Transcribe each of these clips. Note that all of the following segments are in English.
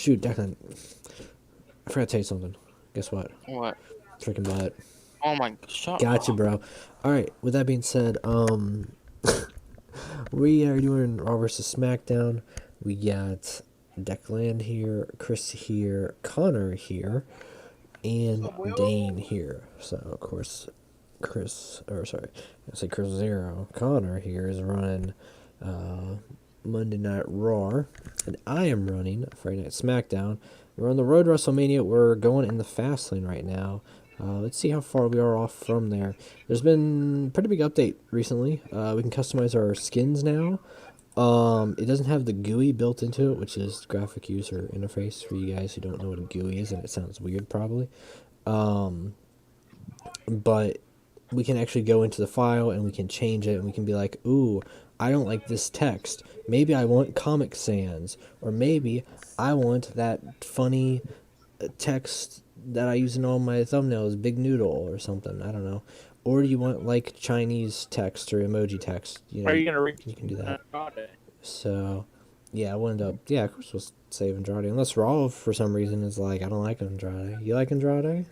shoot, Declan. I forgot to tell you something. Guess what? What? Freaking butt. Oh my, shut Gotcha, up. bro. Alright, with that being said, we are doing Raw vs. Smackdown. We got Declan here, Chris here, Connor here, and Dane here. So, of course, Chris Zero. Connor here is running Monday Night Raw, and I am running Friday Night SmackDown. We're on the road to WrestleMania. We're going in the Fastlane right now. Let's see how far we are off from there. There's been a pretty big update recently. We can customize our skins now. It doesn't have the GUI built into it, which is graphic user interface for you guys who don't know what a GUI is, and it sounds weird probably. But we can actually go into the file and we can change it, and we can be like, ooh, I don't like this text. Maybe I want Comic Sans, or maybe I want that funny text that I use in all my thumbnails, Big Noodle or something. I don't know. Or do you want like Chinese text or emoji text? You know, Are you gonna read? you can do that. So, yeah, I wanted to. Yeah, of course we'll save Andrade. Unless Raw for some reason is like, I don't like Andrade. You like Andrade?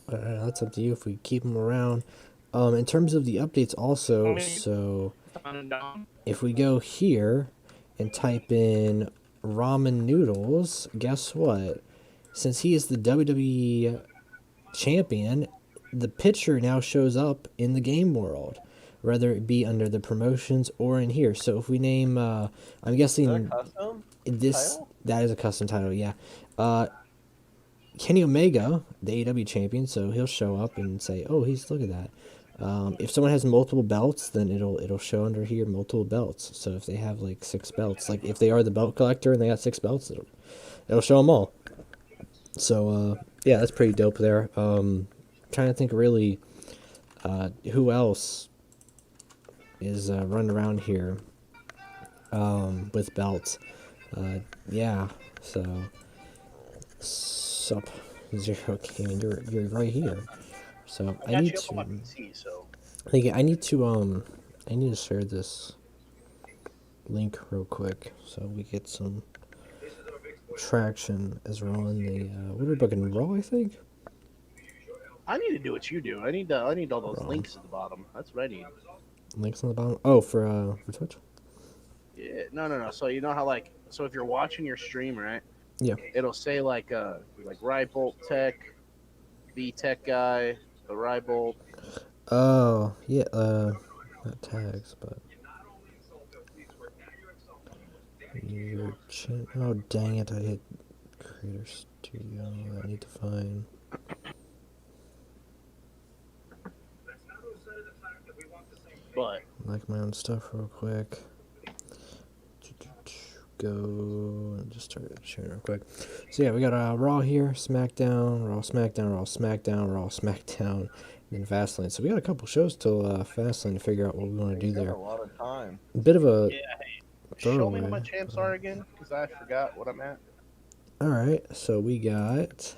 That's up to you if we keep him around. In terms of the updates also, so if we go here and type in ramen noodles, guess what? Since he is the WWE champion, the picture now shows up in the game world, whether it be under the promotions or in here. So if we name, I'm guessing that is a custom title, yeah. Kenny Omega, the AEW champion, so he'll show up and say, "Oh, look at that." If someone has multiple belts, then it'll show under here multiple belts. So if they have like 6 belts, like if they are the belt collector and they got 6 belts, it'll show them all. So yeah, that's pretty dope there. Trying to think really, who else is running around here with belts. Yeah, so sup Zero King, you're right here. So I need to. I need to share this link real quick so we get some traction as we're on the. What are we booking? Raw, I think. I need to do what you do. I need all those links at the bottom. That's what I need. Links on the bottom. Oh, for Twitch. Yeah, no. So you know how so if you're watching your stream, right? Yeah. It'll say like Rybolt Tech, VTECHGUY, the Rybolt. Oh yeah. Not tags, but. Oh dang it! I hit Creator Studio. I need to find. But Like my own stuff real quick. Go and just start sharing real quick. So yeah, we got Raw here, SmackDown, Raw, SmackDown, Raw, SmackDown, Raw, SmackDown, and then Fastlane. So we got a couple shows till Fastlane to figure out what we want to do there. A lot of time. A bit of a. Yeah, hey, show me what my champs are again, because I forgot what I'm at. All right, so we got.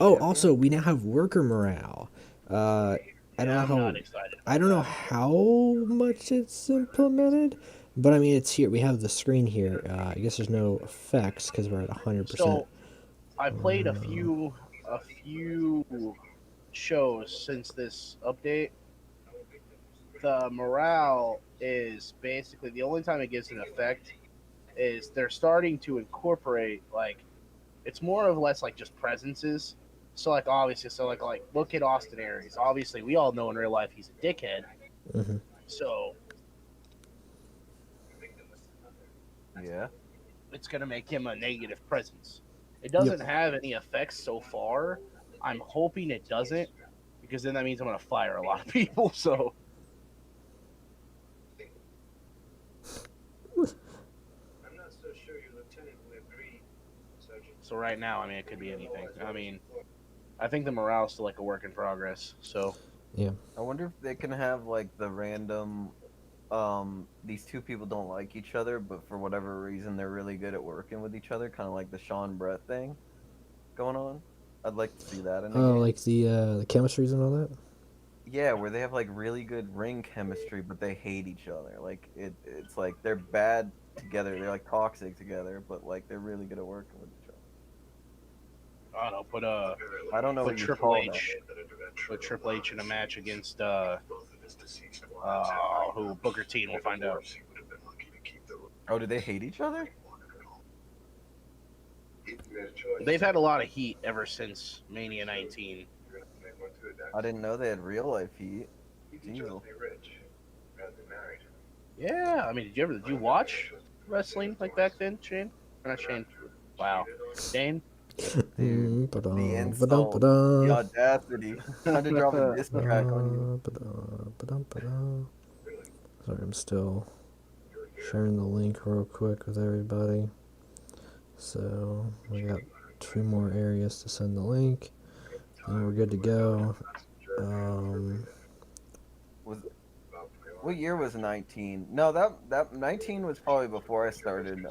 Also we now have worker morale. I don't know how much it's implemented, but I mean it's here. We have the screen here. I guess there's no effects because we're at 100%. So I played a few shows since this update. The morale is basically the only time it gives an effect is they're starting to incorporate it's more or less like just presences. So obviously, look at Austin Aries. Obviously, we all know in real life he's a dickhead. Mm-hmm. So yeah, it's gonna make him a negative presence. It doesn't have any effects so far. I'm hoping it doesn't, because then that means I'm gonna fire a lot of people. So. So right now, I mean, it could be anything. I mean, I think the morale is still a work in progress. So yeah, I wonder if they can have the random. These two people don't like each other, but for whatever reason, they're really good at working with each other. Kind of like the Sean Brett thing going on. I'd like to see that in the game. Like the chemistries and all that. Yeah, where they have really good ring chemistry, but they hate each other. It's like they're bad together. They're like toxic together, but like they're really good at working with each other. I don't know. I don't know Put what you Triple call H. Put Triple H in a match against who Booker T, and we'll find out. Oh, do they hate each other? They've had a lot of heat ever since Mania 19. I didn't know they had real life heat. Jeez. Yeah, I mean, did you watch wrestling like back then, Shane? Or not Shane? Wow, Shane. Dude, the Ba-dum, insult, ba-dum, the audacity. Time to drop a diss track on you. ba-dum. Sorry, I'm still sharing the link real quick with everybody. So we got 2 more areas to send the link, and we're good to go. What year was 19? No, that 19 was probably before I started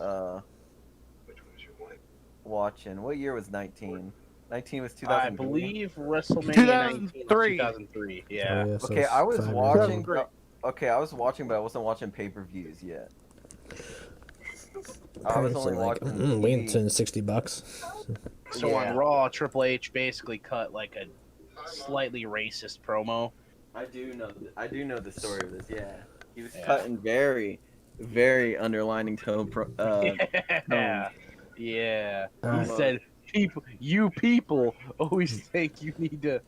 watching. What year was 19? 19 was 2003. I believe WrestleMania 19 was 2003. Oh, Yeah. yeah, so Okay, I was 5 years watching. ago. Okay, I was watching, but I wasn't watching pay-per-views yet. I was only like, watching we TV. can $60. So on Raw, Triple H basically cut like a slightly racist promo. I do know the story of this. Yeah, he was cutting very, very underlining tone. Yeah. Yeah. Alright. He said, "You people always think you need to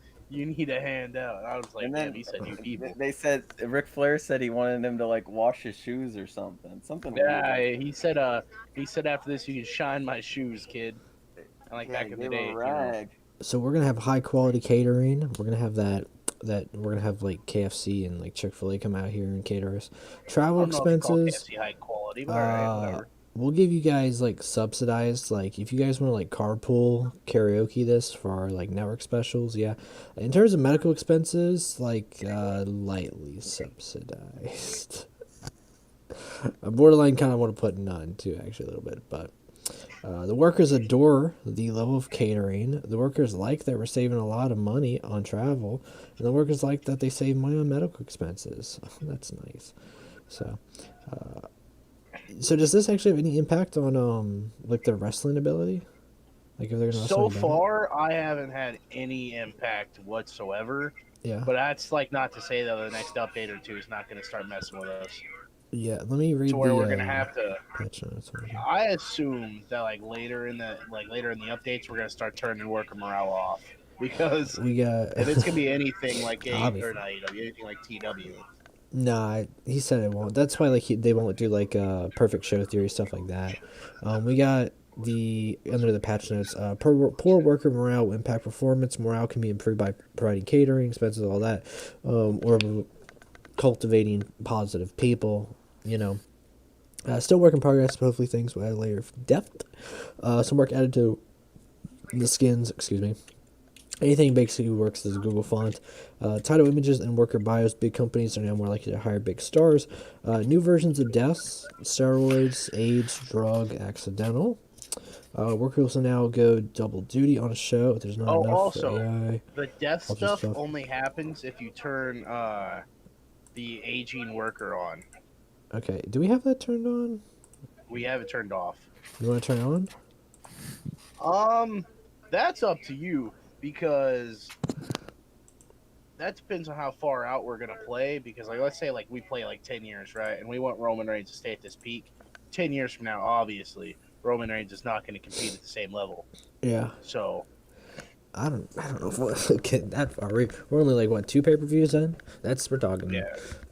hand out." I was like, And then "Damn," he said, "You people." They said Ric Flair said he wanted him to like wash his shoes or something. Something Yeah, weird. he said after this you can shine my shoes, kid. And like back in the day, you know. So we're gonna have high quality catering. We're gonna have that we're gonna have like KFC and like Chick-fil-A come out here and cater us. Travel I don't know if you call expenses. KFC high quality, but alright, whatever. We'll give you guys like subsidized, like if you guys want to like carpool karaoke this for our like network specials, yeah. In terms of medical expenses, like lightly subsidized. I borderline kind of want to put none too, actually a little bit, but the workers adore the level of catering. The workers like that we're saving a lot of money on travel, and the workers like that they save money on medical expenses. That's nice. So. So does this actually have any impact on like their wrestling ability? Like if they're gonna So wrestle far, I haven't had any impact whatsoever. yeah. But that's like not to say that the next update or two is not going to start messing with us. Yeah, let me read To where the we're going to have to. patch notes over here. I assume that like later in the updates, we're going to start turning worker morale off because We got if it's going to be anything like Obviously. or not AEW, anything like TW. Nah, he said it won't. That's why like they won't do like perfect show theory stuff like that. We got the under the patch notes. Poor worker morale will impact performance. Morale can be improved by providing catering, expenses, all that, or cultivating positive people. You know, still work in progress. But hopefully things will add a layer of depth. Some work added to the skins. Excuse me. Anything basically works as a Google font. Title images and worker bios. Big companies are now more likely to hire big stars. New versions of deaths, steroids, AIDS, drug, accidental. Workers will now go double duty on a show if there's not enough also, for AI. the death stuff only happens if you turn the aging worker on. Okay, do we have that turned on? We have it turned off. You want to turn it on? That's up to you. Because that depends on how far out we're gonna play. Because like let's say like we play like 10 years, right? And we want Roman Reigns to stay at this peak. 10 years from now, obviously, Roman Reigns is not going to compete at the same level. Yeah. So I don't know if we'll get that far. We're only like what 2 pay-per-views in. We're talking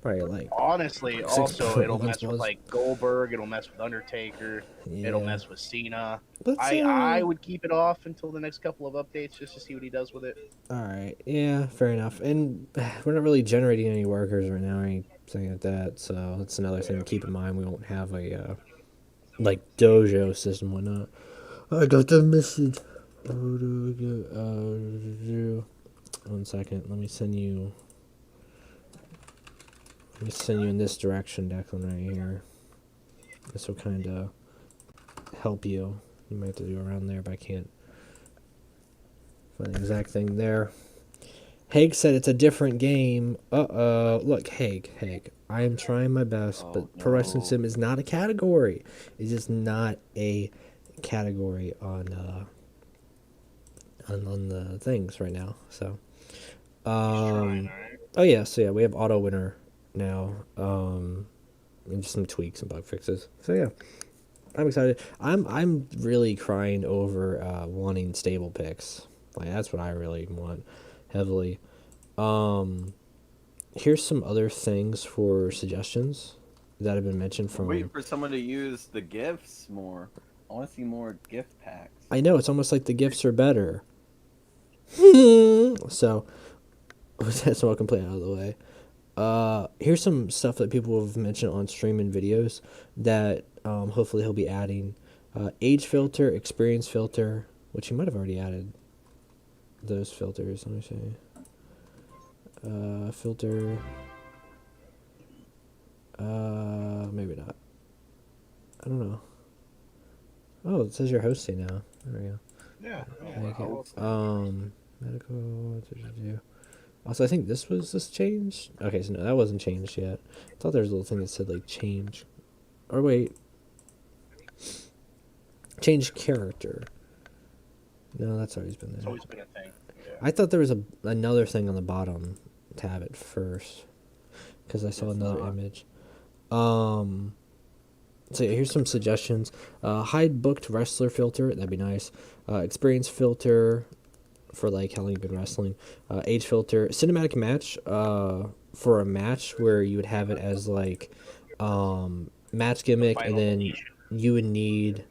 probably like. Honestly, also it'll mess with like Goldberg. It'll mess with Undertaker. Yeah. It'll mess with Cena. I would keep it off until the next couple of updates just to see what he does with it. All right. Yeah. Fair enough. And we're not really generating any workers right now or anything like that. So that's another thing to keep in mind. We won't have a like dojo system, whatnot. I got the message. 1 second. Let me send you in this direction, Declan, right here. This will kind of help you. You might have to do around there, but I can't find the exact thing there. Haig said it's a different game. Look, Haig. I am trying my best, but Pro Wrestling Sim is not a category. It's just not a category on the things right now. So, Trying, right? oh yeah, so yeah, we have auto winner now. And just some tweaks and bug fixes. So yeah, I'm excited. I'm really crying over wanting stable picks. Like that's what I really want heavily. Here's some other things for suggestions that have been mentioned from. Wait for someone to use the gifts more. I want to see more gift packs. I know it's almost like the gifts are better. So that's all complete out of the way. Here's some stuff that people have mentioned on stream and videos that hopefully he'll be adding. Age filter, experience filter, which he might have already added those filters. Let me see. Filter. Maybe not. I don't know. Oh, it says you're hosting now. There we go. Yeah. Medical. What did you do? Also, I think this changed. Okay, so no, that wasn't changed yet. I thought there was a little thing that said like change, or wait, change character. No, that's always been there. It's always been a thing. Yeah. I thought there was another thing on the bottom tab at first, because I saw another image. So yeah, here's some suggestions. Hide booked wrestler filter. That'd be nice. Experience filter for like how long you've been wrestling. Age filter. Cinematic match. For a match where you would have it as like match gimmick, and then you would need.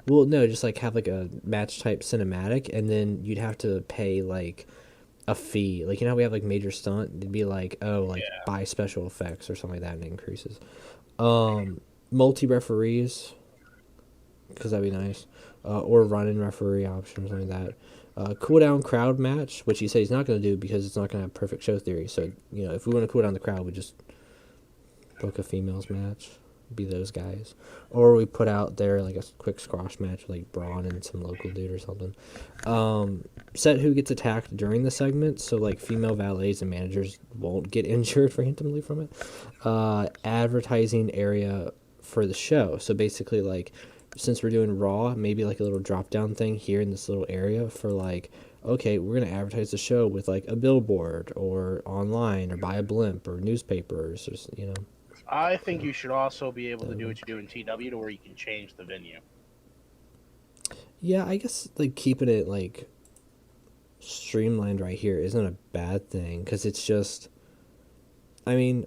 Well, no, just like have like a match type cinematic, and then you'd have to pay like a fee. Like, you know how we have like major stunt? It'd be like, buy special effects or something like that, and it increases. Multi referees, because that'd be nice. Or run-in referee option or something like that. Cooldown crowd match, which he said he's not going to do because it's not going to have perfect show theory. So, you know, if we want to cool down the crowd, we just book a females match. Be those guys, or we put out there like a quick squash match with like Braun and some local dude or something. Set who gets attacked during the segment, so like female valets and managers won't get injured randomly from it. Advertising area for the show, so basically like since we're doing Raw, maybe like a little drop down thing here in this little area for like, okay, we're gonna advertise the show with like a billboard or online or buy a blimp or newspapers, or you know. I think you should also be able to do what you do in TW to where you can change the venue. Yeah, I guess like keeping it like streamlined right here isn't a bad thing, because it's just, I mean,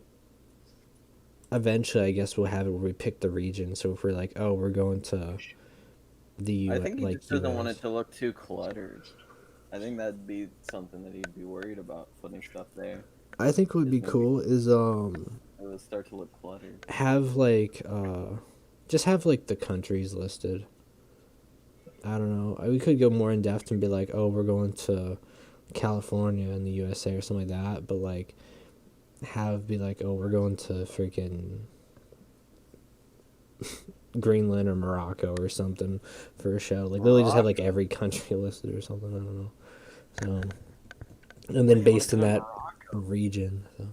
eventually I guess we'll have it where we pick the region. So if we're like, oh, we're going to the I think he like just doesn't want US. it to look too cluttered. I think that'd be something that he'd be worried about, putting stuff there. I think what would be cool is It would start to look cluttered. have like just have like the countries listed. I don't know. We could go more in depth and be like, oh, we're going to California in the USA or something like that, but like be like, oh, we're going to freaking Greenland or Morocco or something for a show. Like literally just have like every country listed or something. I don't know. So, and then based in that region. So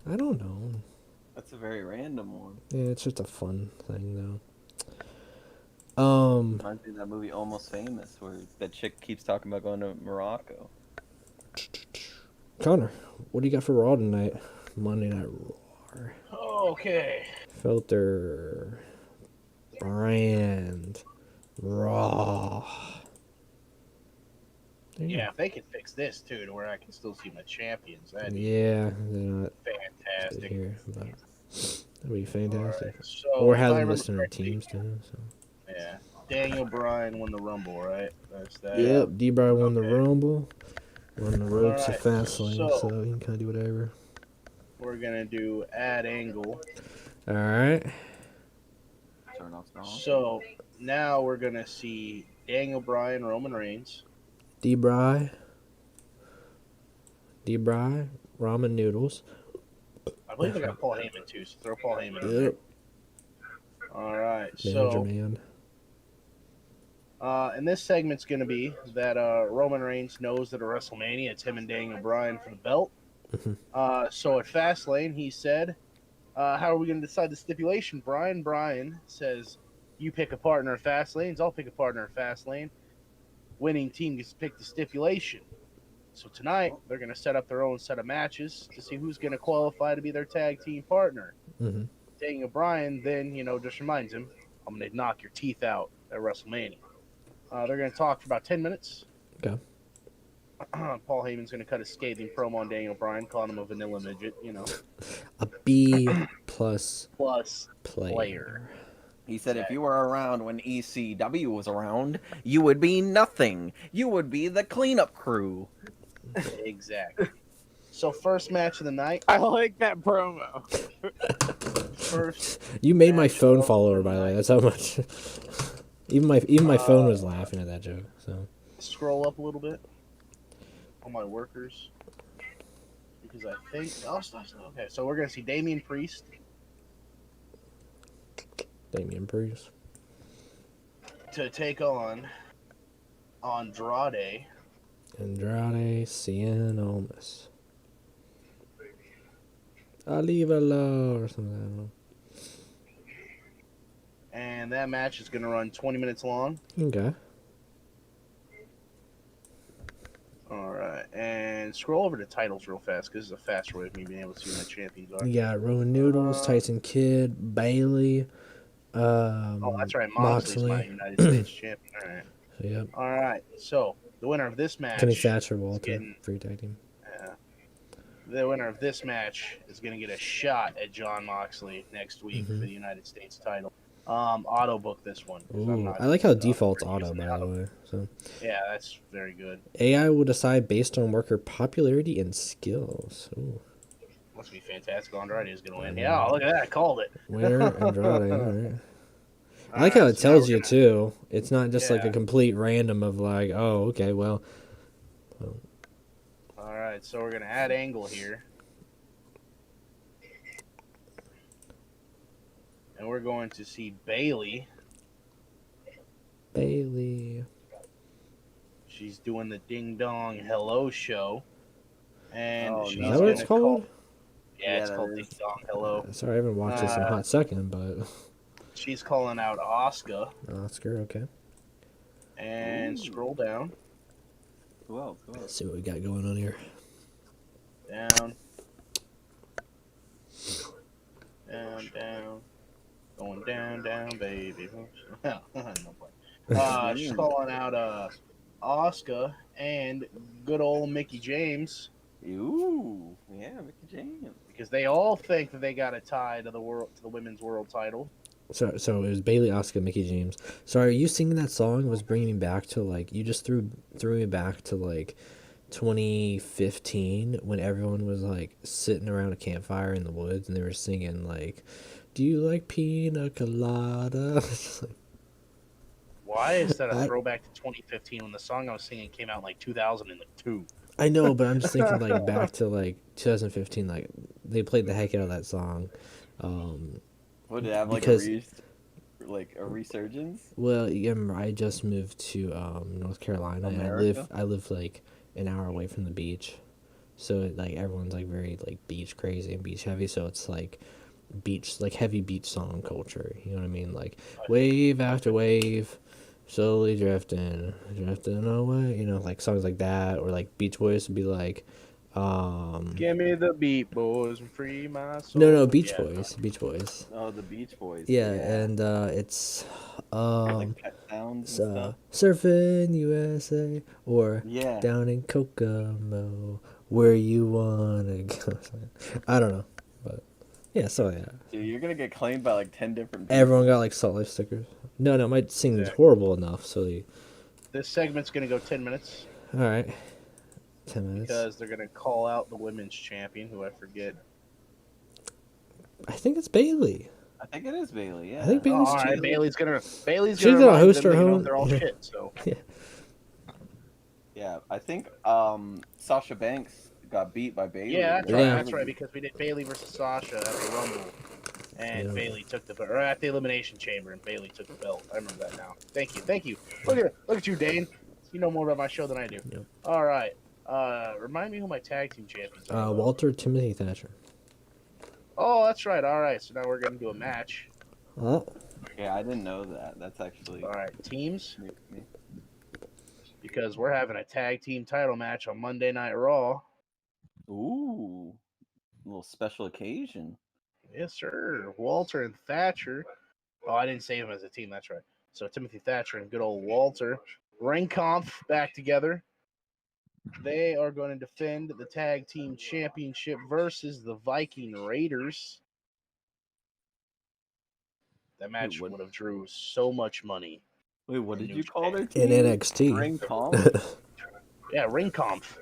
I don't know. That's a very random one. Yeah, it's just a fun thing though. Reminds me of that movie Almost Famous, where that chick keeps talking about going to Morocco. Connor, what do you got for Raw tonight? Monday Night Raw. Okay. Filter. Brand. Raw. Yeah, if they could fix this too, to where I can still see my champions, that'd be Yeah, they're not fantastic. here, but that'd be fantastic. Right, so Or if have I them remember listed in our correctly, teams too. So. Yeah, Daniel Bryan won the Rumble, right? That's that. Yep, D-Bry won the Rumble. We're on the road to Alright, Fastlane, so- so he can kind of do whatever. We're gonna do add angle. All right. Turn off the So now we're gonna see Daniel Bryan, Roman Reigns. D-Bry, ramen noodles. I believe I got Paul Heyman too, so throw Paul Heyman in there. Yep. All right, Manager so man. And this segment's going to be that Roman Reigns knows that at WrestleMania it's him and Daniel Bryan for the belt. So at Fastlane, he said, how are we going to decide the stipulation? Brian says, you pick a partner at Fastlane, I'll pick a partner at Fastlane. Winning team gets to pick the stipulation. So tonight, they're going to set up their own set of matches to see who's going to qualify to be their tag team partner. Daniel Bryan then, just reminds him, I'm going to knock your teeth out at WrestleMania. They're going to talk for about 10 minutes. Okay. Paul Heyman's going to cut a scathing promo on Daniel Bryan, calling him a vanilla midget, A B plus player. He said if you were around when ECW was around, you would be nothing. You would be the cleanup crew. Exactly. So first match of the night. I like that promo. First. You made my phone fall over, by the way. That's how much. Even my phone was laughing at that joke. So scroll up a little bit on my workers because I think okay. So we're gonna see Damian Priest to take on Andrade Cien Almas. Alivalo or something. I don't know. And that match is going to run 20 minutes long. Okay. All right. And scroll over to titles real fast because it's a faster way of me being able to see who my champions are. You got Roman Noodles, Tyson Kidd, Bailey. Oh, that's right. Moxley's my United States champion. All right. Yep. All right. So the winner of this match. Kenny Thatcher, Walter, free tag team. The winner of this match is going to get a shot at John Moxley next week for the United States title. Auto book this one. Ooh, I like how default's auto, by the way. So yeah, that's very good. AI will decide based on worker popularity and skills. Ooh. Must be fantastic. Andrade is going to win. Yeah, look at that. I called it. Winner, Andrade. All right. I like how it tells you, too. It's not just like a complete random of like, oh, okay, well. All right, so we're going to add Angle here. And we're going to see Bailey. She's doing the Ding Dong Hello show. And she's is that what it's called? Yeah, it's called Ding Dong Hello. Sorry, I haven't watched this in a hot second, but... She's calling out Asuka. Okay. And scroll down. Cool. Let's see what we got going on here. Down. Going down, baby. No play. She's calling out Asuka and good old Mickie James. Ooh, yeah, Mickie James. Because they all think that they got a tie to the women's world title. So it was Bailey, Asuka, Mickie James. So are you singing that song was bringing me back to like you just threw me back to like 2015 when everyone was like sitting around a campfire in the woods and they were singing like, "Do you like pina colada?" Why is that a throwback to 2015 when the song I was singing came out in like 2002? I know, but I'm just thinking like back to like 2015. Like they played the heck out of that song. Would it have like a resurgence? Well, I just moved to North Carolina, and I live like an hour away from the beach, so like everyone's like very like beach crazy and beach heavy. So it's like heavy beach song culture. You know what I mean? Like wave after wave, slowly drifting away. You know, like songs like that, or like Beach Boys would be like. Give me the beat, boys, and free my soul. No, Beach Boys. Oh, the Beach Boys. Yeah, and it's like pet sounds and stuff. Surfing USA or down in Kokomo where you wanna go. I don't know, but yeah, so yeah. Dude, you're gonna get claimed by like 10 different people. Everyone got like Salt Life stickers. No, my singing's horrible enough. So this segment's gonna go 10 minutes. All right. 10 minutes. Because they're going to call out the women's champion, who I forget. I think it's Bailey. I think it is Bailey, yeah. I think Bailey's all right, Bailey's gonna host her home. They're all shit, so. Yeah, I think Sasha Banks got beat by Bailey. Yeah, that's right, because we did Bailey versus Sasha at the Rumble. and Yeah. Bailey took the or at the Elimination Chamber, and Bailey took the belt. I remember that now. Thank you. Look at you, Dane. You know more about my show than I do. Yep. All right. Remind me who my tag team champions are. Walter Timothy Thatcher. Oh, that's right. All right. So now we're gonna do a match. Oh, Yeah, I didn't know that. That's actually All right, teams, new to me. because we're having a tag team title match on Monday Night Raw. Ooh, a little special occasion. Yes, sir. Walter and Thatcher. Oh, I didn't save him as a team. That's right. So Timothy Thatcher and good old Walter Ringkampf back together. They are going to defend the tag team championship versus the Viking Raiders. That match what- would have drew so much money. Wait, what In did New you call their in team? NXT. Ring comp? Yeah, Ringkampf.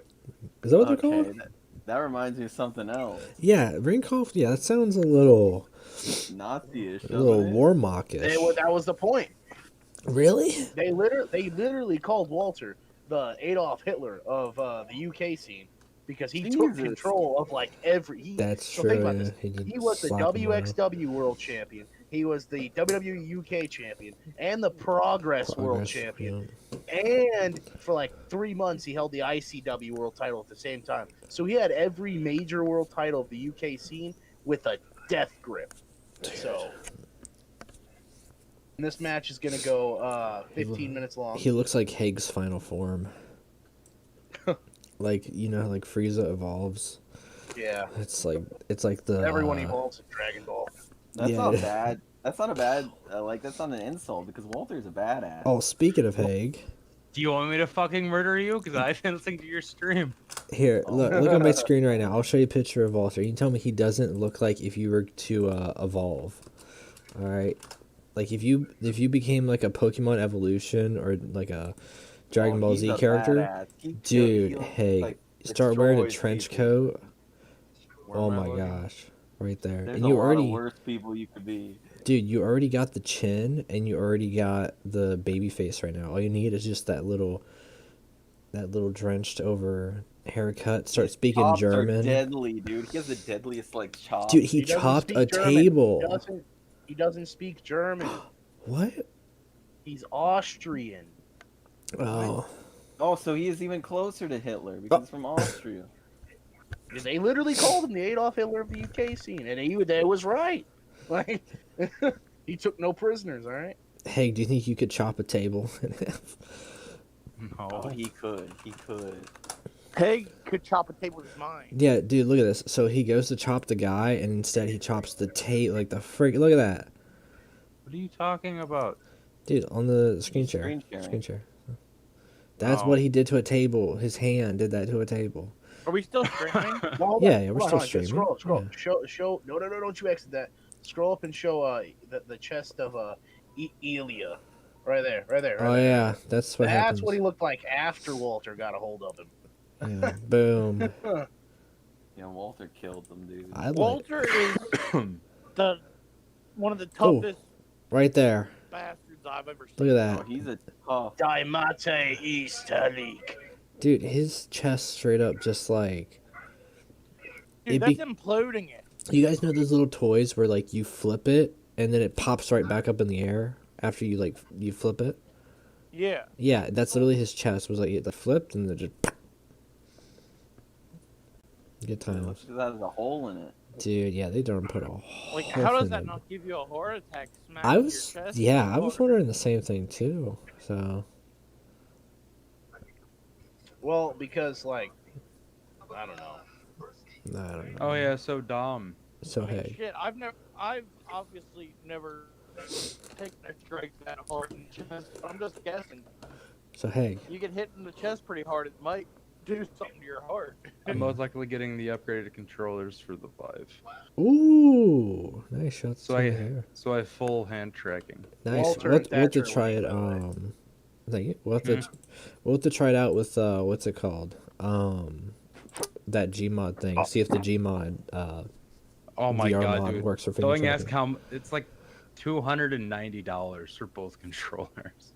Is that what they're Okay, called? that reminds me of something else. Yeah, Ringkampf. Yeah, that sounds a little Nazi-ish, a little doesn't it? war mockish. That was the point. Really? They literally called Walter the Adolf Hitler of the UK scene because he took Jesus. control of like every. That's so true. think about Yeah, this. he did He was the slap him around. WXW World Champion. He was the WWE UK Champion and the Progress World Progress, Champion. yeah. And for like 3 months, he held the ICW World Title at the same time. So he had every major world title of the UK scene with a death grip. So. And this match is going to go 15 minutes long. He looks like Haig's final form. Like, you know, like Frieza evolves. Yeah. It's like the Everyone evolves in Dragon Ball. That's Yeah. not bad. That's not a bad. That's not an insult because Walter's a badass. Oh, speaking of Haig, Do you want me to fucking murder you? Because I've been listening to your stream. here, look at my screen right now. I'll show you a picture of Walter. You can tell me he doesn't look like if you were to evolve. All right, like if you became like a Pokemon evolution or like a Dragon Ball he's Z a character, badass. dude. He, Haig, like, start wearing a destroys trench people. coat. Where Oh am I my looking? gosh, right there. There's And a you lot already, of worse people you could be. dude, you already got the chin and you already got the baby face right now. All you need is just that little drenched over haircut. Start speaking Chops are German. deadly, dude. He has the deadliest like chops. Dude, he doesn't chopped speak a German. table. He doesn't speak German. What? He's Austrian. Oh, Oh, so he is even closer to Hitler because he's from Austria. They literally called him the Adolf Hitler of the UK scene, and they was right. Like he took no prisoners. All right. hey, do you think you could chop a table in half? Oh, No. he could. He could. Hey, could chop a table with his mind. Yeah, dude, look at this. So he goes to chop the guy, and instead he chops the tape. Like the freak. Look at that, What are you talking about? dude, on the screen share. Screen sharing. Screen share. That's Oh. what he did to a table. His hand did that to a table. Are we still streaming? Yeah, we're still streaming. Scroll. Yeah. Show. No, don't you exit that. Scroll up and show the chest of Elia. Right there. Oh yeah, that's what happens. That's what he looked like after Walter got a hold of him. Yeah, boom. Yeah, Walter killed them, dude. I like Walter is the one of the Oh. toughest right there. bastards I've ever Look seen. at Oh, that, he's a tough. Daimate Easterleak. dude. His chest straight up just like. Dude, It that's be- imploding it. You guys know those little toys where like you flip it and then it pops right back up in the air after you flip it? Yeah. Yeah, that's literally his chest. Was like it flipped and then just. Good times, That has a hole in it. dude. Yeah, they don't put a Like, hole how does in that it. not give you a heart attack? Smack I in was, your chest? yeah, I was Walter? wondering the same thing too. So Well, because like I don't know. I don't know. Oh yeah, so Dom. So I mean, hey, shit, I've obviously never taken a strike that hard in the chest, but I'm just guessing. so hey, You get hit in the chest pretty hard, it might do something to your heart. I'm most likely getting the upgraded controllers for the Vive. ooh, nice shots. So to I the hair. so I have full hand tracking. Nice. Walter We'll and have to Thatcher try it. link, by the way. Thank you. We'll have to try it out with what's it called? That Gmod thing. See if the Gmod Oh my VR god, mod dude. works for So I finger can ask tracking. how it's like $290 for both controllers.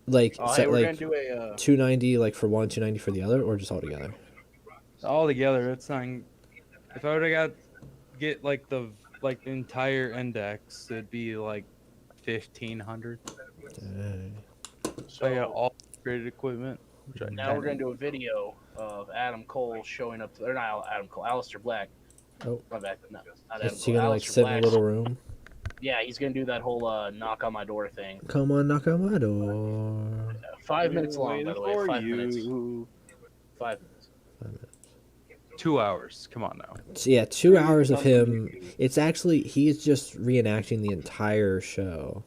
Like Oh, set hey, we're like gonna do a 290 like for one, 290 for the other, or just all together. All together, it's not. If I would have get like the like the entire index, it'd be like 1,500. Dang. So I got all graded equipment. Which I now we're gonna do a video of Adam Cole showing up to, or not Adam Cole, Aleister Black. Oh. My bad. No, not Adam Is he Cole. gonna like Aleister sit in a Black's- little room? Yeah, he's gonna do that whole knock on my door thing. Come on, knock on my door. 5 minutes long, by the way. For 5 you. minutes. 5 minutes. 2 hours. Come on now. So yeah, 2 hours of him. It's actually he's just reenacting the entire show.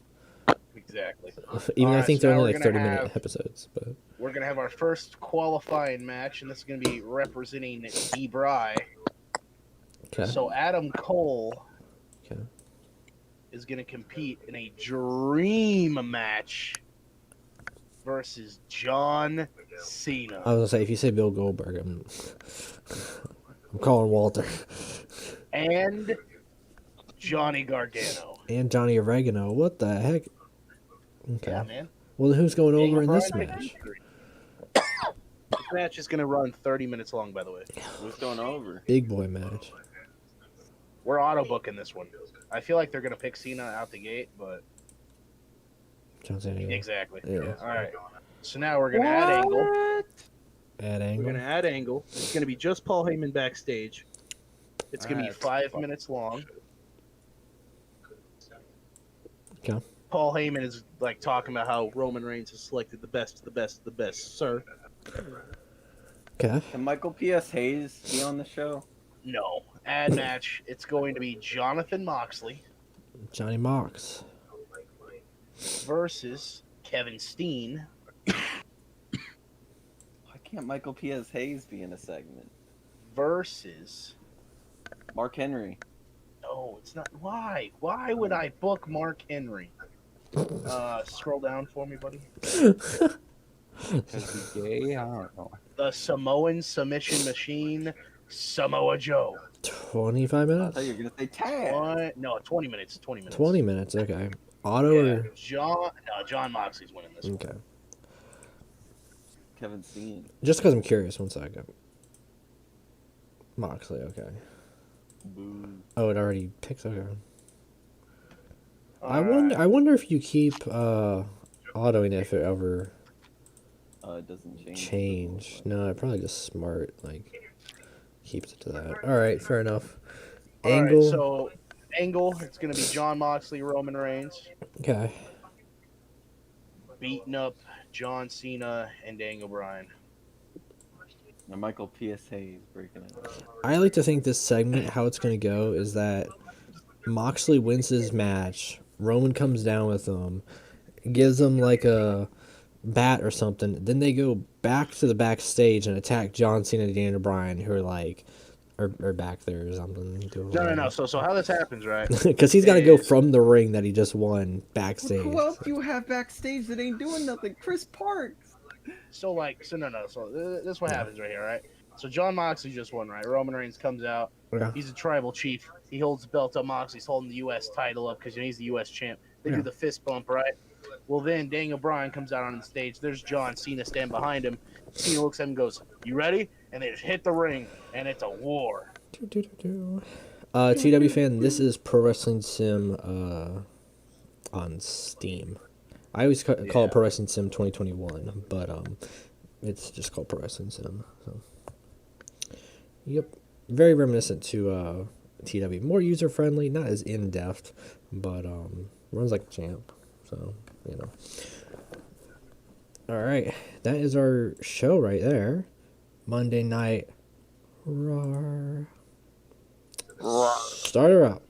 Exactly. Even though I Alright, think so they're now only we're like gonna 30-minute have- episodes, but We're gonna have our first qualifying match, and this is gonna be representing D-Bry. okay. So Adam Cole Okay. is going to compete in a dream match versus John Cena. I was gonna say if you say Bill Goldberg, I'm calling Walter And Johnny Gargano. and Johnny Oregano. What the heck? Okay. Yeah, man. Well, then who's going over in Daniel this Bryan match? victory. This match is going to run 30 minutes long, by the way. What's going over? Big boy match. We're auto booking this one. I feel like they're going to pick Cena out the gate, but John Cena. exactly. Yeah. All right. So now we're going to add Angle. Add We're angle. going to add Angle. It's going to be just Paul Heyman backstage. It's going to be That's 5 fuck- minutes long. Okay. Paul Heyman is like talking about how Roman Reigns has selected the best, sir. Okay. Can Michael P.S. Hayes be on the show? No. Ad match. It's going to be Jonathan Moxley Johnny Mox. versus Kevin Steen Why can't Michael P.S. Hayes be in a segment? versus. Mark Henry. No, it's not. Why? Why would I book Mark Henry? Scroll down for me, buddy. Because he's gay? I don't know. The Samoan submission machine, Samoa Joe. 25 I minutes? thought you were gonna say Taz. What? No, 20 minutes. 20 minutes. 20 minutes, okay. Auto Yeah, or. John Moxley's winning this one. Okay. Kevin Steen. Just because I'm curious, 1 second. Moxley, okay. Boo. Oh, it already picks, okay. I Alright. wonder if you keep autoing if it ever It doesn't change. change. No, it probably just smart, like, keeps it to that. Alright, fair enough. Alright, Angle. so Angle, it's going to be John Moxley, Roman Reigns, Okay. beating up John Cena and Daniel Bryan. Now Michael P.S. Hayes breaking it. I like to think this segment, how it's going to go, is that Moxley wins his match. Roman comes down with him, gives him like a bat or something. Then they go back to the backstage and attack John Cena and Daniel Bryan, who are like, or back there or something. No. So how this happens, right? Because he's got to go is- from the ring that he just won backstage. Who else do you have backstage that ain't doing nothing? Chris Parks. So this is what happens right here, right? So John Moxley just won, right? Roman Reigns comes out. Yeah. He's a tribal chief. He holds the belt up. Moxley's holding the U.S. title up because he's the U.S. champ. They Yeah. do the fist bump, right? Well, then Daniel Bryan comes out on the stage. There's John Cena standing behind him. Cena looks at him and goes, "You ready?" And they just hit the ring, and it's a war. TW fan, this is Pro Wrestling Sim on Steam. I always call Yeah. it Pro Wrestling Sim 2021, but it's just called Pro Wrestling Sim. So, yep, very reminiscent to TW. More user friendly, not as in depth, but runs like a champ. So you know. All right, that is our show right there. Monday Night Raw. Start her up.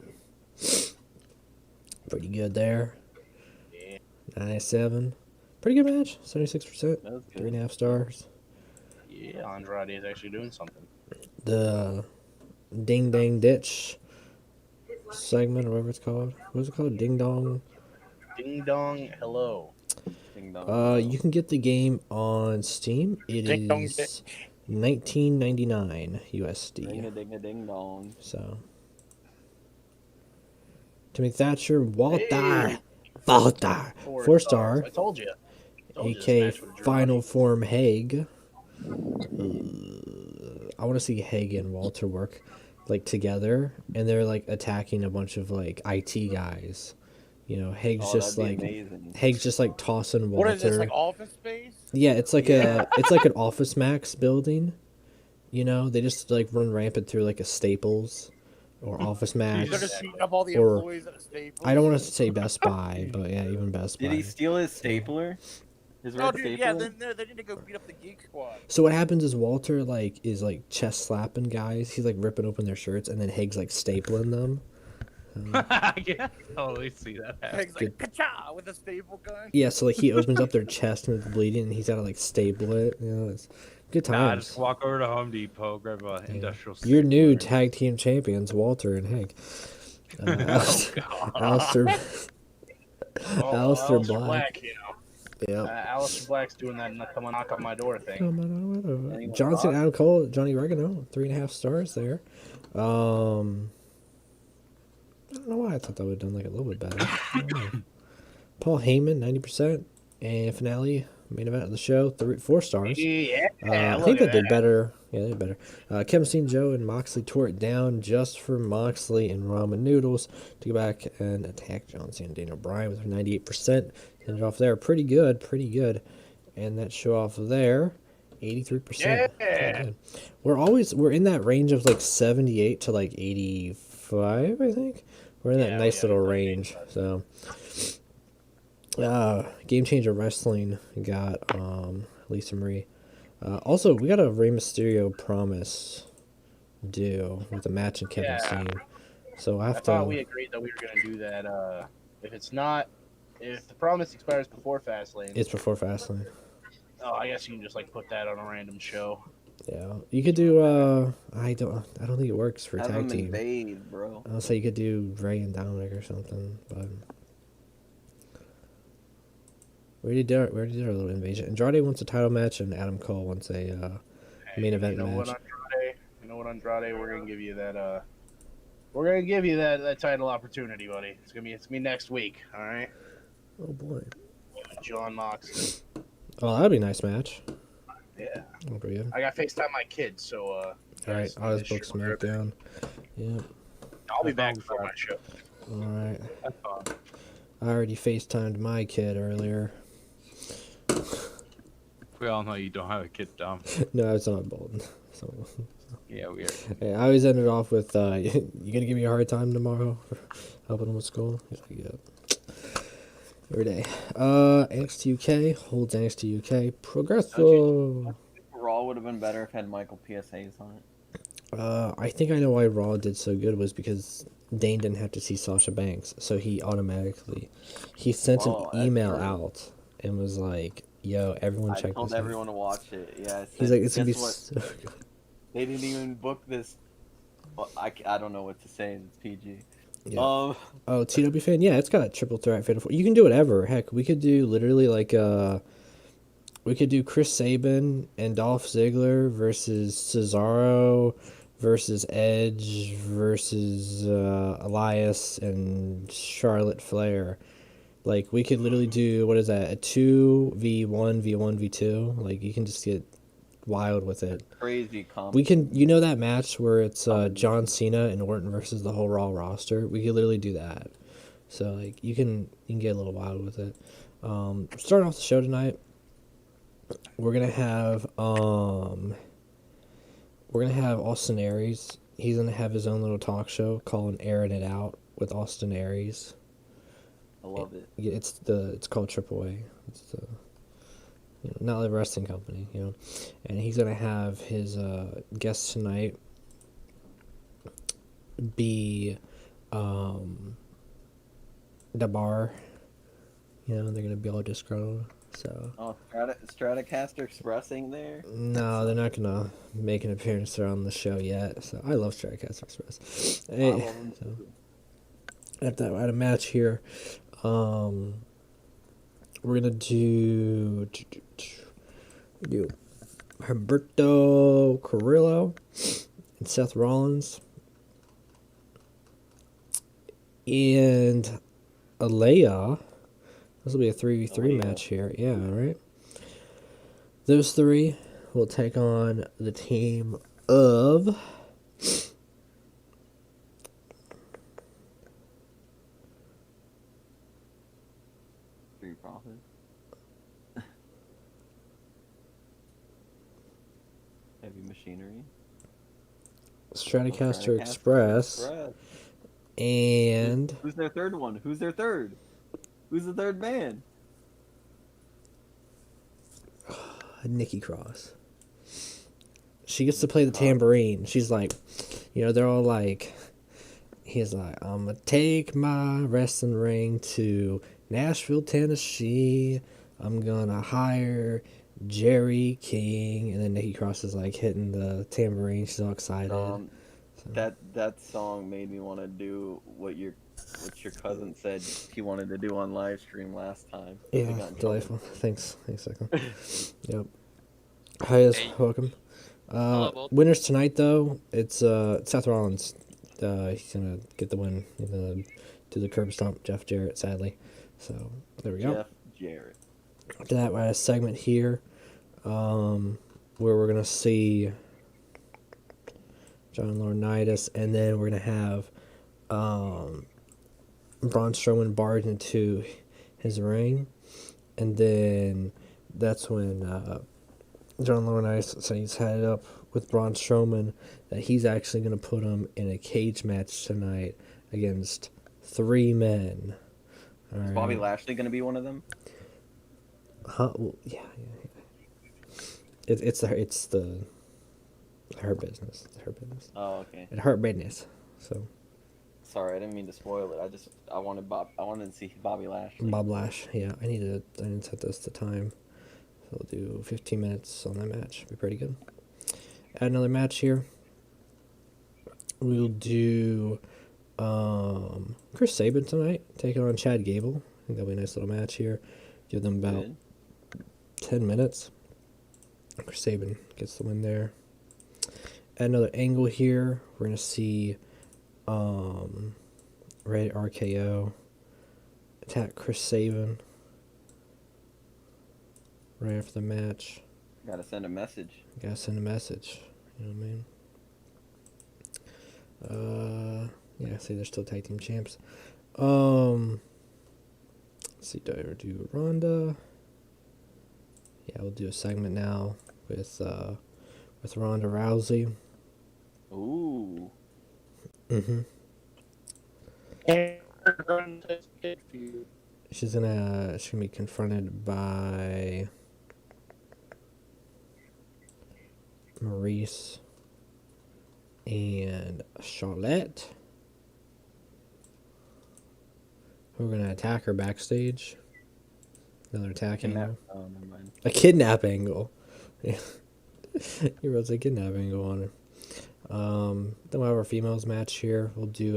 Pretty good there. Yeah. 97. Pretty good match. 76%. That was good. 3.5 stars. Yeah, Andrade is actually doing something. The Ding Dang Ditch segment, or whatever it's called. What is it called? Ding Dong. Ding dong, hello. Ding dong. You can get the game on Steam. It Ding Dong is $19.99 Ding a USD. ding a ding dong. So, Timmy Thatcher, Walter, Hey. Walter, 4 star. I told you. AK Final Form Haig. I want to see Haig and Walter work. like together, and they're like attacking a bunch of like IT guys. You know, Oh, that'd be amazing. Haig's just like tossing Walter. What is this, like Office Space? Yeah, it's like it's like an Office Max building. You know, they just like run rampant through like a Staples or Office Max. They're just shooting up all the Or- employees at a Staples. I don't want to say Best Buy, but yeah, even Best Buy. Did he steal his stapler? His No, red dude, stapler? yeah, they need to go beat up the Geek Squad. So what happens is Walter like is like chest slapping guys. He's like ripping open their shirts, and then Haig's like stapling them. I can totally see that happen. He's like, ka with a staple gun. Yeah, so like he opens up their chest and it's bleeding, and he's gotta like staple it. You know, it's good Nah, times. just walk over to Home Depot, grab a industrial. Your new stapler. tag team champions, Walter and Haig. Oh god. Alistair, Alistair Black. You know, Yeah. Alistair Black's doing that come on knock on my door thing. Johnson, Adam Cole, Johnny Oregano, 3.5 stars there. I don't know why I thought that would have done like a little bit better. I don't know. Paul Heyman, 90%, and finale main event of the show, 4 stars. Yeah, I think that did better. Yeah, they did better. Kevin Steen, Joe, and Moxley tore it down just for Moxley and Ramen Noodles to go back and attack John Cena and Daniel Bryan with 98%. Ended off there, pretty good. And that show off there, 83%. Yeah. Good. We're in that range of like 78 to like 85, I think. We're in that nice little range. So, Game Changer Wrestling got Lisa Marie. Also, we got a Rey Mysterio promise due with a match in Kevin Steen. So I thought we agreed that we were going to do that. If the promise expires before Fastlane, It's before Fastlane. oh, I guess you can just like put that on a random show. Yeah, you could do. I don't think it works for Have tag him team. invade, bro. I'll say you could do Ray and Dominic or something, but we already did our little invasion. Andrade wants a title match, and Adam Cole wants a main event match. You know what, Andrade? We're gonna give you that. We're gonna give you that title opportunity, buddy. It's gonna be next week. All right. Oh boy. John Moxley. Oh, that'd be a nice match. Yeah. That'd be good. I got FaceTime my kids, so. All right, I'll just book Smackdown. Yeah. I'll be back before my show. All right. That's fine. I already FaceTimed my kid earlier. We all know you don't have a kid, Dom. No, it's not Bolton. So. Yeah, we are. Hey, I always ended off with, you gonna give me a hard time tomorrow for helping him with school? He's like, yeah. Every day. NXT UK holds NXT UK. Progresso. Raw would have been better if it had Michael PSAs on it. I think I know why Raw did so good was because Dane didn't have to see Sasha Banks, so he sent an email out and was like, "Yo, everyone check this out." I told everyone to watch it. Yeah, He's like, "It's gonna be guess what? so good." They didn't even book this. Well, I don't know what to say. It's PG. Yeah. Oh, TW fan, yeah, it's got triple threat fatal four. You can do whatever. Heck, we could do literally like we could do Chris Sabin and Dolph Ziggler versus Cesaro versus Edge versus Elias and Charlotte Flair. Like we could literally do, what is that, a 2v1 v1 v2. Like you can just get wild with it. Crazy comp. We can, that match where it's John Cena and Orton versus the whole Raw roster. We could literally do that. So like you can get a little wild with it. Starting off the show tonight, we're gonna have Austin Aries. He's gonna have his own little talk show called "Airing It Out" with Austin Aries. I love it. It's called AAA. It's the not a wrestling company, and he's gonna have his guest tonight be the bar. They're gonna be all disgruntled. So. Oh, Stratocaster Expressing there. No, they're not gonna make an appearance on the show yet. So I love Stratocaster Express. I love them too. I had a match here. We're gonna do Humberto Carrillo and Seth Rollins and Alea. This will be a 3v3 match here. Yeah, right. Those three will take on the team of Machinery. Stratocaster Express. And Who's their third one? Who's their third? Who's the third man? Nikki Cross. She gets to play the tambourine. She's like, they're all like, he's like, I'm going to take my wrestling ring to Nashville, Tennessee. I'm going to hire Jerry King. And then Nikki Cross is like hitting the tambourine. She's all excited. That song made me want to do what your cousin said he wanted to do on Livestream last time. Yeah, delightful. Thanks, Declan. Yep. Hi, guys. Welcome. Winners tonight, though. It's Seth Rollins. He's gonna get the win. He's gonna do the curb stomp Jeff Jarrett, sadly. So there we go. Jeff Jarrett. After that, we had a segment here, where we're gonna see John Laurinaitis, and then we're gonna have Braun Strowman barge into his ring, and then that's when John Laurinaitis said he's headed up with Braun Strowman, that he's actually going to put him in a cage match tonight against 3 men. All Is right. Bobby Lashley going to be one of them? Well, yeah. It's her business. It's her business. Oh, okay. It's her business. So. Sorry, I didn't mean to spoil it. I wanted to see Bobby Lashley. Bob Lash. Yeah, I need to set this to time. So we'll do 15 minutes on that match. Be pretty good. Add another match here. We'll do Chris Sabin tonight, taking on Chad Gable. I think that'll be a nice little match here. Give them about 10 minutes. Chris Sabin gets the win there. Add another angle here. We're going to see Ray RKO attack Chris Sabin right after the match. Gotta send a message. You know what I mean? Yeah, see, they're still tag team champs. Let's see, do I ever do Ronda? Yeah, we'll do a segment now with Ronda Rousey. Ooh. Mm-hmm. She's gonna be confronted by Maurice and Charlotte, who are gonna attack her backstage. Another attack angle. Oh, never mind. A kidnap angle. Yeah. He wrote a kidnap angle on her. Then we'll have our females match here. We'll do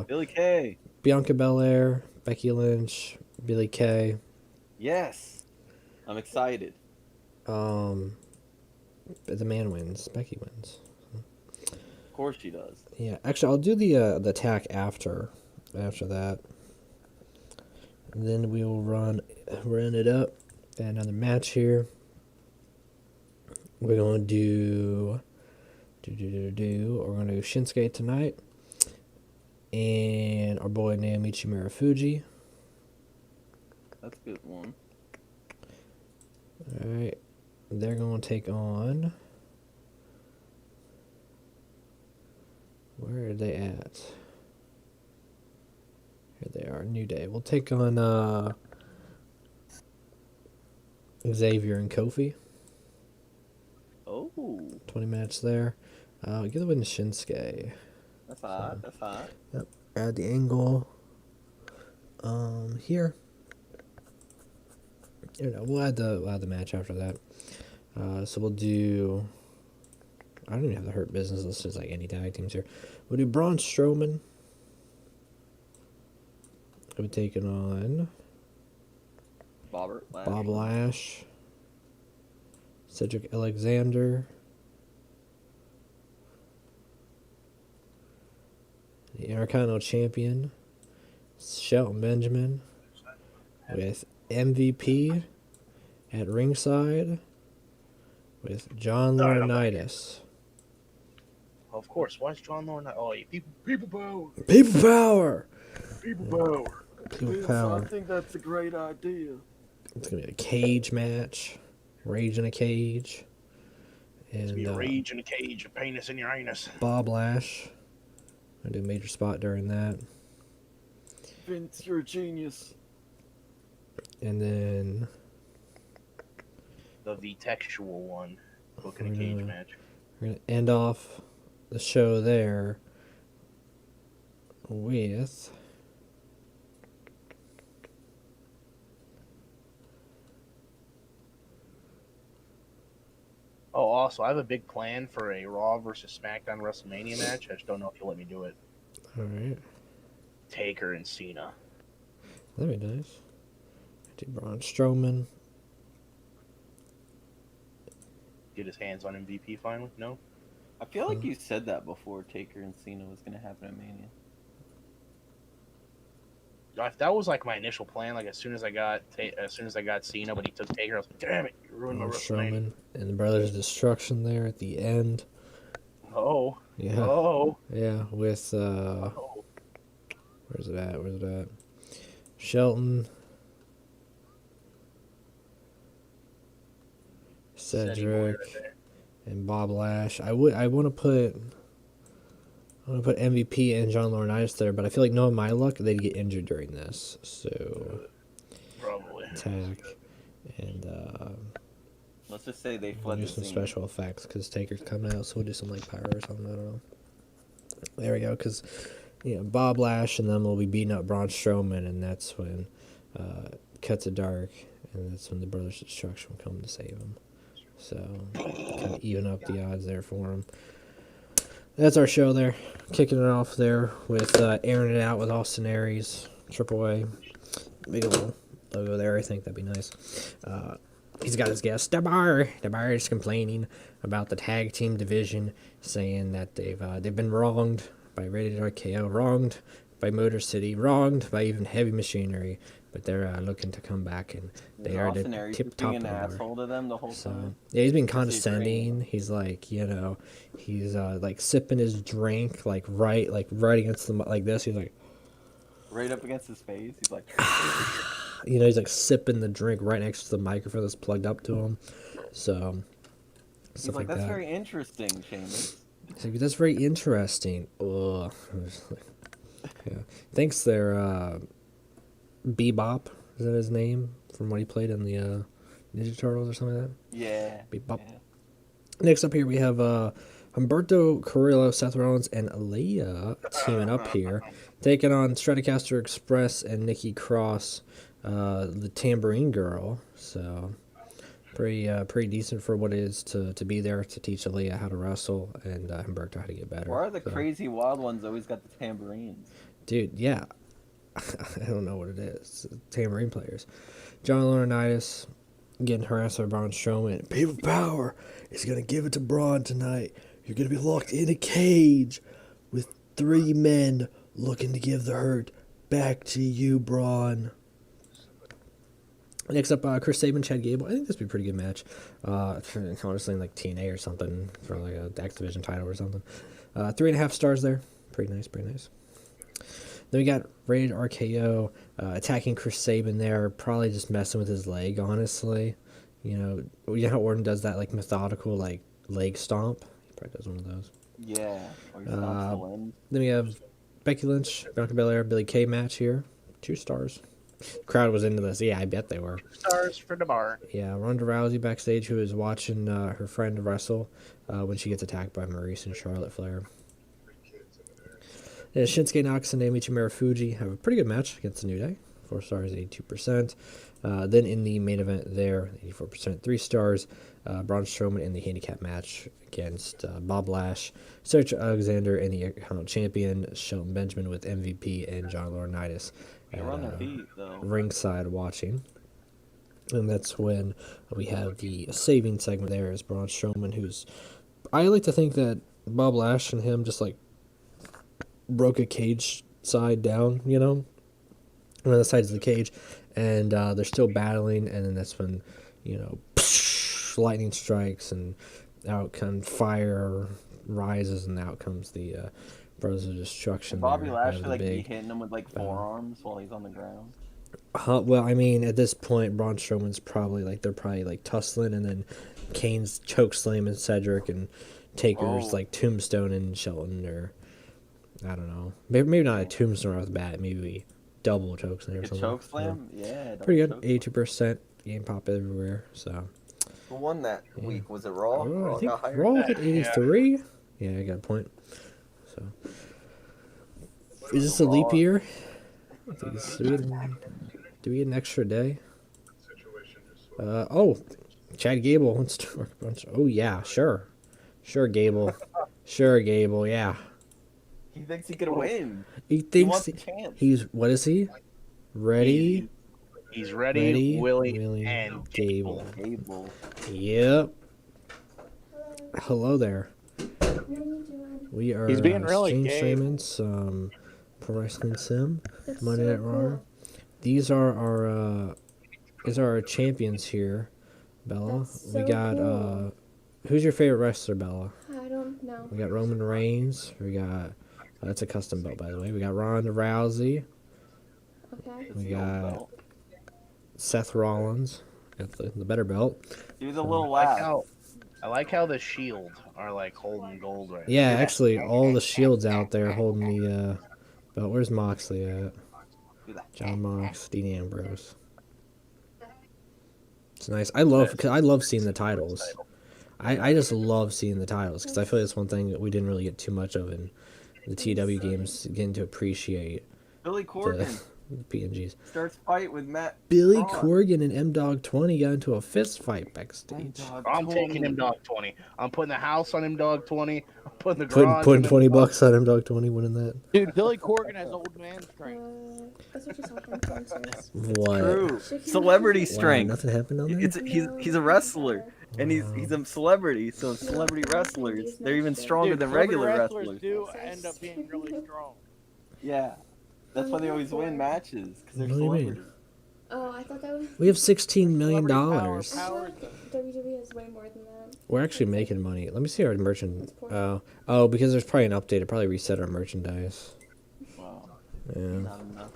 Billy Kay. Bianca Belair, Becky Lynch, Billie Kay. Yes, I'm excited. The man wins. Becky wins. Of course she does. Yeah, actually, I'll do the attack after that. And then we will run it up. And another match here. We're gonna do we're gonna do Shinsuke tonight, and our boy Naomichi Marufuji. That's a good one. All right, they're gonna take on. Where are they at? Here they are. New Day. We'll take on Xavier and Kofi. Oh, 20 minutes there. Give the win to Shinsuke. that's hot. That's hot. Yep. Add the angle. Here. We'll add the match after that. So we'll do. I don't even have the Hurt Business listed as like any tag teams here. We'll do Braun Strowman. We'll be taking on Bob Lash. Cedric Alexander. The Intercontinental Champion, Shelton Benjamin, with MVP at ringside, with John Laurinaitis. Of course. Why is John Laurinaitis? Oh, yeah, people power. People power! People power. People power. I think that's a great idea. It's going to be a cage match. Rage in a cage. It's be And rage in a cage, a penis in your anus. Bob Lash. I do a major spot during that. Vince, you're a genius. And then The VTECHGUY one. Book in a We're cage gonna- match. we're going to end off the show there with Oh, also, I have a big plan for a Raw versus SmackDown Wrestlemania match. I just don't know if you'll let me do it. all right. Taker and Cena. That'd be nice. Do Braun Strowman. Get his hands on MVP finally? No? I feel like you said that before Taker and Cena was gonna happen at Mania. If that was like my initial plan, like as soon as I got Cena, but he took Taker, I was like, damn it, you ruined my Braun WrestleMania. Strowman and the Brothers of Destruction there at the end. Oh, Yeah. oh, Yeah, with oh. where's it at? Where's it at? Shelton, Cedric, and Bob Lash. I want to put MVP and John Laurinaitis there, but I feel like knowing my luck, they'd get injured during this. So Probably. attack and Let's just say they we'll fled do the some scene. special effects because Taker's coming out, so we'll do some like power or something. I don't know. There we go, because Bob Lash and them will be beating up Braun Strowman, and that's when cuts it dark, and that's when the Brothers of Destruction will come to save him. So kind of even up the odds there for him. That's our show there. Kicking it off there with airing it out with Austin Aries, Triple A. Big little logo there. I think that'd be nice. He's got his guest, The Bar. The Bar is complaining about the tag team division, saying that they've been wronged by Rated RKO, wronged by Motor City, wronged by even Heavy Machinery, but they're looking to come back, and they are Austin the Aries tip just top being of an the bar. asshole to them the whole So time. yeah, he's being Just condescending. He's like, he's like sipping his drink like right against the like this. He's like, Right up against his face, he's like, he's like sipping the drink right next to the microphone that's plugged up to him. So he's stuff like, like that's that. very interesting, Sheamus. He's like, that's very interesting. Ugh. Yeah. Thanks there, Bebop. Is that his name? From what he played in the Ninja Turtles or something like that? Yeah. Bebop. yeah. Next up here we have Humberto Carrillo, Seth Rollins, and Aaliyah teaming up here, taking on Stratocaster Express and Nikki Cross, the Tambourine Girl. So pretty decent for what it is to be there to teach Aaliyah how to wrestle and Humberto how to get better. Why are the So, crazy wild ones always got the tambourines? dude? Yeah, I don't know what it is. Tambourine players. John Laurinaitis getting harassed by Braun Strowman. People Power is gonna give it to Braun tonight. You're gonna be locked in a cage with 3 men looking to give the hurt back to you, Braun. Next up, Chris Sabin, Chad Gable. I think this would be a pretty good match. Honestly, like TNA or something for like a X Division title or something. 3.5 stars there. Pretty nice, pretty nice. Then we got Rated RKO attacking Chris Sabin there, probably just messing with his leg, honestly. You know how Orton does that like methodical like leg stomp? He probably does one of those. Yeah. Or he stomps the wind. Then we have Becky Lynch, Bianca Belair, Billie Kay match here. 2 stars. Crowd was into this. Yeah, I bet they were. Stars for the bar. Yeah, Ronda Rousey backstage, who is watching her friend wrestle when she gets attacked by Maurice and Charlotte Flair. Yeah, Shinsuke Nakamura and Naomichi Marufuji have a pretty good match against the New Day. 4 stars, 82%. Then in the main event there, 84%, 3 stars. Braun Strowman in the handicap match against Bob Lash, Cedric Alexander, and the Intercontinental Champion Shelton Benjamin with MVP and John Laurinaitis They're on their feet, though. ringside watching. And that's when we have the saving segment there is Braun Strowman, who's... I like to think that Bob Lash and him just, like, broke a cage side down, one of the sides of the cage, and they're still battling, and then that's when, lightning strikes, and out comes fire rises, and out comes the Brothers of Destruction. Bobby there, Lashley the like be big hitting him with like forearms while he's on the ground. Well, I mean, at this point, Braun Strowman's probably like they're probably like tussling, and then Kane's choke slamming Cedric, and Taker's Oh. like tombstone and Shelton, or I don't know, maybe not a tombstone off the bat, maybe double choke slam or A something. choke slam? Yeah. Pretty double good, choke 82% game pop everywhere. So slam. Who won that Yeah. week? Was it Raw? I Raw think got hired? Raw hit 83. Yeah, I got a point. So is this a leap Raw. year? Do we get an extra day? Oh, Chad Gable wants to work a bunch. Oh yeah, sure, Gable, yeah. He thinks he could win. He He thinks wants a chance. he's what is he? Ready, He's ready, willing, and Gable. Gable. Yep. Hello there. We are He's being really streaming some Pro Wrestling Sim, Monday Night Raw. These are our champions here, Bella. That's We so got cool. who's your favorite wrestler, Bella? I don't know. We got Roman Reigns. We got that's a custom belt, by the way. We got Ronda Rousey. Okay. It's We the old got belt. Seth Rollins. Got the better belt. Do the little I like laugh. how I like how the Shield are like holding gold right Yeah, now. actually, all the shields out there holding the belt. Where's Moxley at? Do that. John Mox, Dean Ambrose. It's nice. I love seeing the titles. I just love seeing the titles because I feel like it's one thing that we didn't really get too much of in the TW games, getting to appreciate Billy Corgan the PNGs. starts fight with Matt. Billy Braun. Corgan and M Dog 20 got into a fist fight backstage. Dog I'm taking 20. him dog 20. I'm putting the house on him dog 20. I'm putting the Putting garage putting on him, 20 dog- bucks on M Dog 20, winning that. Dude, Billy Corgan has old man strength. That's what you saw from influencers. What? True. She can Celebrity Wow, strength. Nothing happened on there. He's a wrestler, and he's a celebrity. So celebrity wrestlers, they're even stronger Dude, than celebrity regular wrestlers wrestlers. do end up being really strong. Yeah, that's why they always win matches because they're What do you mean? celebrities. Oh, I thought that was. We have $16 million. Celebrity I power. thought WWE has way more than that. We're actually making money. Let me see our merchant. Oh, because there's probably an update. It probably reset our merchandise. Wow, Yeah. not enough.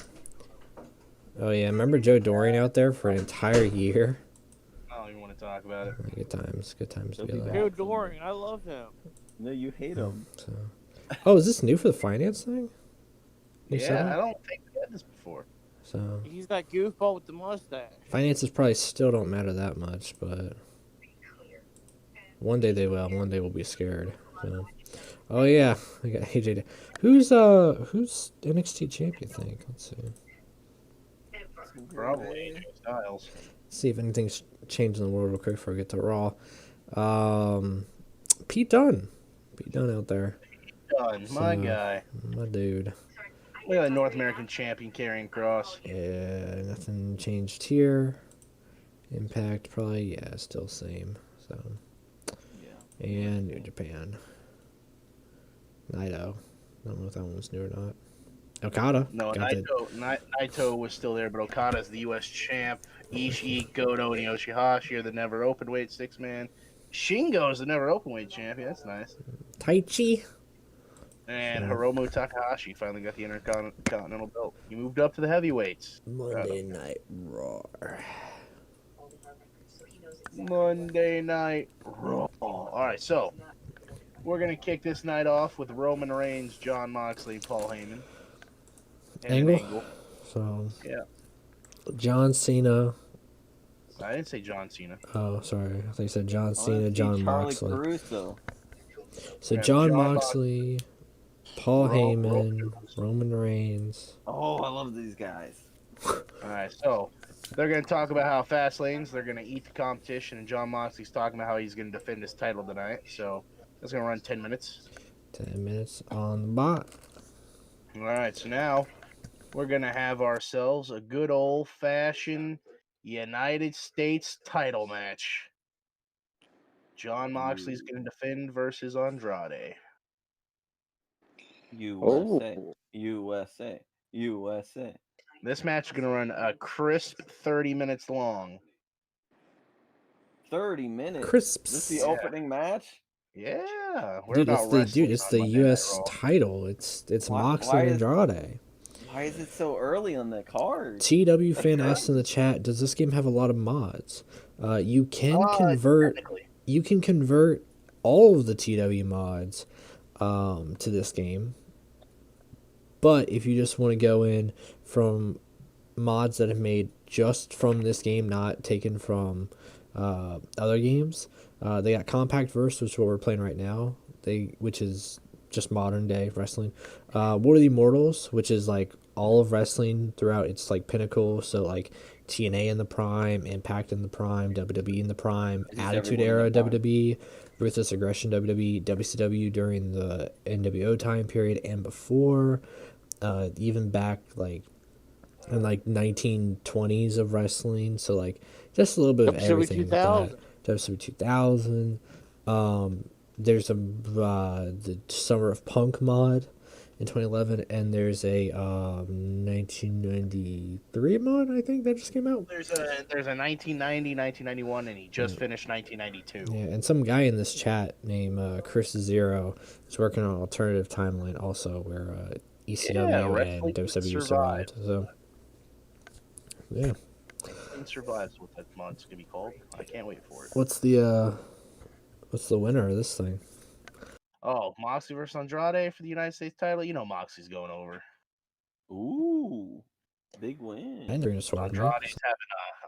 Oh yeah. Remember Joe Dorian out there for an entire year? I don't even want to talk about it. Good times. Good times He'll be together. back. Dude, Dorian, I love him. No, you hate him. So. Oh, is this new for the finance thing? New Yeah, setup? I don't think we had this before. So He's that goofball with the mustache. finances probably still don't matter that much, but one day they will. One day we'll be scared. So. Oh yeah, I got AJ. Who's NXT champion? I think. Let's see. Probably AJ Styles. See if anything's changed in the world real quick before I get to Raw. Pete Dunne. Pete Dunne out there. Done, my So- guy. My dude. Look at that North American champion carrying cross. Yeah, nothing changed here. Impact probably, yeah, still same. So, Yeah. and New Japan. Naito. I don't know if that one's new or not. Okada. No, got the- Naito was still there, but Okada's the U.S. champ. Ishii, Goto, and Yoshihashi are the never openweight 6-man. Shingo's the never openweight champion. That's nice. Taichi. And Sure. Hiromu Takahashi finally got the Intercontinental belt. He moved up to the heavyweights. Monday Night Raw. Monday Night Raw. All right, so we're gonna kick this night off with Roman Reigns, John Moxley, Paul Heyman. And an Angle? So, Yeah. John Cena. I didn't say John Cena. Oh, sorry. I thought you said John I wanna Cena, see John Charlie Moxley. Caruso. So Yeah, John John Moxley, Paul Roman Heyman, Roman Reigns. Oh, I love these guys. All right, so they're going to talk about how Fastlane's, they're going to eat the competition, and John Moxley's talking about how he's going to defend his title tonight. So that's going to run 10 minutes. 10 minutes on the bot. All right, so now we're going to have ourselves a good old-fashioned United States title match. John Moxley's going to defend versus Andrade. USA. USA. USA. This match is going to run a crisp 30 minutes long. 30 minutes. Crisps. This is the Yeah. opening match? Yeah, we're Dude, about wrestling it's on the Monday Night U.S. Raw. title. It's Why- Moxley why and is- Andrade. Why is it so early on the card? TW fan asked in the chat, does this game have a lot of mods? You can convert Technically. all of the TW mods to this game. But if you just want to go in from mods that have made just from this game, not taken from other games, they got Compact Verse, which is what we're playing right now. Which is just modern day wrestling. War of the Immortals, which is like all of wrestling throughout its like pinnacle. So like TNA in the prime, Impact in the prime, WWE in the prime, Is this Attitude everyone Era in the prime? WWE, Ruthless Aggression WWE, WCW during the NWO time period and before. Even back like in like 1920s of wrestling, so like just a little bit of WCW everything with 2000. that. WCW 2000. There's the Summer of Punk mod in 2011, and there's a 1993 mod I think that just came out. There's a 1990, 1991, and he just finished 1992. Yeah, and some guy in this chat named Chris Zero is working on an alternative timeline also where ECW Wrestling and WCW survived. survived. So yeah, Wrestling survives what that mod's gonna be called. I can't wait for it. what's the winner of this thing? Oh, Moxley versus Andrade for the United States title. You know Moxley's going over. Ooh, big win. And you're gonna sword me.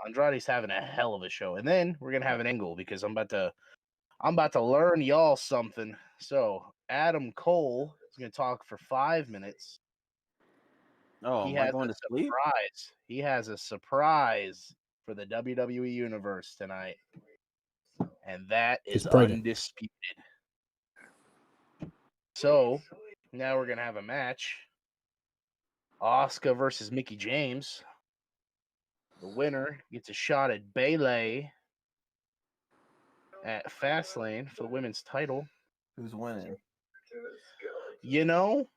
Andrade's having a hell of a show, and then we're gonna have an angle because I'm about to learn y'all something. So Adam Cole is gonna talk for 5 minutes. Oh, am I going to sleep? Surprise. He has a surprise for the WWE Universe tonight, and that is He's pregnant. undisputed. So now we're gonna have a match. Asuka versus Mickie James. The winner gets a shot at Bayley at Fastlane for the women's title. Who's winning? You know,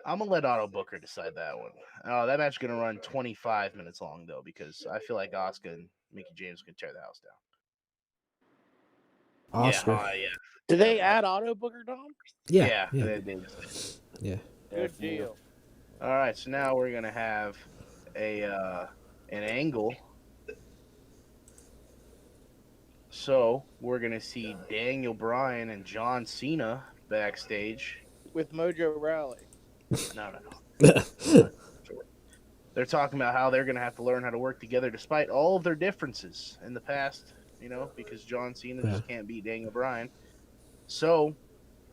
I'm gonna let Otto Booker decide that one. That match is gonna run 25 minutes long though, because I feel like Asuka and Mickie James can tear the house down. Oscar. Yeah. Did they add Auto Booker, Dom? Yeah. They- Yeah. Good deal. All right, so now we're gonna have an angle. So we're gonna see Daniel Bryan and John Cena backstage. With Mojo Raleigh. No. They're talking about how they're gonna have to learn how to work together despite all of their differences in the past. You know, because John Cena just can't beat Daniel Bryan. So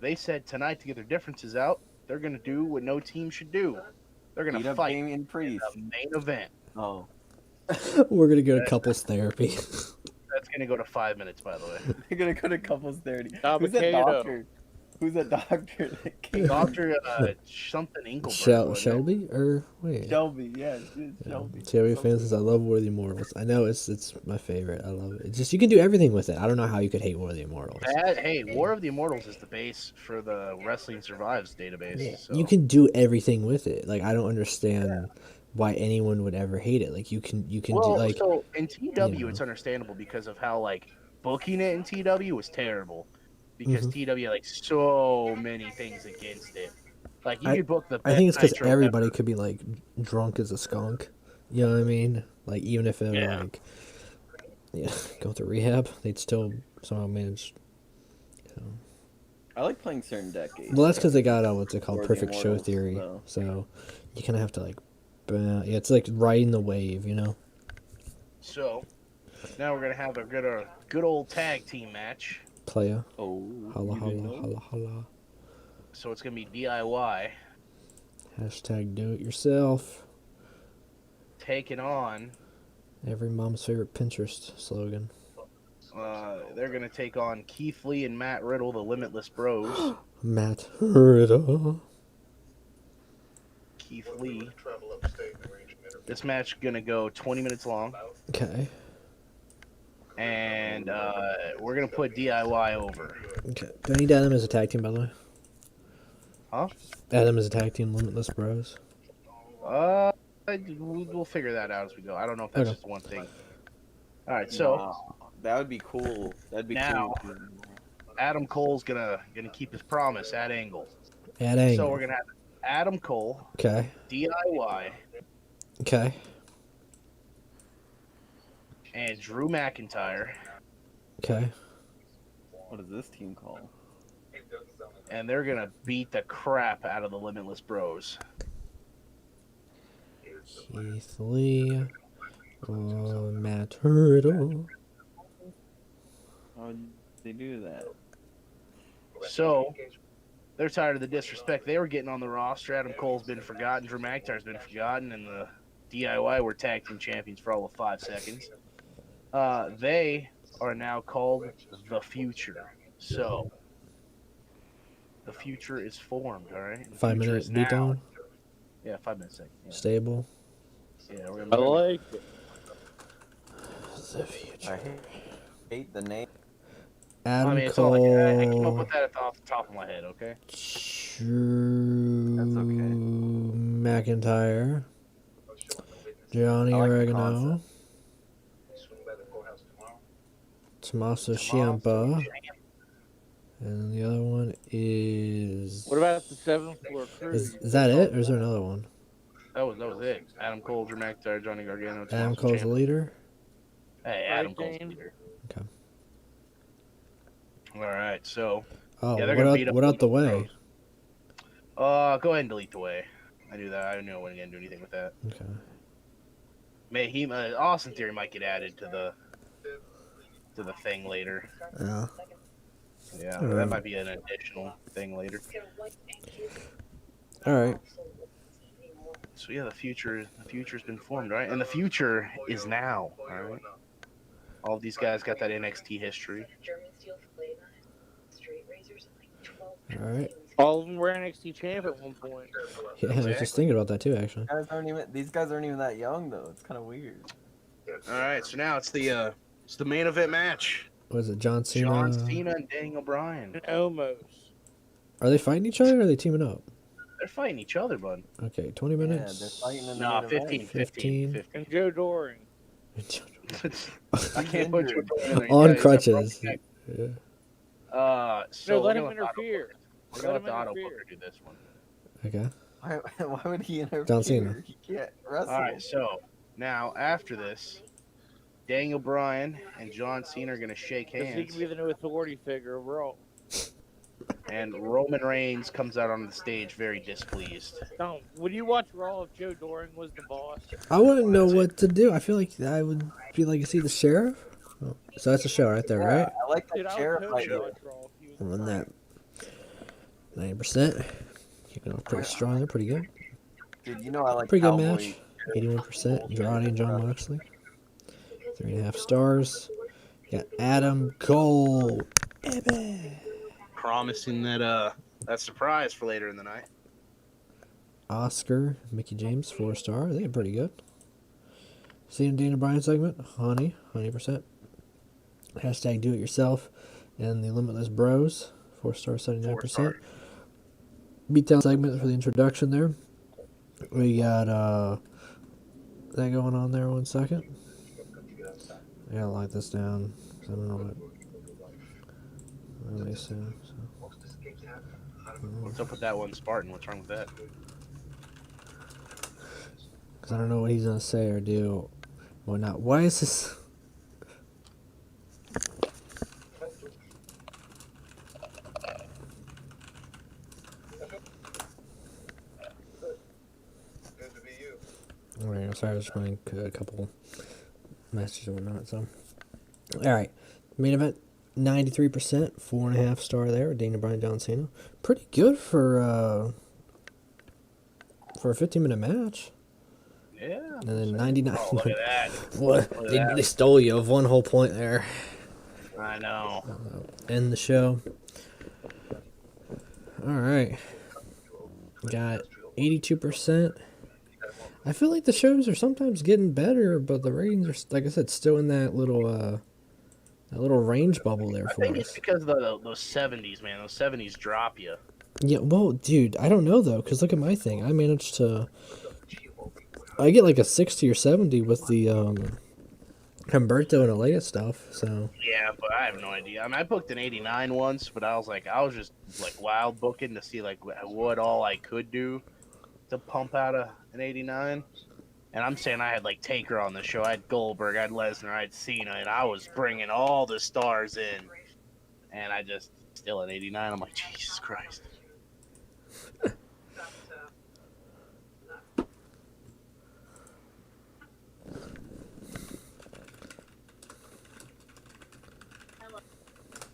they said tonight to get their differences out, they're gonna do what no team should do. They're gonna fight in Damian Priest. the main event. Oh, We're gonna go to couples therapy. That's gonna go to 5 minutes, by the way. they're gonna go to couples therapy. Nah, Who's that Mikado. doctor? Who's that doctor? That came? Doctor something Engelbert. wasn't it? Shelby or wait. Shelby, yeah, it's Shelby. TW fans says I love War of the Immortals. I know it's my favorite. I love it. It's just you can do everything with it. I don't know how you could hate War of the Immortals. Hey, War of the Immortals is the base for the Wrestling Survives database. Yeah, So. you can do everything with it. Like I don't understand why anyone would ever hate it. Like you can do like so in TW, you know. it's understandable because of how like booking it in TW was terrible. Because TW had like so many things against it. Like you could book the. I think it's because Nitro everybody ever. could be like drunk as a skunk. You know what I mean? Like even if they were like go through rehab, they'd still somehow manage. I like playing certain decades. Well, that's because they got what's it called, War of the perfect show Immortals, theory. though. So you kind of have to like, it's like riding the wave, you know. So now we're gonna have a good old tag team match. Playa. Oh, Holla you didn't holla know? holla holla. So it's gonna be DIY Hashtag do it yourself. taking on. Every mom's favorite Pinterest slogan. They're gonna take on Keith Lee and Matt Riddle, the Limitless Bros. Matt Riddle. Keith Lee. This match gonna go 20 minutes long, Okay. and we're gonna put DIY over. Okay. Do I need to add them as a tag team, by the way? Huh? Add them as a tag team, Limitless Bros. We'll figure that out as we go. I don't know if that's Okay. just one thing. All right, so Wow, that would be cool. That'd be Now- cool. Adam Cole's gonna keep his promise at Angle. Add Angle. So we're gonna have Adam Cole, Okay. DIY, Okay. and Drew McIntyre. Okay. What is this team called? And they're going to beat the crap out of the Limitless Bros. Keith Lee. Matt Hurdle. How would they do that? So, they're tired of the disrespect. They were getting on the roster. Adam Cole's been forgotten. Drew McIntyre's been forgotten. And the DIY were tag team champions for all of 5 seconds. They are now called The Future. So, the future is formed, all right? The 5 future minute is now. beatdown. Yeah, 5 minutes. Yeah, Stable. yeah we're I gonna like it. The future. I hate the name. Adam I mean, it's Cole. all like, I came up with that off the top of my head, okay? Drew McIntyre. Johnny I like the Oregano. Tommaso Ciampa. And the other one is... What about the 7th floor crew? Is that it, or is there another one? That was it. Adam Cole, Drew McIntyre, Johnny Gargano, Adam Tommaso Cole's the Ciampa. leader? Hey, Right, Adam Cole's James? leader. Okay. All right, so Oh, Yeah, they're gonna beat up what out the way? go ahead and delete the way. I knew that. I knew I wasn't gonna do anything with that. Okay. Austin Theory might get added to the thing later. Yeah. Yeah, Alright. that might be an additional thing later. Alright. So yeah, the future's been formed, right? And the future is now. All right. All of these guys got that NXT history. Alright. All of them were NXT champ at one point. Yeah, I was just thinking about that too, actually. These guys aren't even that young though. It's kind of weird. All right, so now it's the main event match. Was it John Cena? John Cena and Daniel Bryan. Almost. Are they fighting each other or are they teaming up? They're fighting each other, bud. Okay, 20 Yeah, minutes. they're fighting in the Nah, main 15, event. 15. And Joe Doring. I can't put you in there. On Yeah, he's got crutches. broken neck. Yeah. So No, let we're him gonna interfere. We're gonna Let let the him auto interfere. booker do this one. Okay. Why would he interfere? John Cena. He can't wrestle. All right, so now after this, Daniel Bryan and John Cena are gonna shake Because he hands, can be the new authority figure overall. and Roman Reigns comes out on the stage very displeased. Don't. Would you watch Raw if Joe Doring was the boss? I wouldn't know what to do. I feel like I would be like, is he the sheriff? Oh, so that's a show right there, right? I like the Dude, I sheriff would totally idea. watch Raw if he was I'm the on boss. that 90%. Keeping on pretty strong there, pretty good. Dude, you know I like Pretty good Cowboy. match. 81%. Andrade and John Moxley. 3.5 stars. Got Adam Cole. Promising that surprise for later in the night. Oscar, Mickie James, 4-star. They did pretty good. Cena Dana Bryan segment, Honey, 100%. Hashtag do it yourself. And the Limitless Bros, 4-star, 79%. Beatdown segment for the introduction there. We got that going on there 1 second. I gotta lock this down. I don't know what they say. So. What's up with that one Spartan? What's wrong with that? Because I don't know what he's gonna say or do. Or not. Why is this? Alright, I'm sorry, I was just running a couple messages and whatnot. So, alright, main event, 93%, 4.5 star there. Daniel Bryan, John Cena, pretty good for a 15-minute match. Yeah. And then 99. Oh, look at that. What? Look at They stole you of one whole point there. I know. End the show. Alright. Got 82%. I feel like the shows are sometimes getting better, but the ratings are, like I said, still in that little range bubble there I for think it's us. because of those 70s, man. Those 70s drop you. Yeah, well, dude, I don't know, though, because look at my thing. I managed to... I get like a 60 or 70 with the Humberto and Alea stuff. So Yeah, but I have no idea. I mean, I booked an 89 once, but I was just like wild booking to see like what all I could do to pump out an 89. And I'm saying I had like Taker on the show. I had Goldberg, I had Lesnar, I had Cena, and I was bringing all the stars in. And I just still at 89. I'm like, Jesus Christ.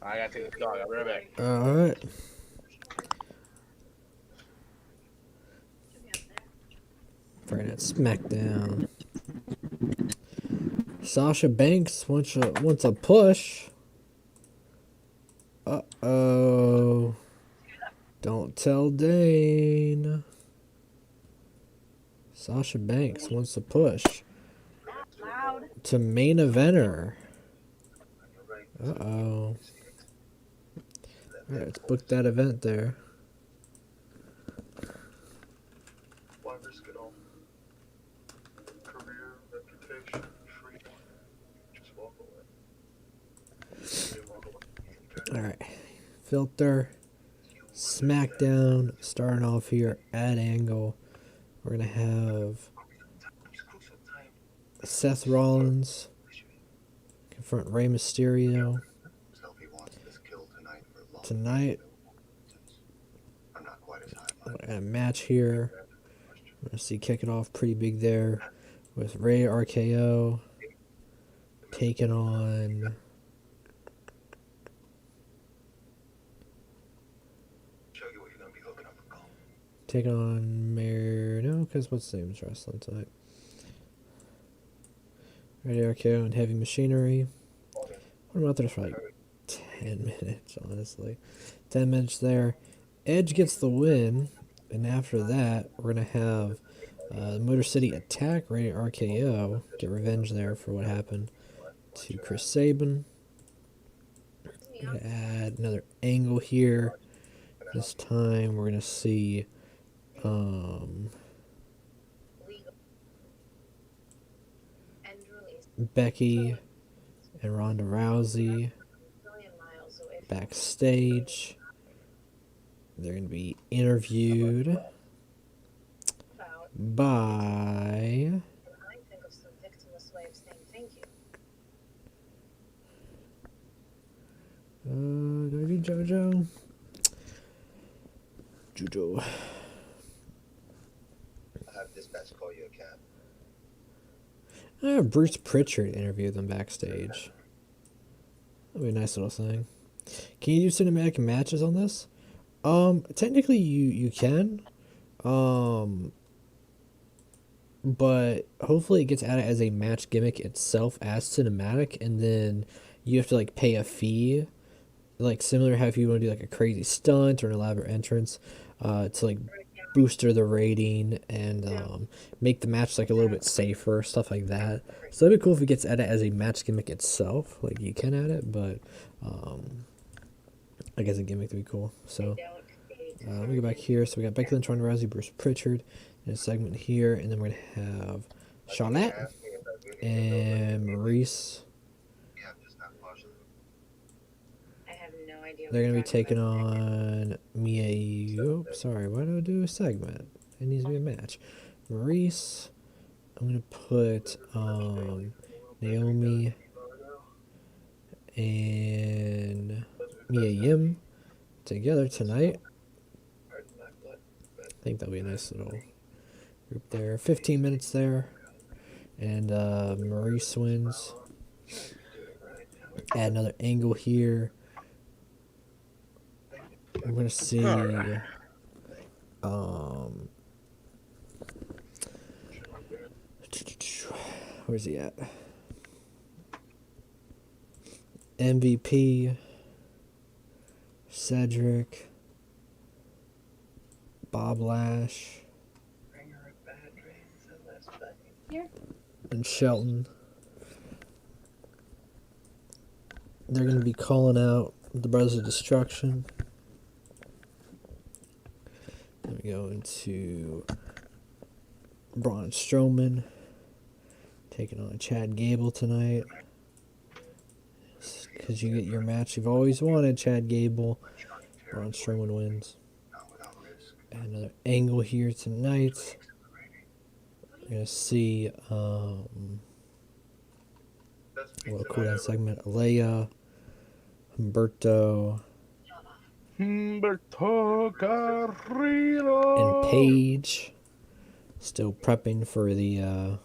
I gotta take this dog. I'll be right back. all right. Friday Night Smackdown. Sasha Banks wants a push. Uh-oh. Don't tell Dane. Sasha Banks wants a push to main eventer. Uh-oh. Alright, let's book that event there. Why risk it all? Career, reputation, freedom. Just walk away. Alright. Filter. Smackdown. Starting off here at Angle. We're going to have Seth Rollins confront Rey Mysterio. Tonight, a match here. We're going to see kick it off pretty big there with Rey RKO taking on No, because what's the name's wrestling tonight? Rey RKO and Heavy Machinery. What about there for like 10 minutes, honestly. 10 minutes there. Edge gets the win, and after that, we're going to have Motor City attack Rey RKO, get revenge there for what happened to Chris Sabin. Gonna add another angle here. This time, we're going to see Becky and Ronda Rousey backstage. They're going to be interviewed by do I do JoJo? JoJo. I have dispatch call you a cab. I have Bruce Pritchard interview them backstage. That'd be a nice little thing. Can you do cinematic matches on this? Technically you can. But hopefully it gets added as a match gimmick itself as cinematic, and then you have to like pay a fee, like similar how if you want to do like a crazy stunt or an elaborate entrance, to like booster the rating and make the match like a little bit safer, stuff like that. So that'd be cool if it gets added as a match gimmick itself. Like you can add it, but I guess a gimmick would be cool. So let me go back here. So we got Becky Lynch, Ronda Rousey, Bruce Pritchard in a segment here, and then we're gonna have Charlotte and Maurice. They're going to be taking on Mia. Oops, sorry. Why do I do a segment? It needs to be a match. Maurice. I'm going to put Naomi and Mia Yim together tonight. I think that'll be a nice little group there. 15 minutes there. And Maurice wins. Add another angle here. I'm gonna see where's he at? MVP, Cedric, Bob Lash, and Shelton. They're gonna be calling out the Brothers of Destruction. Then we go into Braun Strowman taking on Chad Gable tonight. Because you get your match you've always wanted, Chad Gable. Braun Strowman wins. Another angle here tonight. We're going to see a little cooldown segment. Alea, Humberto, Carrillo. and Paige. Still prepping for the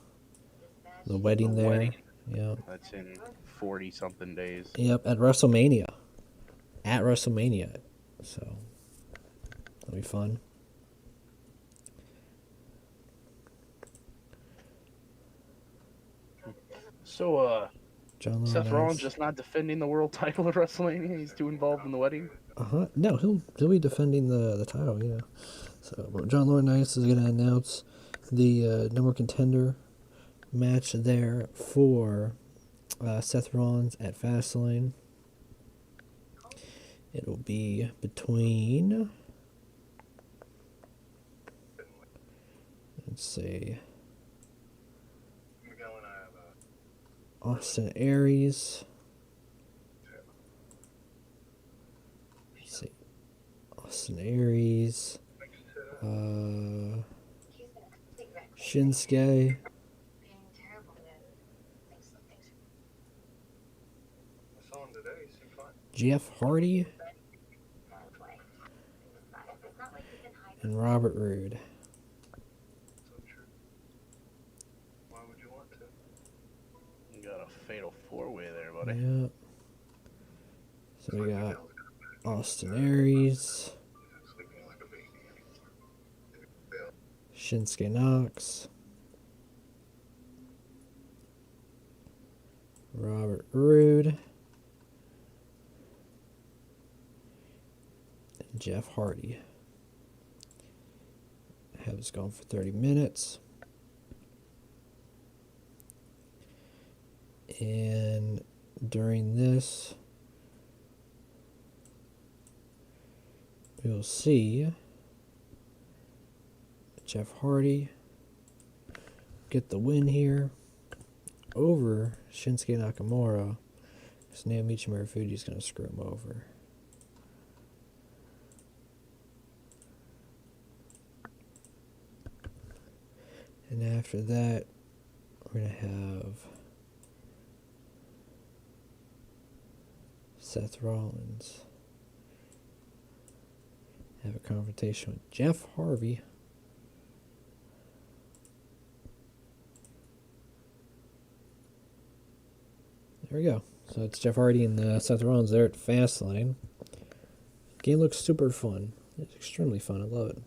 wedding there. Wedding. Yep. That's in 40-something days. Yep, at WrestleMania. At WrestleMania. So, that'll be fun. So, John Seth Laurinaitis. Rollins just not defending the world title at WrestleMania? He's too involved in the wedding? No, he'll be defending the title, yeah. So, well, John Laurinaitis is going to announce the number one contender match there for Seth Rollins at Fastlane. It'll be between, let's see, Austin Aries. Let's see, Austin Aries, Shinsuke, Jeff Hardy, and Robert Roode. Why would you want to? You got a fatal four-way there, buddy. Yep. So we got Austin Aries, Sleeping like a baby. Shinsuke Knox, Robert Roode, and Jeff Hardy. Have this going for 30 minutes. And during this, we'll see Jeff Hardy get the win here over Shinsuke Nakamura, because Naomichi Marufuji is going to screw him over. And after that, we're going to have Seth Rollins have a confrontation with Jeff Hardy. There we go. So it's Jeff Hardy and Seth Rollins there at Fastlane. Game looks super fun. It's extremely fun. I love it.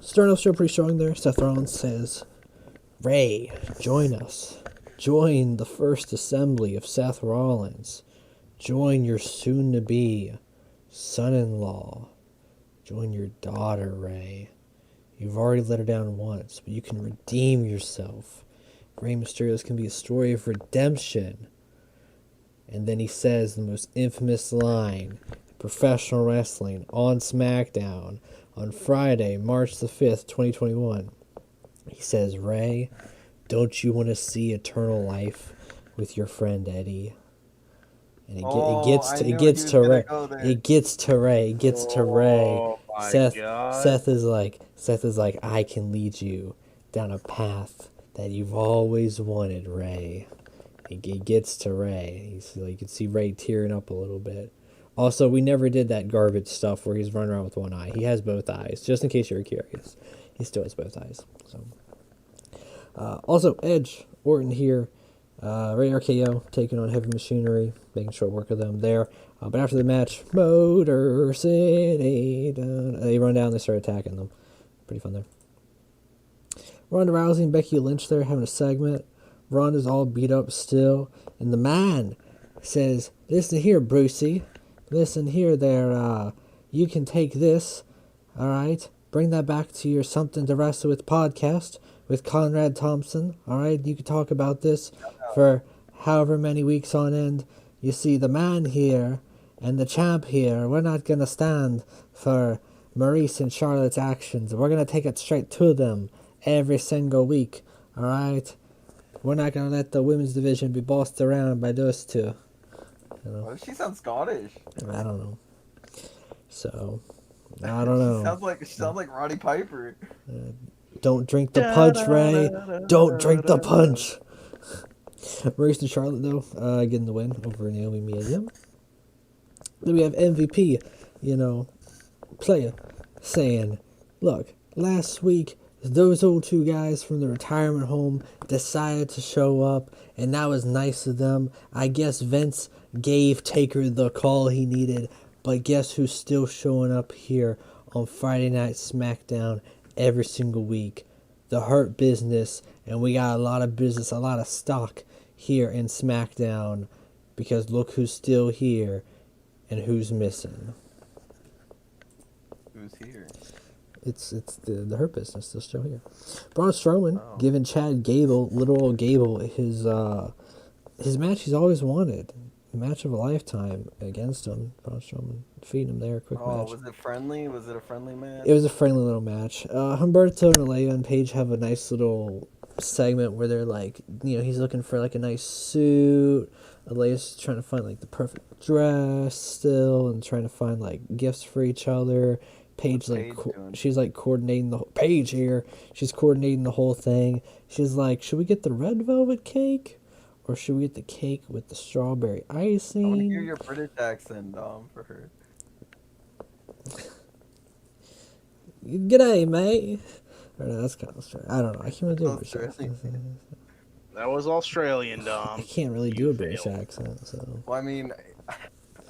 Starting off show pretty strong there. Seth Rollins says, Ray, join us. Join the first assembly of Seth Rollins. Join your soon-to-be son-in-law. Join your daughter, Ray. You've already let her down once, but you can redeem yourself. Rey Mysterio's can be a story of redemption. And then he says the most infamous line in professional wrestling on Smackdown on Friday, March the 5th, 2021. He says, Ray, don't you want to see eternal life with your friend Eddie? And it gets to Ray. Oh my Seth God. Seth is like, I can lead you down a path that you've always wanted, Ray. It gets to Ray. He's like, you can see Ray tearing up a little bit. Also, we never did that garbage stuff where he's running around with one eye. He has both eyes, just in case you're curious. He still has both eyes. So, also, Edge, Orton here. Ray RKO taking on Heavy Machinery, making short work of them there. But after the match, Motor City, they run down, they start attacking them. Pretty fun there. Ronda Rousey and Becky Lynch there having a segment. Ronda's all beat up still. And the man says, listen here, Brucey. Listen here there. You can take this. Alright? Bring that back to your Something to Wrestle With podcast with Conrad Thompson. Alright? You can talk about this for however many weeks on end. You see, the man here and the champ here, we're not going to stand for Maurice and Charlotte's actions. We're going to take it straight to them every single week. Alright? We're not gonna let the women's division be bossed around by those two. You know, What if she sounds Scottish? I don't know. So, I don't know. She sounds like Roddy Piper. Don't drink the punch, Ray. Don't drink the punch. Maurice and Charlotte, though, getting the win over Naomi Mia. Then we have MVP, player, saying, look, last week, those old two guys from the retirement home decided to show up, and that was nice of them. I guess Vince gave Taker the call he needed, but guess who's still showing up here on Friday Night SmackDown every single week? The Hurt Business, and we got a lot of business, a lot of stock here in SmackDown, because look who's still here and who's missing. Who's here? It's the Hurt Business that's still here. Braun Strowman giving Chad Gable, little old Gable, his match he's always wanted. Match of a lifetime against him. Braun Strowman defeating him there. Quick match. Was it friendly? Was it a friendly match? It was a friendly little match. Humberto and Alea and Paige have a nice little segment where they're like, he's looking for like a nice suit. Alea's trying to find like the perfect dress still, and trying to find like gifts for each other. Paige she's like coordinating Paige here. She's coordinating the whole thing. She's like, should we get the red velvet cake, or should we get the cake with the strawberry icing? I want to hear your British accent, for her. G'day, mate. Or no, that's kind of strange. I don't know. I can't really do a British accent. That was Australian, Dom. I can't really do a British accent, so. Well, I mean,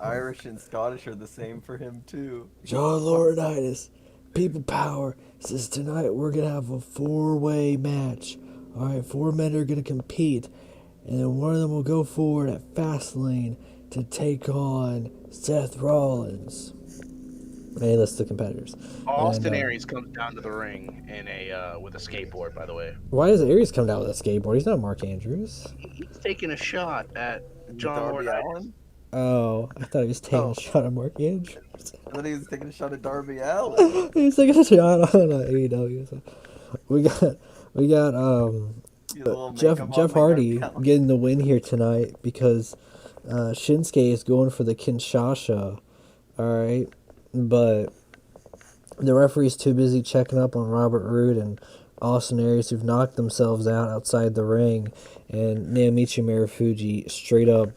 Irish and Scottish are the same for him too. John Laurinaitis, People Power, says tonight we're going to have a 4-way match. Alright, 4 men are going to compete, and then one of them will go forward at Fastlane to take on Seth Rollins. Hey, list the competitors. Austin Aries comes down to the ring in with a skateboard, by the way. Why does Aries come down with a skateboard? He's not Mark Andrews. He's taking a shot at John Laurinaitis. Oh, I thought he was taking a shot at Mark Andrews. I thought he was taking a shot at Darby Allin. He was taking a shot on AEW. We got Jeff Hardy getting the win here tonight because Shinsuke is going for the Kinshasa. All right, but the referee's too busy checking up on Robert Roode and Austin Aries, who've knocked themselves out outside the ring, and Naomichi Marufuji straight up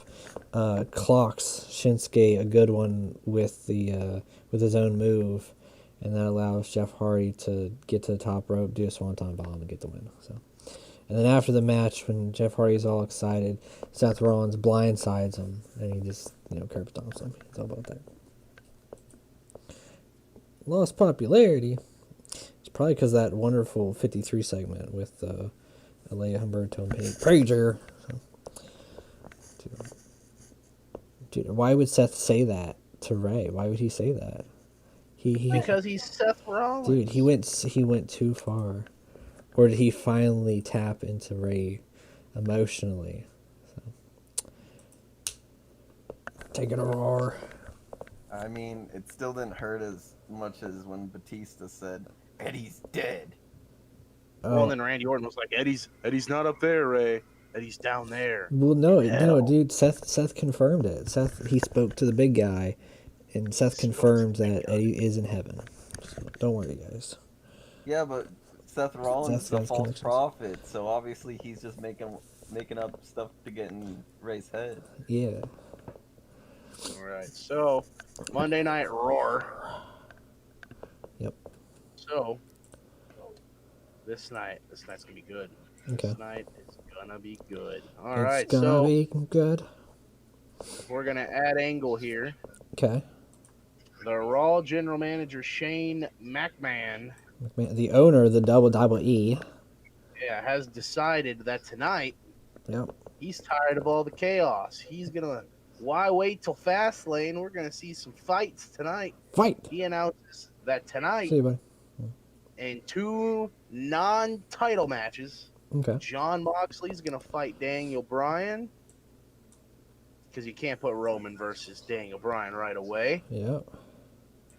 clocks Shinsuke a good one with his own move, and that allows Jeff Hardy to get to the top rope, do a swanton bomb, and get the win. So, and then after the match, when Jeff Hardy's all excited, Seth Rollins blindsides him, and he just curb stomps him. It's all about that. Lost popularity. It's probably because that wonderful 53 segment with Alea, Humberto, and Paige here. Dude, why would Seth say that to Ray? Why would he say that? Because he's Seth Rollins. Dude, he went too far. Or did he finally tap into Ray emotionally? So. Take it a roar. I mean, it still didn't hurt as much as when Batista said, Eddie's dead. Oh. Well, then Randy Orton was like, Eddie's not up there, Ray. Eddie's down there. Well, no, dude. Seth confirmed it. He spoke to the big guy, and Seth confirmed that Eddie is in heaven. So don't worry, guys. Yeah, but Seth Rollins is a false prophet, so obviously he's just making up stuff to get in Ray's head. Yeah. All right. So Monday Night Raw. Yep. So this night's gonna be good. Okay. This night is gonna be good. All It's right, gonna so be good. we're gonna add Angle here. Okay. The Raw General Manager Shane McMahon, The owner of the WWE. has decided that tonight Yep. he's tired of all the chaos. He's gonna. Why wait till Fastlane? We're gonna see some fights tonight. Fight. He announces that tonight, See you, buddy. in 2 non-title matches, Okay. John Moxley's gonna fight Daniel Bryan, because you can't put Roman versus Daniel Bryan right away. Yep.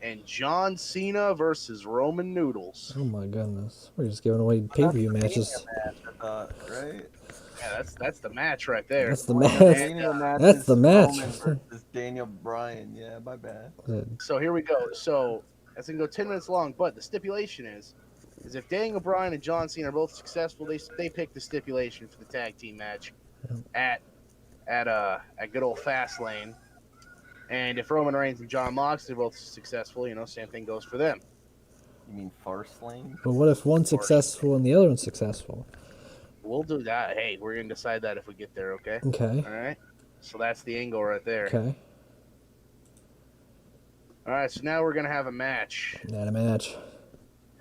And John Cena versus Roman Noodles. Oh my goodness. We're just giving away pay-per-view matches. Match, I thought, right? Yeah, that's the match right there. That's the One of match. Mania matches, That's the match. Roman versus Daniel Bryan. Yeah, my bad. So here we go. So that's gonna go 10 minutes long, but the stipulation is if Daniel Bryan and John Cena are both successful, they pick the stipulation for the tag team match at good old Fastlane. And if Roman Reigns and John Moxley are both successful, same thing goes for them. You mean Fastlane? But what if one's successful and the other one's successful? We'll do that. Hey, we're gonna decide that if we get there, okay? Okay. All right. So that's the angle right there. Okay. All right. So now we're gonna have a match. Not a match.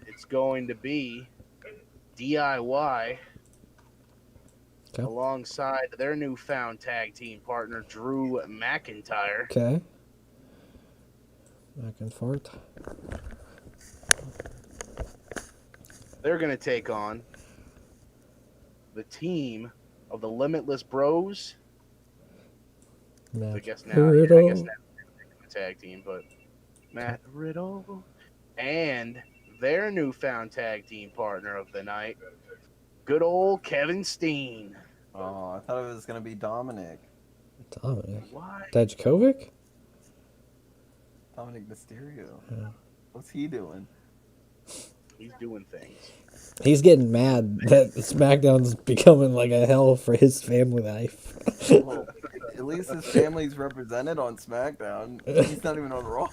It's going to be DIY Okay. alongside their newfound tag team partner Drew McIntyre. Okay. Back and forth. They're going to take on the team of the Limitless Bros. Match. I guess now Riddle. a tag team, but Matt Riddle and their newfound tag team partner of the night, good old Kevin Steen. Oh, I thought it was gonna be Dominic. Dominic. Why? Dijakovic? Dominic Mysterio. Yeah. What's he doing? He's doing things. He's getting mad that SmackDown's becoming like a hell for his family life. Well, at least his family's represented on SmackDown. He's not even on Raw.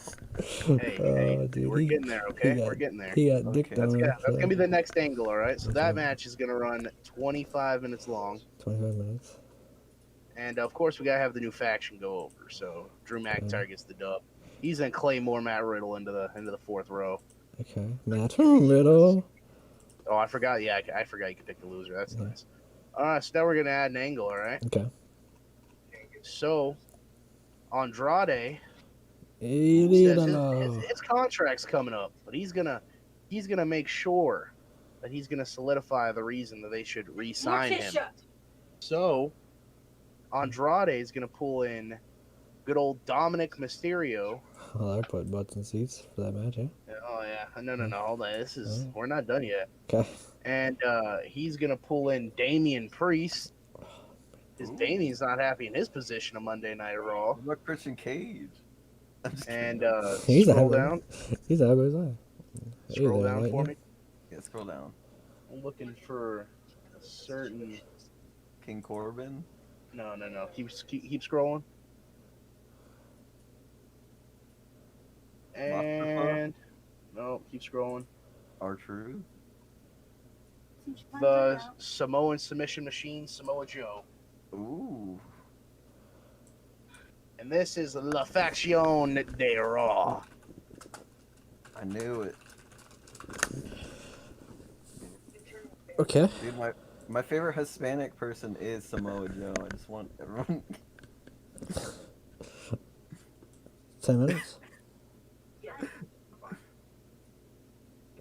Hey, dude, we're getting there, okay? got- We're getting there. He got Okay. dicked That's on. gonna be so the next angle, all right? So that Okay. match is gonna run 25 minutes long, 25 minutes. and of course we gotta have the new faction go over. So Drew McIntyre gets the dub. He's gonna Claymore Matt Riddle into the fourth row. Okay. Matt Riddle. Oh, I forgot. Yeah, I forgot you could pick the loser. That's Yeah. nice. All right, so now we're gonna add an angle. All right. Okay. So Andrade Elite says his contract's coming up, but he's gonna make sure that he's gonna solidify the reason that they should re-sign him. So Andrade is gonna pull in good old Dominic Mysterio. Oh, they're putting butts in seats for that match, eh? Oh yeah, no, hold on. Alright. We're not done yet. Okay. And he's gonna pull in Damian Priest. Because Ooh. Damian's not happy in his position on Monday Night Raw. What about Christian Cage? I'm just And kidding. He's scroll happy. down. He's out of his eye. Scroll Either down way, for yeah. me. Yeah, scroll down. I'm looking for a certain. King Corbin. No. Keep scrolling. And no, keep scrolling. R-Truth. The Samoan submission machine, Samoa Joe. Ooh. And this is La Faction de Raw. I knew it. Okay. Dude, my favorite Hispanic person is Samoa Joe. I just want everyone. 10 minutes.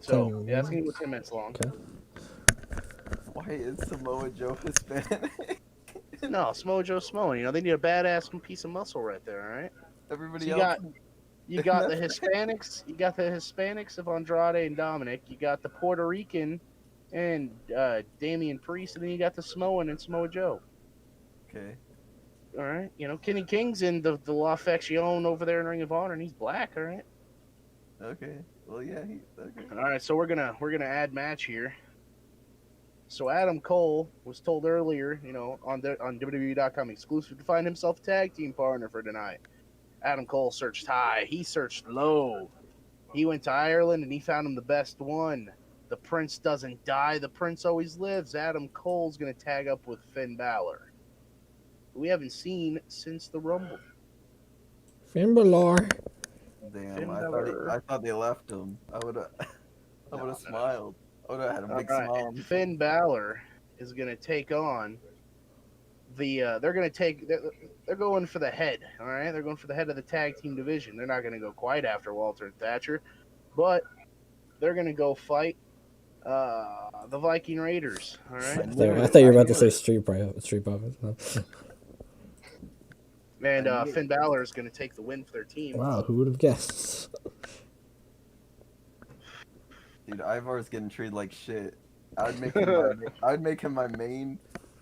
So yeah, it's gonna go 10 minutes long. Okay. Why is Samoa Joe Hispanic? No, Samoa Joe Samoan. They need a badass piece of muscle right there. All right. Everybody So else. you got the Hispanics. You got the Hispanics of Andrade and Dominic. You got the Puerto Rican and Damian Priest, and then you got the Samoan and Samoa Joe. Okay. All right. Kenny King's in the La Faction over there in Ring of Honor, and he's black. All right. Okay. Well, yeah. Okay. All right. So we're gonna add match here. So Adam Cole was told earlier, on WWE.com exclusive to find himself a tag team partner for tonight. Adam Cole searched high. He searched low. He went to Ireland and he found him the best one. The Prince doesn't die. The Prince always lives. Adam Cole's going to tag up with Finn Balor, who we haven't seen since the Rumble. Finn Balor. Damn. Finn I Balor. thought they left him. I would have smiled. I would have had a big All right, smile. and Finn Balor is going to take on the. They're going for the head. All right, they're going for the head of the tag team division. They're not going to go quite after Walter and Thatcher, but they're going to go fight the Viking Raiders. All right, I thought you were about to say Street Profits. and Finn Balor is going to take the win for their team. Wow, who would have guessed? Dude, Ivar's getting treated like shit. I'd make him my main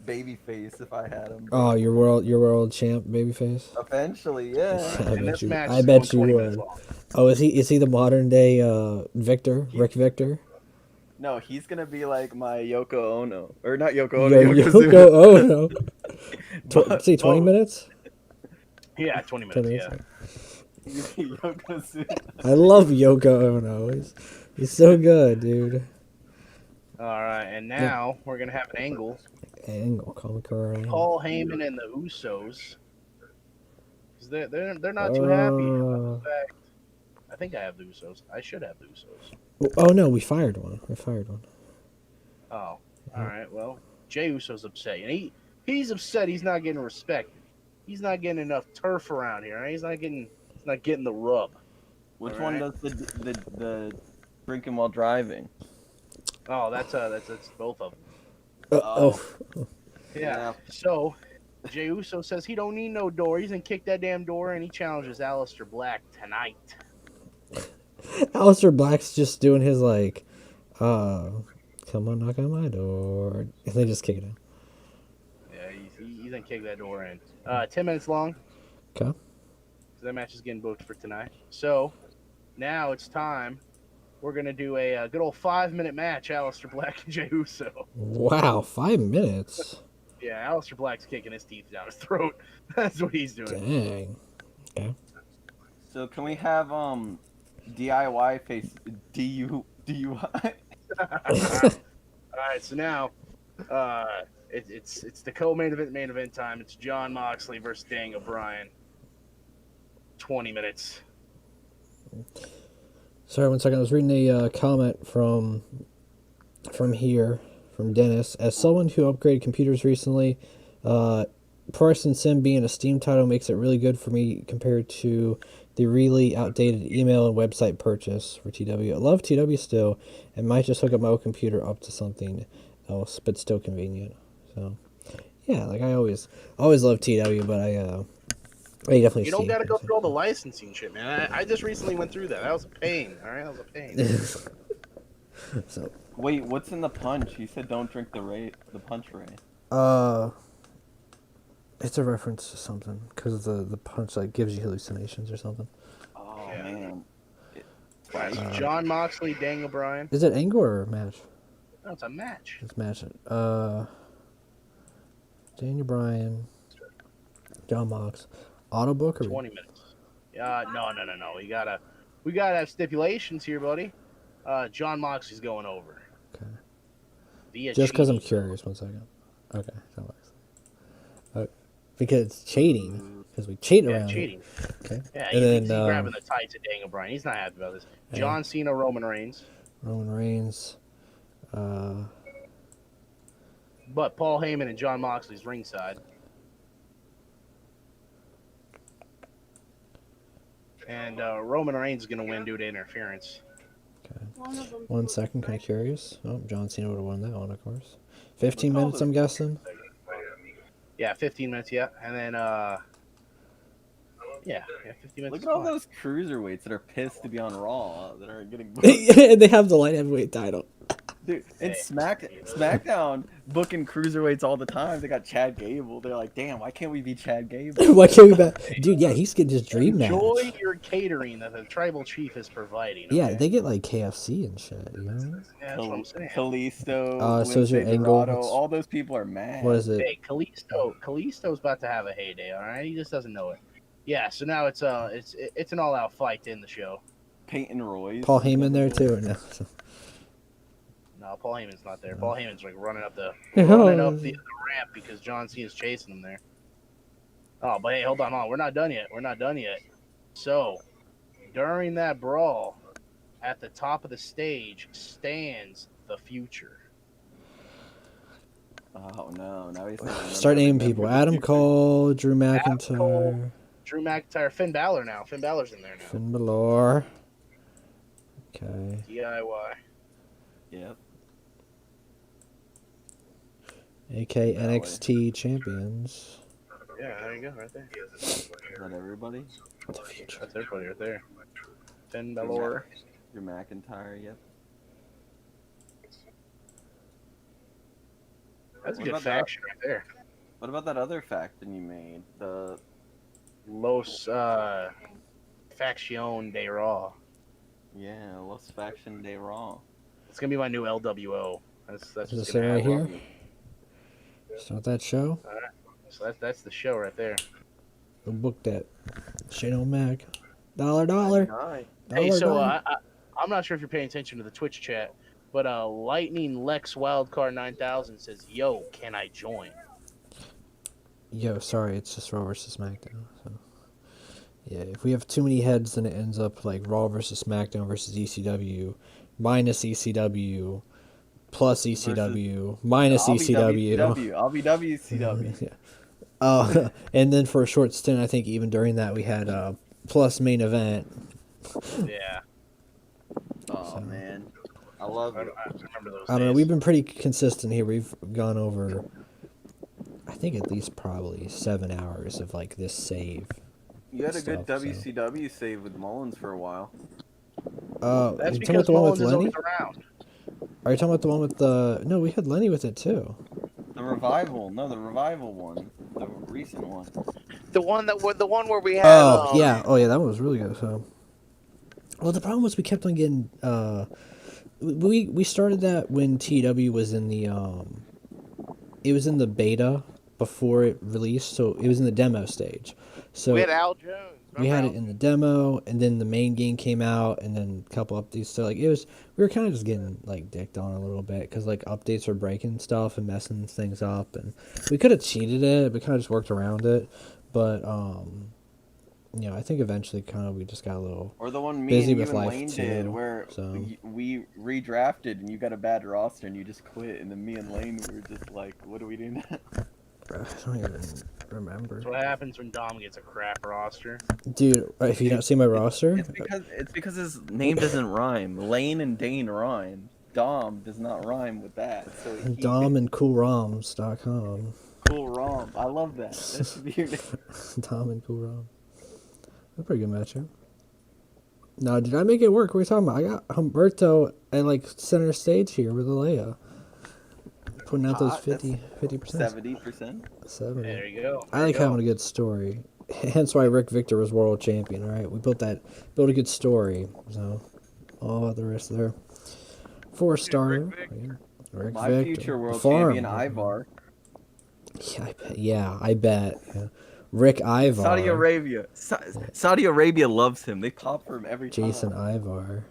babyface if I had him. Oh, your world champ, babyface. Eventually, yeah. I And bet this you. match I is bet going you 20 minutes would. long. Oh, is he the modern day Victor? Rick Victor? No, he's gonna be like my Yoko Ono, or not Yoko Ono, Yo, Yokozuna. Oh no. See, 20 Both. minutes. Yeah, 20 10 minutes. minutes. Yeah. Yokozuna. I love Yoko Ono. He's so good, dude. All right, and now we're gonna have an angle. Angle, comic Paul Heyman and the Usos. 'Cause they're not too happy about the fact. I think I have the Usos. I should have the Usos. Oh no, we fired one. Oh, all right. Well, Jey Uso's upset, and he's upset. He's not getting respected. He's not getting enough turf around here. Right? He's not getting the rub. Which All one right. does the drinking while driving? Oh, that's both of them. Oh. Yeah. So, Jey Uso says he don't need no door. He's gonna kick that damn door, and he challenges Aleister Black tonight. Aleister Black's just doing his like, come on, knock on my door, and they just kick it in. Yeah, he's gonna kick that door in. 10 minutes long. Okay. So that match is getting booked for tonight. So now it's time. We're gonna do a good old 5-minute match. Aleister Black and Jey Uso. Wow, 5 minutes. Yeah, Aleister Black's kicking his teeth down his throat. That's what he's doing. Dang. So can we have DIY face DUI? All right, so now it's the co-main event time. It's Jon Moxley versus Daniel Bryan. 20 minutes. Sorry, 1 second. I was reading a comment from Dennis. As someone who upgraded computers recently, Pro Wrestling Sim being a Steam title makes it really good for me compared to the really outdated email and website purchase for TW. I love TW still, and might just hook up my old computer up to something else, but still convenient. So, yeah, like I always love TW, but I definitely. You don't got to go through all the licensing shit, man. I just recently went through that. That was a pain. All right, that was a pain. So. Wait, what's in the punch? He said don't drink the punch ray. It's a reference to something because the punch like gives you hallucinations or something. Oh Yeah. man. Jon Moxley, Daniel Bryan. Is it angle or match? No, it's a match. Let's match it. Daniel Bryan, John Mox, Autobook or 20 minutes. No. We gotta have stipulations here, buddy. Jon Moxley's going over. Okay. Via Just because I'm cheating. curious. 1 second. Okay, John Mox. Because it's cheating. Because we cheat around. cheating. Okay. Yeah, And he's then grabbing the tights of Daniel Bryan. He's not happy about this. Yeah. John Cena, Roman Reigns. Roman Reigns. But Paul Heyman and Jon Moxley's ringside. And Roman Reigns is going to win due to interference. Okay. 1 second, kind of curious. Oh, John Cena would have won that one, of course. 15 minutes, I'm guessing. Yeah, 15 minutes, yeah. And then, 15 minutes. Look at all those cruiserweights that are pissed to be on Raw that are getting booked. And they have the light heavyweight title. Dude, and Smackdown booking cruiserweights all the time. They got Chad Gable. They're like, damn, why can't we be Chad Gable? Why can't we back? Dude, yeah, he's getting his dream match. Enjoy your catering that the tribal chief is providing. Yeah, okay? they get like KFC and shit, you know? Yeah, that's what I'm saying. Kalisto, so is your Lince angle- Dorado, all those people are mad. What is it? Hey, Kalisto's about to have a heyday, all right? He just doesn't know it. Yeah, so now it's an all-out fight to end the show. Peyton Royce. Paul Heyman there too, or no? No, Paul Heyman's not there. Paul Heyman's like running up the Oh. ramp because John Cena's chasing him there. Oh, but hey, hold on. We're not done yet. So, during that brawl, at the top of the stage stands the Future. Oh no! Now he's Start naming people. Adam Cole, Drew McIntyre, Cole. Drew McIntyre, Finn Balor now. Finn Balor's in there now. Finn Balor. Okay. DIY. Yep. AK NXT champions. Yeah, there you go, right there. Is that everybody? The Future. That's everybody right there. Finn Balor. Your McIntyre. Yep. That's a What good about faction right there. What about that other faction you made? The Los Faction de Raw. Los Faction de Raw. It's gonna be my new LWO. That's Is what's this gonna it right happen. here? Start that show. So that's the show right there. Who booked that? Shane O'Mac. Dollar. Nice. Hey, so Dollar. I'm not sure if you're paying attention to the Twitch chat, but Lightning Lex Wildcard 9000 says, "Yo, can I join?" Yo, sorry, it's just Raw versus SmackDown. So, yeah, if we have too many heads, then it ends up like Raw versus SmackDown versus ECW, minus ECW, plus ECW, minus ECW. I'll be WCW. Yeah. And then for a short stint, I think even during that we had plus main event. Yeah, Oh man, I love I it. remember those. I don't know. days. We've been pretty consistent here. We've gone over, I think, at least probably 7 hours of like this save. You had a good stuff, so. WCW save with Mullins for a while. That's you talking because about the one with Mullins is Lenny? always around. Are you talking about the one with the? No, we had Lenny with it too. The revival, no, the revival one, the recent one. The one where we had. Oh yeah, that one was really good. So, well, the problem was we kept on getting. We started that when TW was in the it was in the beta before it released, so it was in the demo stage. So we had Al Jones. we had Remember it in the demo, and then the main game came out, and then a couple updates. So like we were kind of just getting like dicked on a little bit because like updates were breaking stuff and messing things up, and we could have cheated it. We kind of just worked around it, but I think eventually kind of we just got a little Or the one me busy and you with and life Lane too. did, where So we redrafted and you got a bad roster and you just quit, and then me and Lane were just like, "What do we do now?" I don't even remember, That's what happens when Dom gets a crap roster. dude. If you don't see my roster, It's because his name doesn't rhyme. Lane and Dane rhyme. Dom does not rhyme with that. So Dom and CoolRoms.com. Cool Rom. I love that. That should be your name. Dom and CoolRom. That's a pretty good matchup. No, did I make it work? What are you talking about? I got Humberto at like center stage here with Alea. Putting out those 50%. 70%. 70. There you go. I like having a good story. Hence why Rick Victor was world champion, right? We built a good story. So all the rest there. 4-star. Rick My Victor. future world Farm. champion Ivar. I bet. Yeah. Rick Ivar. Saudi Arabia. Saudi Arabia loves him. They pop for him every time. Jason Ivar.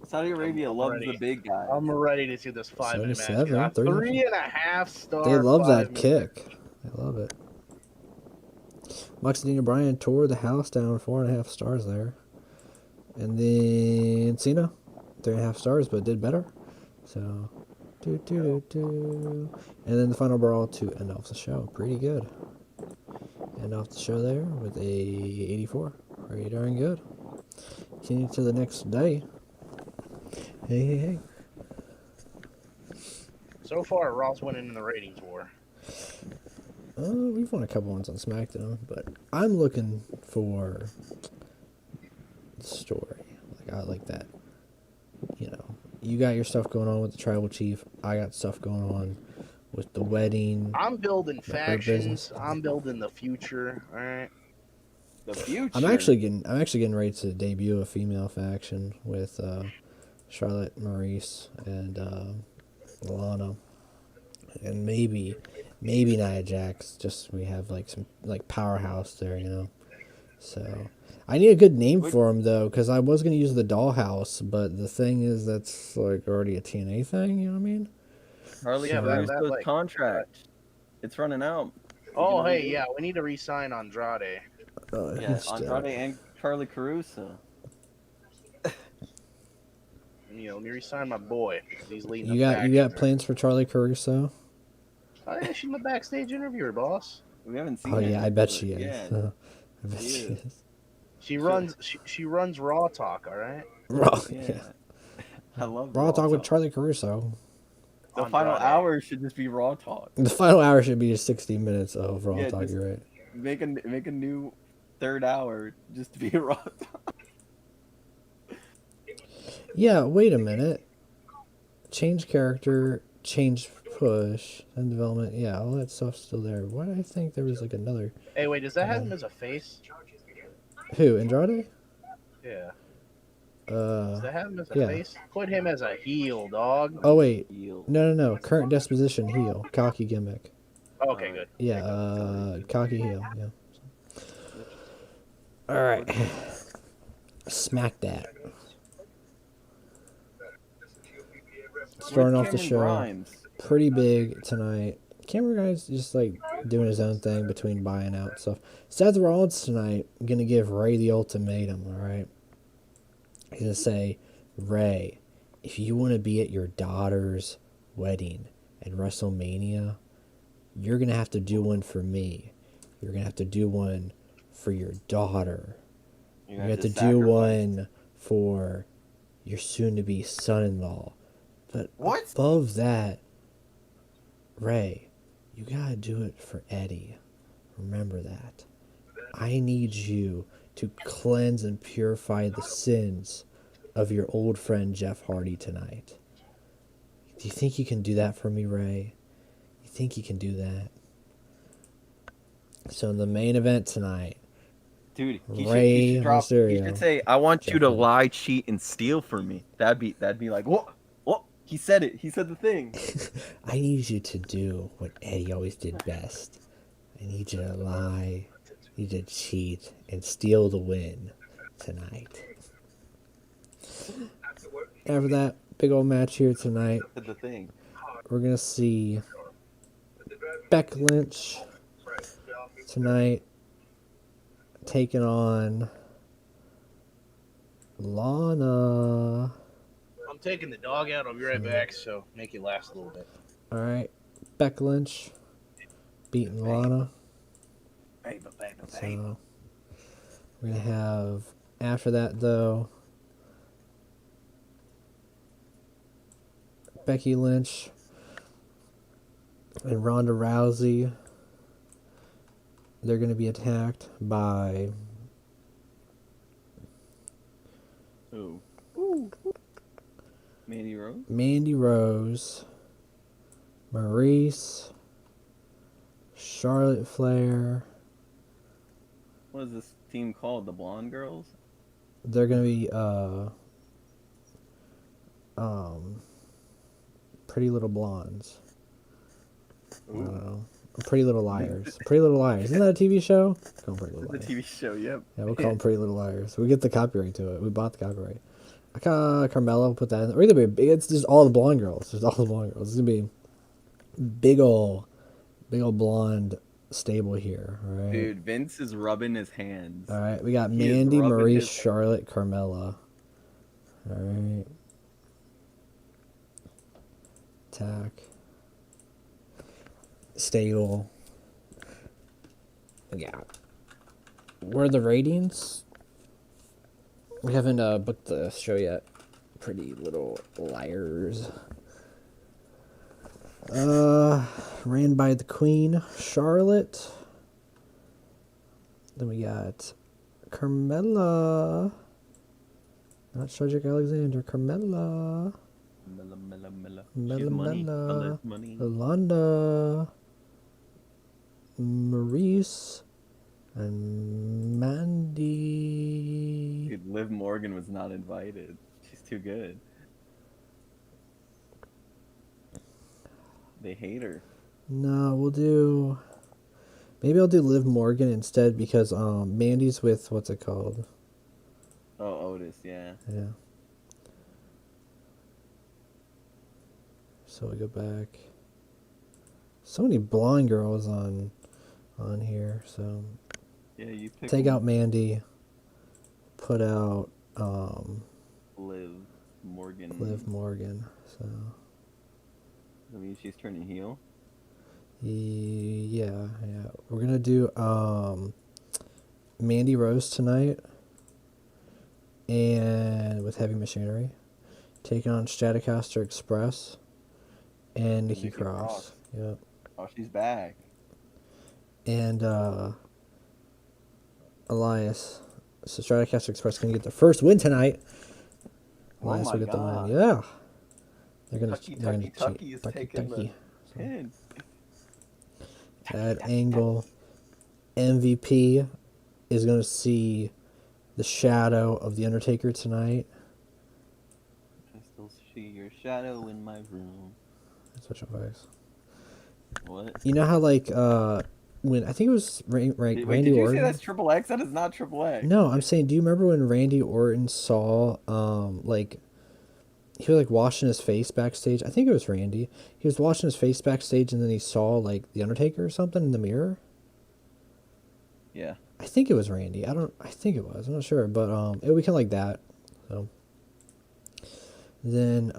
Saudi Arabia loves the big guy. I'm ready to see this 5-minute match. 77, Got 3.5 star. They love that 5 minutes. kick. They love it. Moxie Daniel Bryan tore the house down, 4.5 stars there. And then Cena, 3.5 stars, but did better. So, and then the final brawl to end off the show. Pretty good. End off the show there with a 84. Pretty darn good. Continue to the next day. Hey. So far, Raw's winning in the ratings war. We've won a couple ones on SmackDown, but I'm looking for the story. Like I like that. You got your stuff going on with the tribal chief. I got stuff going on with the wedding. I'm building the hurt factions. business. I'm building the future. All right. The future. I'm actually getting ready to debut a female faction with Charlotte, Maurice, and Lana, and maybe Nia Jax. Just we have like some like powerhouse there, So I need a good name for him though, because I was gonna use the Dollhouse, but the thing is that's like already a TNA thing. You know what I mean? Harley Yeah, Caruso's that, like- contract. It's running out. Oh, You know, hey, yeah, we need to re-sign Andrade. Yeah, Andrade and Charlie Caruso. Let me re-sign my boy because he's leading. You got plans for Charlie Caruso? Oh yeah, she's my backstage interviewer, boss. We haven't seen. Oh her yeah, I yet, bet but she is. Yeah, I bet she she is. is. She runs Raw Talk. All right. Raw, yeah. I love Raw Talk with Charlie Caruso. The final hour should just be Raw Talk. The final hour should be just 60 minutes of Raw Yeah, Talk. just- You're right. Make a new third hour just to be Raw Talk. Yeah, wait a minute. Change character, change push and development. Yeah, all that stuff's still there. Why did I think there was like another? Hey, wait, does that have him as a face? Who, Andrade? Yeah. Does that have him as a face? Put him as a heel, dog. Oh wait, Heel. no. Current disposition heel, cocky gimmick. Okay, good. Yeah, cocky heel. Yeah. All right. Smack that. Starting off the Cameron show, Grimes? pretty big tonight. Cameron Grimes just like doing his own thing between buying out stuff. Seth Rollins tonight gonna give Ray the ultimatum. All right. He's gonna say, Ray, if you want to be at your daughter's wedding at WrestleMania, you're gonna have to do one for me. You're gonna have to do one for your daughter. You have to do one for your soon-to-be son-in-law. But What? above that, Ray, you gotta do it for Eddie. Remember that. I need you to cleanse and purify the sins of your old friend Jeff Hardy tonight. Do you think you can do that for me, Ray? You think you can do that? So in the main event tonight, Dude, he Rey should drop. He Mysterio. should say, "I want you to Definitely. lie, cheat, and steal from me." That'd be like, what? What? He said it. He said the thing. I need you to do what Eddie always did best. I need you to lie, I need you to cheat, and steal the win tonight. After that big old match here tonight, Said the thing. we're going to see Becky Lynch tonight taking on Lana. I'm taking the dog out. I'll be right back, so make it last a little bit. All right, Becky Lynch beating Lana. So we're gonna have after that though Becky Lynch and Ronda Rousey. They're gonna be attacked by Ooh. Mandy Rose. Mandy Rose, Maurice, Charlotte Flair. What is this team called? The Blonde Girls? They're gonna be Pretty Little Blondes. Pretty Little Liars. Pretty Little Liars. Isn't that a TV show? Call them Pretty Little The Liars. TV show, yep. Yeah, we'll call them Pretty Little Liars. We get the copyright to it. We bought the copyright. Carmella, we'll put that in. We're gonna be. It's just all the blonde girls. Just all the blonde girls. It's gonna be big ol' blonde stable here. All right. Dude, Vince is rubbing his hands. All right. We got He is Mandy, rubbing Maurice, his- Charlotte, Carmella. All right. Attack. Stable. Yeah. Where are the ratings? We haven't booked the show yet. Pretty Little Liars. Ran by the Queen, Charlotte. Then we got Carmella. Not Cedric Alexander. Carmella. Mella. Mella, She's money. Mella. Mella's money. Yolanda. Maurice. And Mandy. Dude, Liv Morgan was not invited. She's too good. They hate her. No, we'll do. Maybe I'll do Liv Morgan instead because Mandy's with what's it called? Oh, Otis, yeah. Yeah. So we go back. So many blonde girls on here. So Yeah, you pick take one. out Mandy. Put out Liv Morgan. Liv Morgan. So I mean, she's turning heel. yeah. We're gonna do Mandy Rose tonight, and with Heavy Machinery, taking on Stratocaster Express and Nikki Nikki Cross. Cross. Yep. Oh, she's back. And Elias. So Stratocaster Express gonna get their first win tonight. Oh Elias my will get the God. win. Yeah. Tucky is taking the So, pin. at Angle, MVP is gonna see the shadow of the Undertaker tonight. I still see your shadow in my room. Switch your voice. What? You know how like when I think it was Wait, Randy did you Orton. say that's Triple X? That is not Triple X. No, I'm saying, do you remember when Randy Orton saw like he was like washing his face backstage? I think it was Randy. He was washing his face backstage, and then he saw like the Undertaker or something in the mirror. Yeah. I think it was Randy. I think it was. I'm not sure, but it'll be kind of like that. So then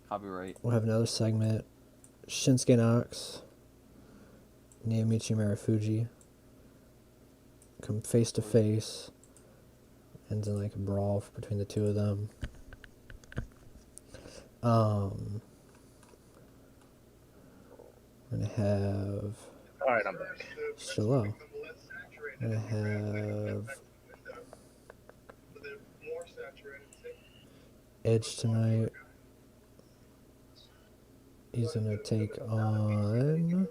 Copyright. we'll have another segment. Shinsuke Knox, Naomichi Marufuji come face to face, ends in like a brawl between the two of them. We're gonna have All right, I'm back. still low. We're gonna have Edge tonight. He's gonna take on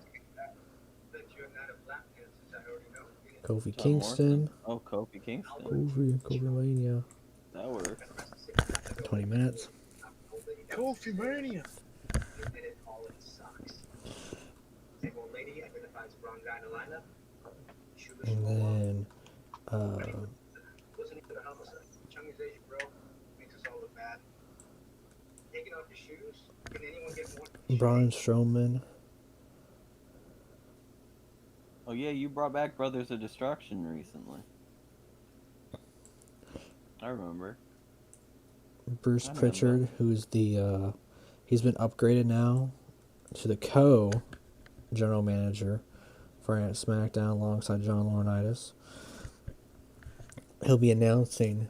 Kofi John Kingston. Oh, Kofi Kingston. Kofi Mania. That works. 20 minutes. Kofi Mania. And then Braun Strowman. Oh yeah, you brought back Brothers of Destruction recently. I remember. Bruce I remember. Pritchard, who's the he's been upgraded now to the co-general manager for Smackdown alongside John Laurinaitis. He'll be announcing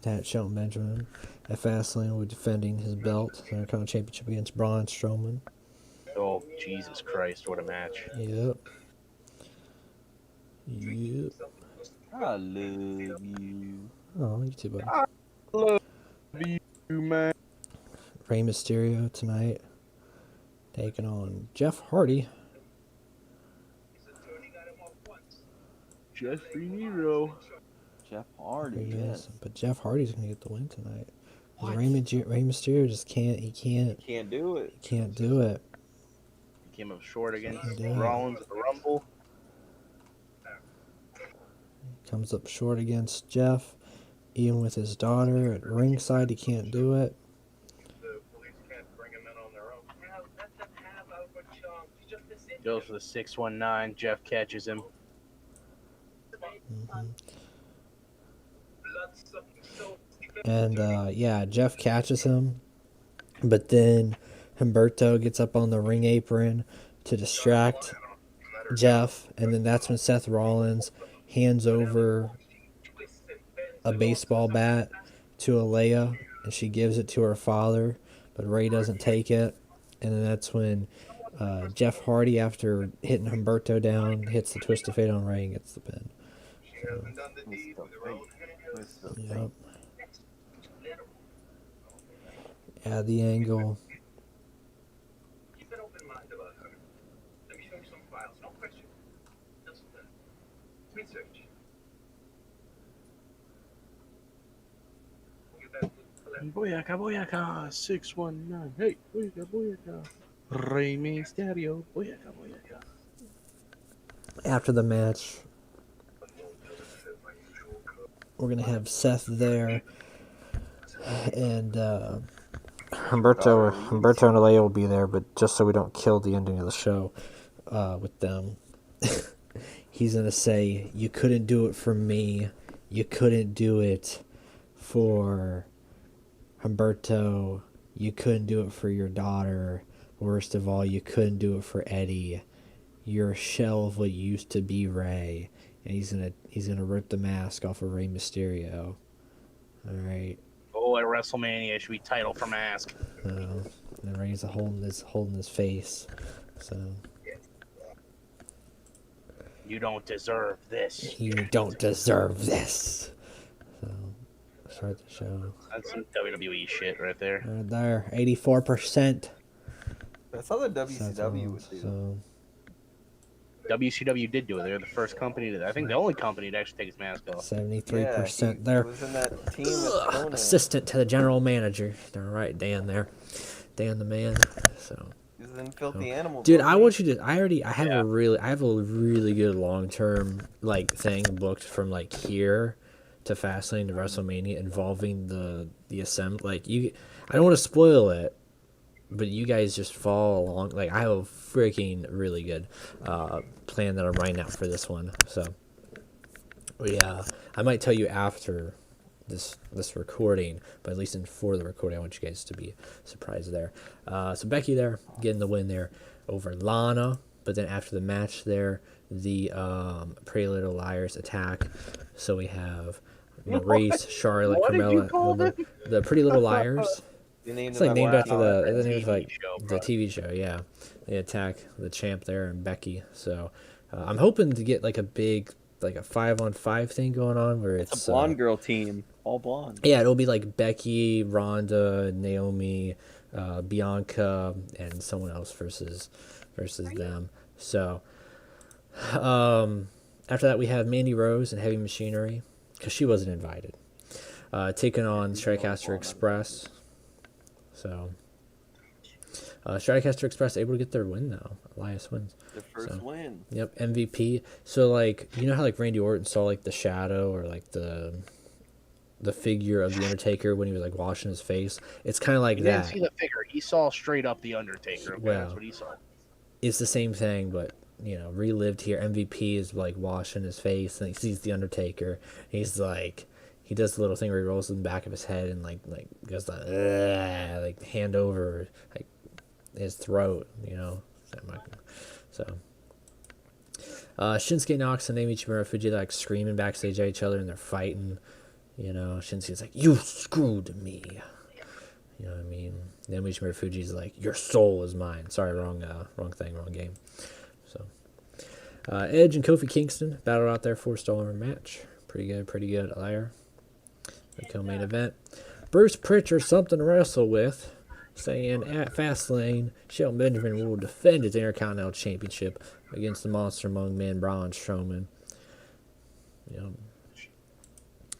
that Shelton Benjamin at Fastlane will be defending his belt, the Intercontinental Championship, against Braun Strowman. Oh, Jesus Christ, what a match. Yep. Yep. I love you. Oh, you too, buddy. Love you, man. Rey Mysterio tonight, taking on Jeff Hardy. Jeffrey Nero. Jeff Hardy, There he yes. is. But Jeff Hardy's gonna get the win tonight. Rey Mysterio just can't. He can't. Can't do it. He can't do it. He came up short against Yeah. Rollins at the Rumble. Comes up short against Jeff. Even with his daughter at ringside, he can't do it. The police can't bring him in on their own. Goes for the 619. Jeff catches him. Mhm. And yeah, Jeff catches him, but then Humberto gets up on the ring apron to distract Jeff, and then that's when Seth Rollins hands over a baseball bat to Alea, and she gives it to her father, but Ray doesn't take it, and then that's when Jeff Hardy, after hitting Humberto down, hits the Twist of Fate on Ray and gets the pin. Yep. Add the angle. Boyaka, boyaka, 619. Hey, boyaka, boyaka. Rey Mysterio, boyaka, boyaka. After the match, we're gonna have Seth there, and Humberto and Alea will be there, but just so we don't kill the ending of the show with them, he's gonna say, "You couldn't do it for me. You couldn't do it for Humberto. You couldn't do it for your daughter. Worst of all, you couldn't do it for Eddie. You're a shell of what used to be Ray." And he's gonna rip the mask off of Rey Mysterio. All right. Oh, at WrestleMania, it should be title for mask. And Rey's holding his face. So You don't deserve this. you don't deserve this. So Start the show. That's some WWE shit right there. Right there, 84%. That's how the Seth WCW Rollins, would do. so WCW did do it. They're the first company to, I think the only company to actually take his mask off. 73% he there. was in that team with Conan. Assistant to the general manager. All right, Dan there. Dan the man. So, He was in Filthy Animals. dude, wasn't I he? want you to. I have a really good long term like thing booked from like here to Fastlane to WrestleMania involving the assembly. Like you, I don't want to spoil it, but you guys just follow along. Like I have a freaking really good plan that I'm writing out for this one. So, yeah, I might tell you after this recording, but at least for the recording, I want you guys to be surprised there. So Becky there getting the win there over Lana, but then after the match there, the Pretty Little Liars attack. So we have Maurice, Charlotte, What did you Carmella, call them? the Pretty Little Liars. They named It's him like named after after the TV like show, the bro. TV show. Yeah, they attack the champ there and Becky. So I'm hoping to get like a big like a 5-on-5 thing going on where It's it's a blonde girl team, all blonde. yeah, it'll be like Becky, Ronda, Naomi, Bianca, and someone else versus them. So after that, we have Mandy Rose and Heavy Machinery because she wasn't invited, taking on Strikecaster Express. So Strikecaster Express able to get their win though. Elias wins. Their first win. Yep, MVP. So like you know how like Randy Orton saw like the shadow or like the figure of the Undertaker when he was like washing his face. It's kind of like He that. didn't see the figure. He saw straight up the Undertaker. Okay, Well, that's what he saw. It's the same thing, but you know, relived here. MVP is like washing his face and he sees the Undertaker. He's like, he does the little thing where he rolls in the back of his head and like goes like hand over like his throat, you know. So Shinsuke Knox and Naomi Fuji like screaming backstage at each other and they're fighting. You know, Shinsuke's like, "You screwed me." You know what I mean? Naomi Fuji's like, "Your soul is mine." Sorry, wrong thing, wrong game. So Edge and Kofi Kingston battled out their 4-star match. Pretty good there. The co-main event. Bruce Pritchard something to wrestle with, saying at Fastlane, Shelton Benjamin will defend his Intercontinental Championship against the Monster Among Men, Braun Strowman. You know,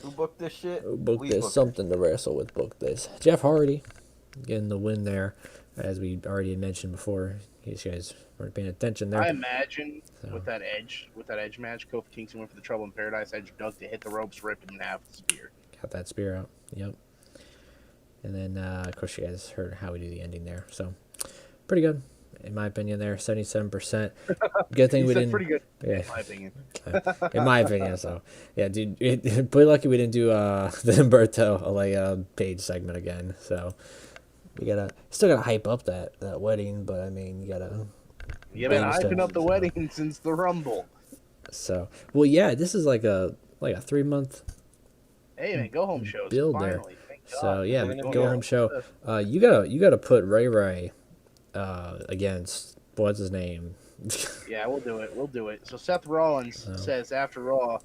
Who booked this shit? book We this, booked something to wrestle with, book this. Jeff Hardy getting the win there, as we already mentioned before. You guys weren't paying attention there. I imagine So. with that edge match, Kofi Kingston went for the Trouble in Paradise. Edge dug to hit the ropes, ripped him in half with the spear. Got that spear out. Yep. And then, of course, you guys heard how we do the ending there. So, pretty good, in my opinion there. 77%. Good thing He we said didn't. pretty good, Yeah. in my opinion. In my opinion, so. Yeah, dude. Pretty lucky we didn't do the Humberto Page segment again. So, we still gotta hype up that wedding, but I mean, you gotta. You've been Bang hyping stuff. up the wedding since the Rumble. So, well, yeah, this is like a 3-month. Hey, man, go home shows. Build there. Finally. Thank So God. yeah, We're gonna go be home out. show. You gotta put Ray against what's his name? Yeah, we'll do it. So Seth Rollins Oh. says after Raw,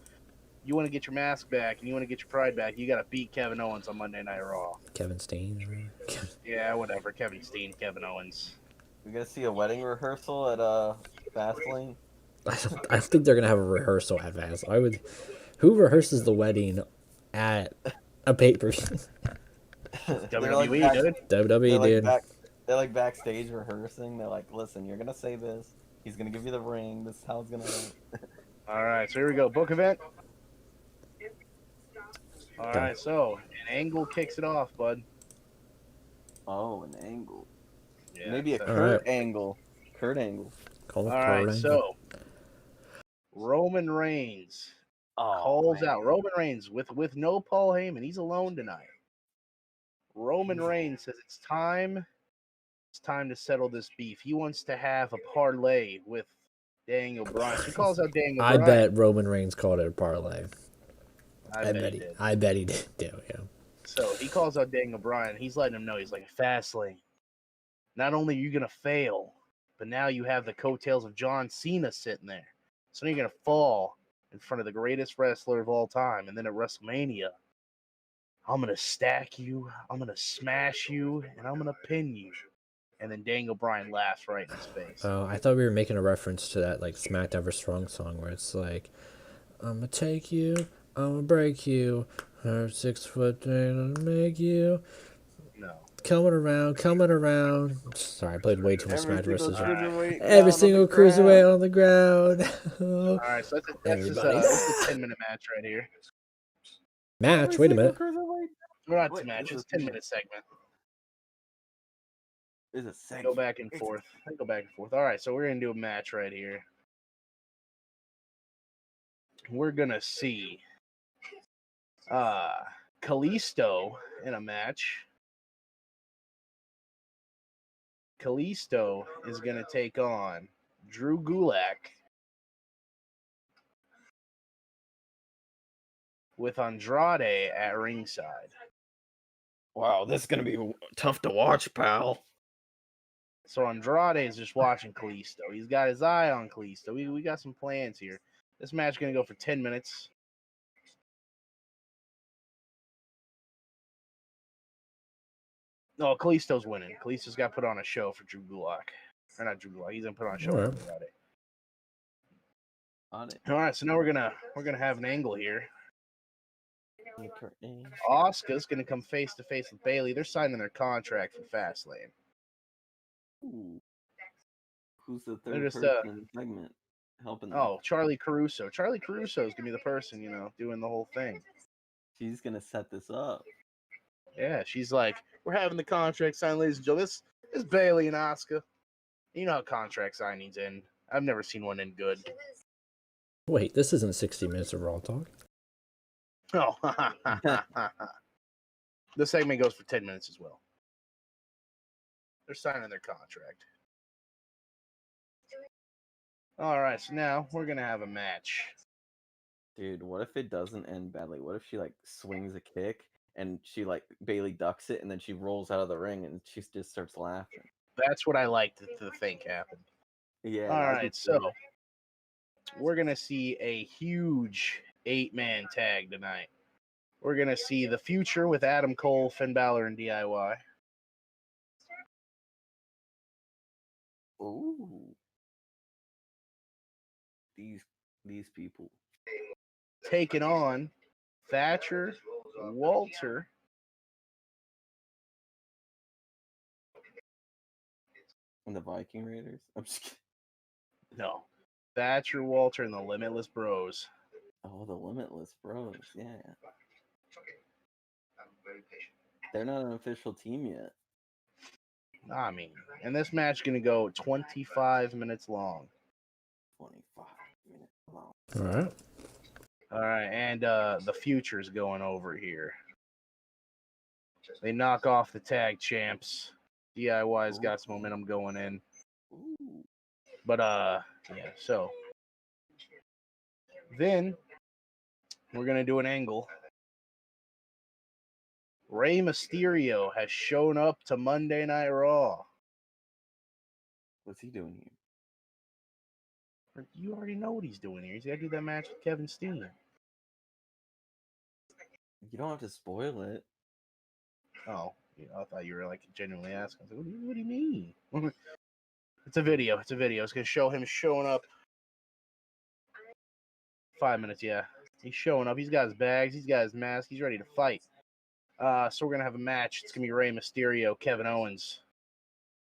you want to get your mask back and you want to get your pride back, you got to beat Kevin Owens on Monday Night Raw. Kevin Steen. Yeah, whatever. Kevin Steen, Kevin Owens. We're gonna see a wedding rehearsal at Fastlane. I don't think they're gonna have a rehearsal at Vaz. Who rehearses the wedding at a pay-per-view? WWE, dude. WWE, dude. They're like backstage rehearsing. They're like, "Listen, you're gonna say this. He's gonna give you the ring. This is how it's gonna end." All right, so here we go. Book event. All right, so an Angle kicks it off, bud. Oh, an angle. Yeah, Maybe a so- Kurt angle. Kurt Angle. Call All it right, Kurt so Roman Reigns calls out Roman Reigns with no Paul Heyman. He's alone tonight. Roman Reigns says it's time to settle this beef. He wants to have a parlay with Daniel Bryan. So he calls out Daniel I Bryan. bet Roman Reigns called it a parlay. I bet he did. I bet he did too. Yeah. So he calls out Daniel Bryan. He's letting him know. He's like, Fastlane. Not only are you going to fail, but now you have the coattails of John Cena sitting there. So now you're going to fall in front of the greatest wrestler of all time. And then at WrestleMania, I'm gonna stack you, I'm gonna smash you, and I'm gonna pin you. And then Daniel Bryan laughs right in his face. Oh, I thought we were making a reference to that like Smackdown vs. Strong song where it's like, I'm gonna take you, I'm gonna break you, her 6 foot thing to make you. No. Coming around. Sorry, I played way too much Smash vs. Every Single cruiserweight on the ground. All right, so that's just Everybody. this is a 10-minute match right here. Match, wait a minute. Well, not Wait, a match, this it's a is- 10-minute segment. It's a segment. Go back and forth. Go back and forth. All right, so we're gonna do a match right here. We're gonna see Kalisto in a match. Kalisto is gonna take on Drew Gulak with Andrade at ringside. Wow, this is gonna be tough to watch, pal. So Andrade is just watching Kalisto. He's got his eye on Kalisto. We got some plans here. This match is going to go for 10 minutes. No, Kalisto's winning. Kalisto's got to put on a show for Drew Gulak. Or not Drew Gulak. He's going to put on a show for Alright. Andrade. On it. All right, so now we're gonna have an angle here. Asuka's going to come face to face with Bayley. They're signing their contract for Fastlane. Ooh. Who's the They're third just, person in the segment helping them? Oh, Charlie Caruso. Charlie Caruso is going to be the person, doing the whole thing. She's gonna set this up. Yeah, she's like, we're having the contract signed, ladies and gentlemen. This is Bayley and Asuka. You know how contract signings end. I've never seen one end good. Wait, this isn't 60 minutes of Raw talk. Oh, the segment goes for 10 minutes as well. They're signing their contract. All right, so now we're gonna have a match. Dude, what if it doesn't end badly? What if she like swings a kick and she like Bailey ducks it and then she rolls out of the ring and she just starts laughing? That's what I like to think happened. Yeah. All that'd be right, so cool. we're gonna see a huge 8-man tag tonight. We're gonna see the Future with Adam Cole, Finn Balor, and DIY. Ooh. These people. Taking on Thatcher, Walter, And the Viking Raiders. I'm just kidding. no, Thatcher, Walter, and the Limitless Bros. Oh, the Limitless Bros. Yeah. They're not an official team yet. I mean, and this match is gonna go 25 minutes long. 25 minutes long. All right. All right, and the Future's going over here. They knock off the tag champs. DIY's got some momentum going in. Ooh. But yeah, so then we're gonna do an angle. Rey Mysterio has shown up to Monday Night Raw. What's he doing here? You already know what he's doing here. He's got to do that match with Kevin Steen. You don't have to spoil it. Oh, I thought you were like genuinely asking. I was like, what do you mean? It's a video. It's gonna show him showing up. 5 minutes, yeah. He's showing up. He's got his bags. He's got his mask. He's ready to fight. So we're gonna have a match. It's gonna be Rey Mysterio, Kevin Owens.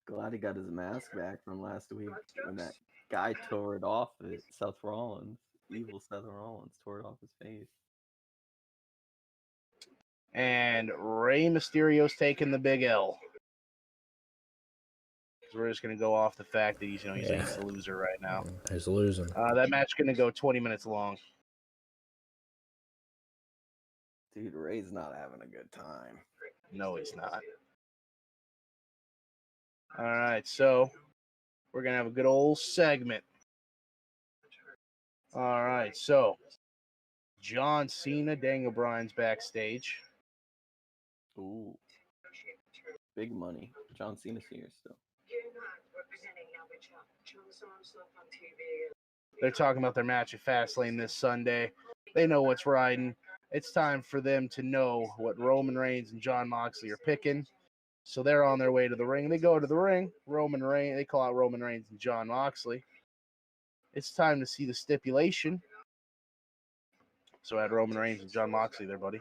Glad he got his mask back from last week when that guy tore it off it. Seth Rollins. Evil Seth Rollins tore it off his face. And Rey Mysterio's taking the big L. We're just gonna go off the fact that he's the loser right now. He's losing. That match is gonna go 20 minutes long. Dude, Ray's not having a good time. No, he's not. All right, so we're gonna have a good old segment. All right, so John Cena, Daniel Bryan's backstage. Ooh. Big money. John Cena's here still. They're talking about their match at Fastlane this Sunday. They know what's riding. it's time for them to know what Roman Reigns and John Moxley are picking. So they're on their way to the ring. They go to the ring. They call out Roman Reigns and John Moxley. It's time to see the stipulation. So I had Roman Reigns and John Moxley there, buddy.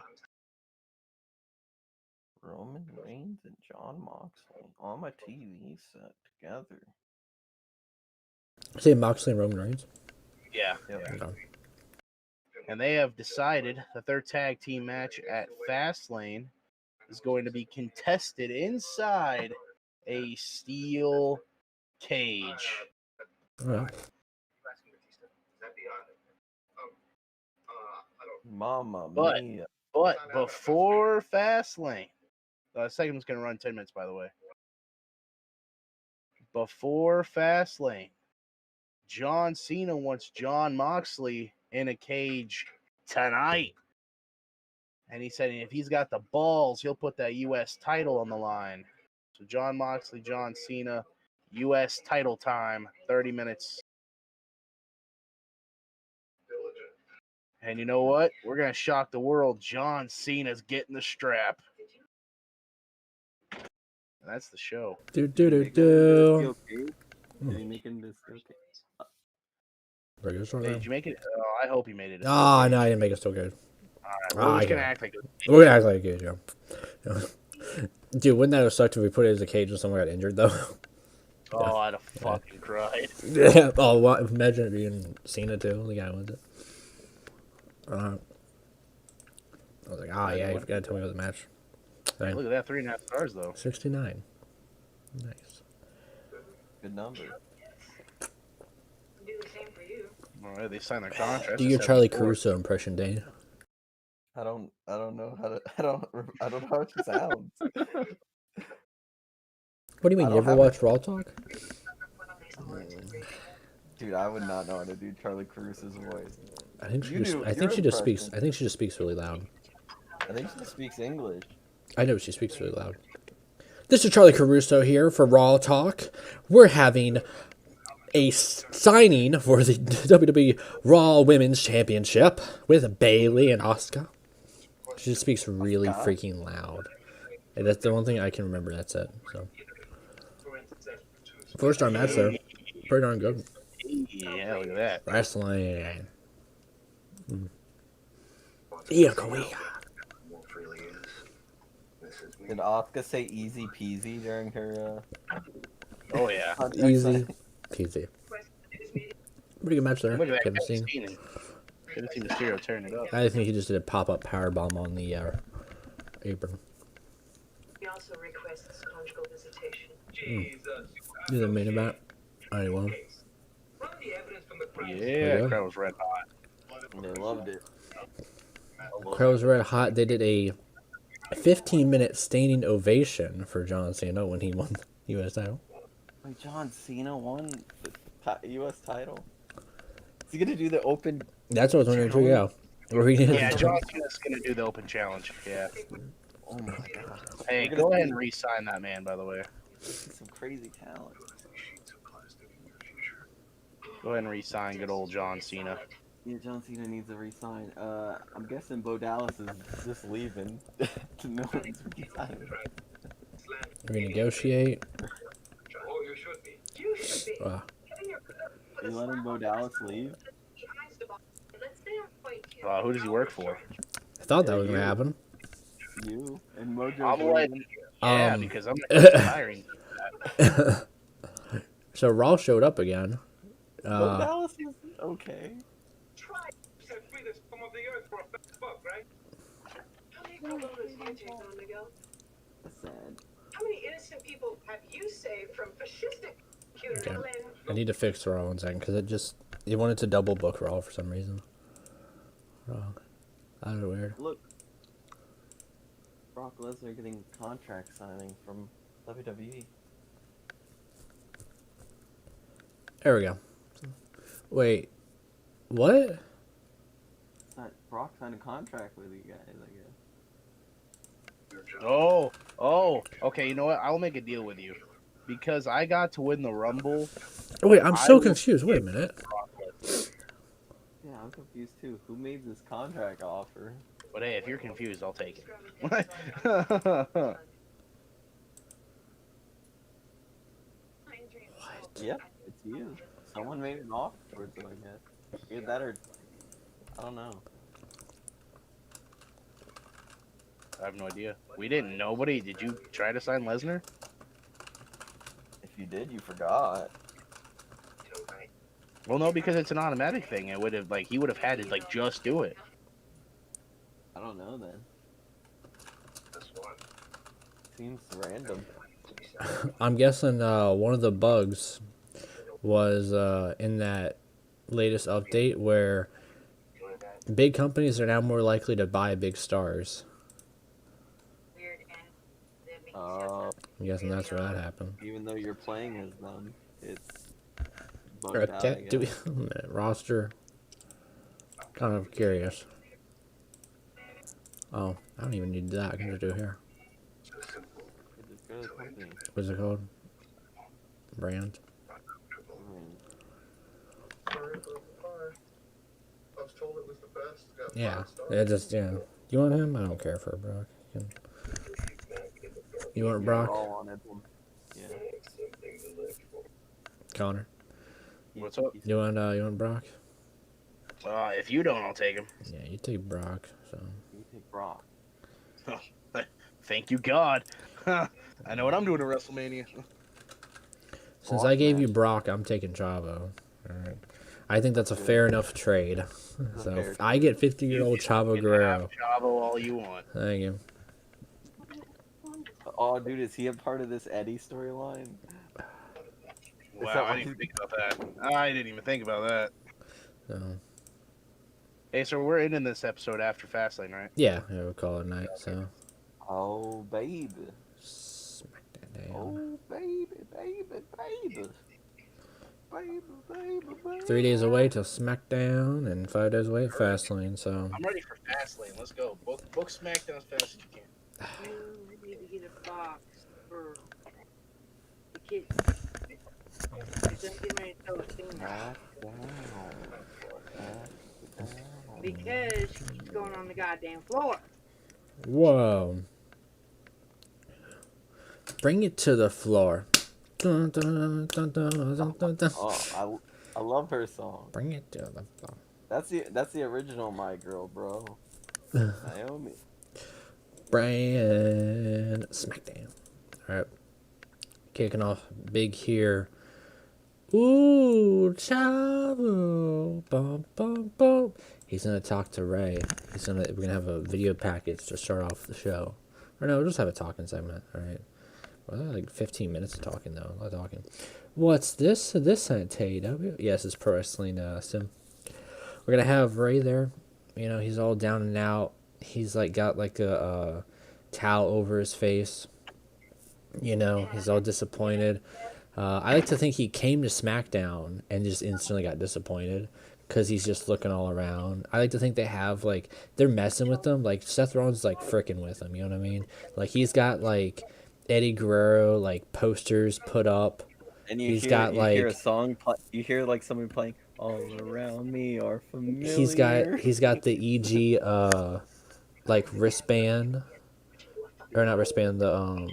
Roman Reigns and John Moxley on my TV set together. Say Moxley and Roman Reigns. Yeah. Okay. And they have decided that their tag team match at Fastlane is going to be contested inside a steel cage. All right. Mama But- mia. But before Fastlane, the segment's going to run 10 minutes, by the way. Before Fastlane, John Cena wants John Moxley in a cage tonight. And he said if he's got the balls, he'll put that U.S. title on the line. So John Moxley, John Cena, U.S. title time, 30 minutes. And you know what? We're going to shock the world. John Cena's getting the strap. And that's the show. Do. Did he make him this okay? Regular song Hey, now? did you make it? Oh, I hope you made it. Ah, no, I didn't make it so good. All right, Ah, we're just I going to got it. act like it. We're gonna act like it, yeah. Dude, wouldn't that have sucked if we put it as a cage and someone got injured, though? Oh, I'd have fucking cried. Yeah. Oh, what? Imagine it being Cena, too. The guy wins it. I was like, yeah, you forgot to tell me about the match. Hey, look at that, 3.5 stars, though. 69. Nice. Good number. All right, they signed their contract. Do your Charlie Caruso impression, Dane. I don't know how to. I don't know how it sounds. What do you mean? I You don't ever have watched Raw Talk? Dude, I would not know how to do Charlie Caruso's voice. I think she You just. do I think your she just speaks. impression. I think she just speaks really loud. I think she just speaks English. I know she speaks really loud. This is Charlie Caruso here for Raw Talk. We're having a signing for the WWE Raw Women's Championship with Bayley and Asuka. She just speaks really freaking loud. And that's the one thing I can remember. That's it. So 4-star match though, pretty darn good. Yeah, look at that. Wrestling. Yeah, go away. Did Asuka say easy peasy during her Oh, yeah. contract Easy signing? peasy. Pretty good match there. Look at that. Haven't seen. Couldn't see Mysterio turn it up. I think he just did a pop-up powerbomb on the apron. He also requests conjugal visitation. Do the main event. I won. Yeah, the crowd was red hot. They loved it. Crowd was red hot. They did a 15-minute standing ovation for John Cena when he won the U.S. title. Wait, John Cena won the U.S. title? Is he gonna do the open? That's what I was wondering too. Yeah. Yeah, John Cena's going to do the open challenge. Yeah. Oh my god! Hey, go ahead and re-sign that man, by the way. Some crazy talent. Go ahead and re-sign good old John Cena. Yeah, John Cena needs a resign. I'm guessing Bo Dallas is just leaving. To no one's resigning. Renegotiate. You letting Bo Dallas leave? Who does he work for? I thought that was gonna happen. You and Mojo. I'm letting. Yeah, Um, because I'm not hiring. So Raw showed up again. Bo Dallas is okay. That's sad. How many innocent people have you saved from fascistic Okay. I need to fix Raw one second because it wanted to double book Raw for some reason. Wrong. That was weird. Look, Brock Lesnar getting contract signing from WWE. There we go. Wait, what? It's not Brock signed a contract with you guys, I guess. Oh, okay. You know what? I'll make a deal with you because I got to win the Rumble. Wait, I'm so confused. Wait a minute. Yeah, I'm confused too. Who made this contract offer? But hey, if you're confused, I'll take it. Yep, it's you. Someone made an offer towards it, I guess. Either that or I don't know. I have no idea. We didn't. Nobody. Did you try to sign Lesnar? If you did, you forgot. Well, no, because it's an automatic thing. It would have he would have had to just do it. I don't know then. Seems random. I'm guessing one of the bugs was in that latest update where big companies are now more likely to buy big stars. I'm guessing that's where that happened. Even though you're playing as them, it's Or, bugged out, I do we, guess. roster? Kind of curious. Oh, I don't even need that. I can just do it here. Just go to the company. What's it called? Brand. Sorry for the fire. I was told it was the best. It's got Yeah, 5 stars. it just You want him? I don't care for Brock. You want Brock? All on it. Yeah. Connor. What's up? You want Brock? If you don't, I'll take him. Yeah, you take Brock. So. You take Brock. Thank you, God. I know what I'm doing at WrestleMania. Since I gave you Brock, I'm taking Chavo. Alright. I think that's a fair enough trade. So if I get 50-year-old Chavo You can Guerrero. have Chavo all you want. Thank you. Oh, dude, is he a part of this Eddie storyline? Wow, that I what didn't even you- think about that. I didn't even think about that. So Hey, so we're ending this episode after Fastlane, right? yeah, we'll call it a night. So Oh, baby. smack that down. Oh, baby, baby, baby. Baby, baby, baby. 3 days away till Smackdown and 5 days away at Fastlane. So I'm ready for Fastlane. Let's go. Book Smackdown as fast as you can. You need to get a box for the kids. Don't get ready to throw it in there. Because she keeps going on the goddamn floor. whoa, bring it to the floor. Dun, dun, dun, dun, dun, dun, dun. Oh, I love her song. Bring it to the floor. That's the original My Girl, bro. Naomi. Brand Smackdown. All right, kicking off big here. Ooh, Chavo. Bum, bum, bum. He's gonna talk to Ray. We're gonna have a video package to start off the show. Or no, we'll just have a talking segment. All right. Well, like 15 minutes of talking though. A lot of talking. What's this? This at AEW? Yes, it's Pro Wrestling Sim. We're gonna have Ray there. You know, he's all down and out. He's like got like a towel over his face. You know, he's all disappointed. I like to think he came to SmackDown and just instantly got disappointed because he's just looking all around. I like to think they have, like, they're messing with him. Like, Seth Rollins, like, fricking with him, you know what I mean? Like, he's got, like, Eddie Guerrero, like, posters put up. And He's got, like- hear a song, you hear like someone playing "All Around Me Are Familiar." He's got the EG, like, wristband. Or not wristband, the,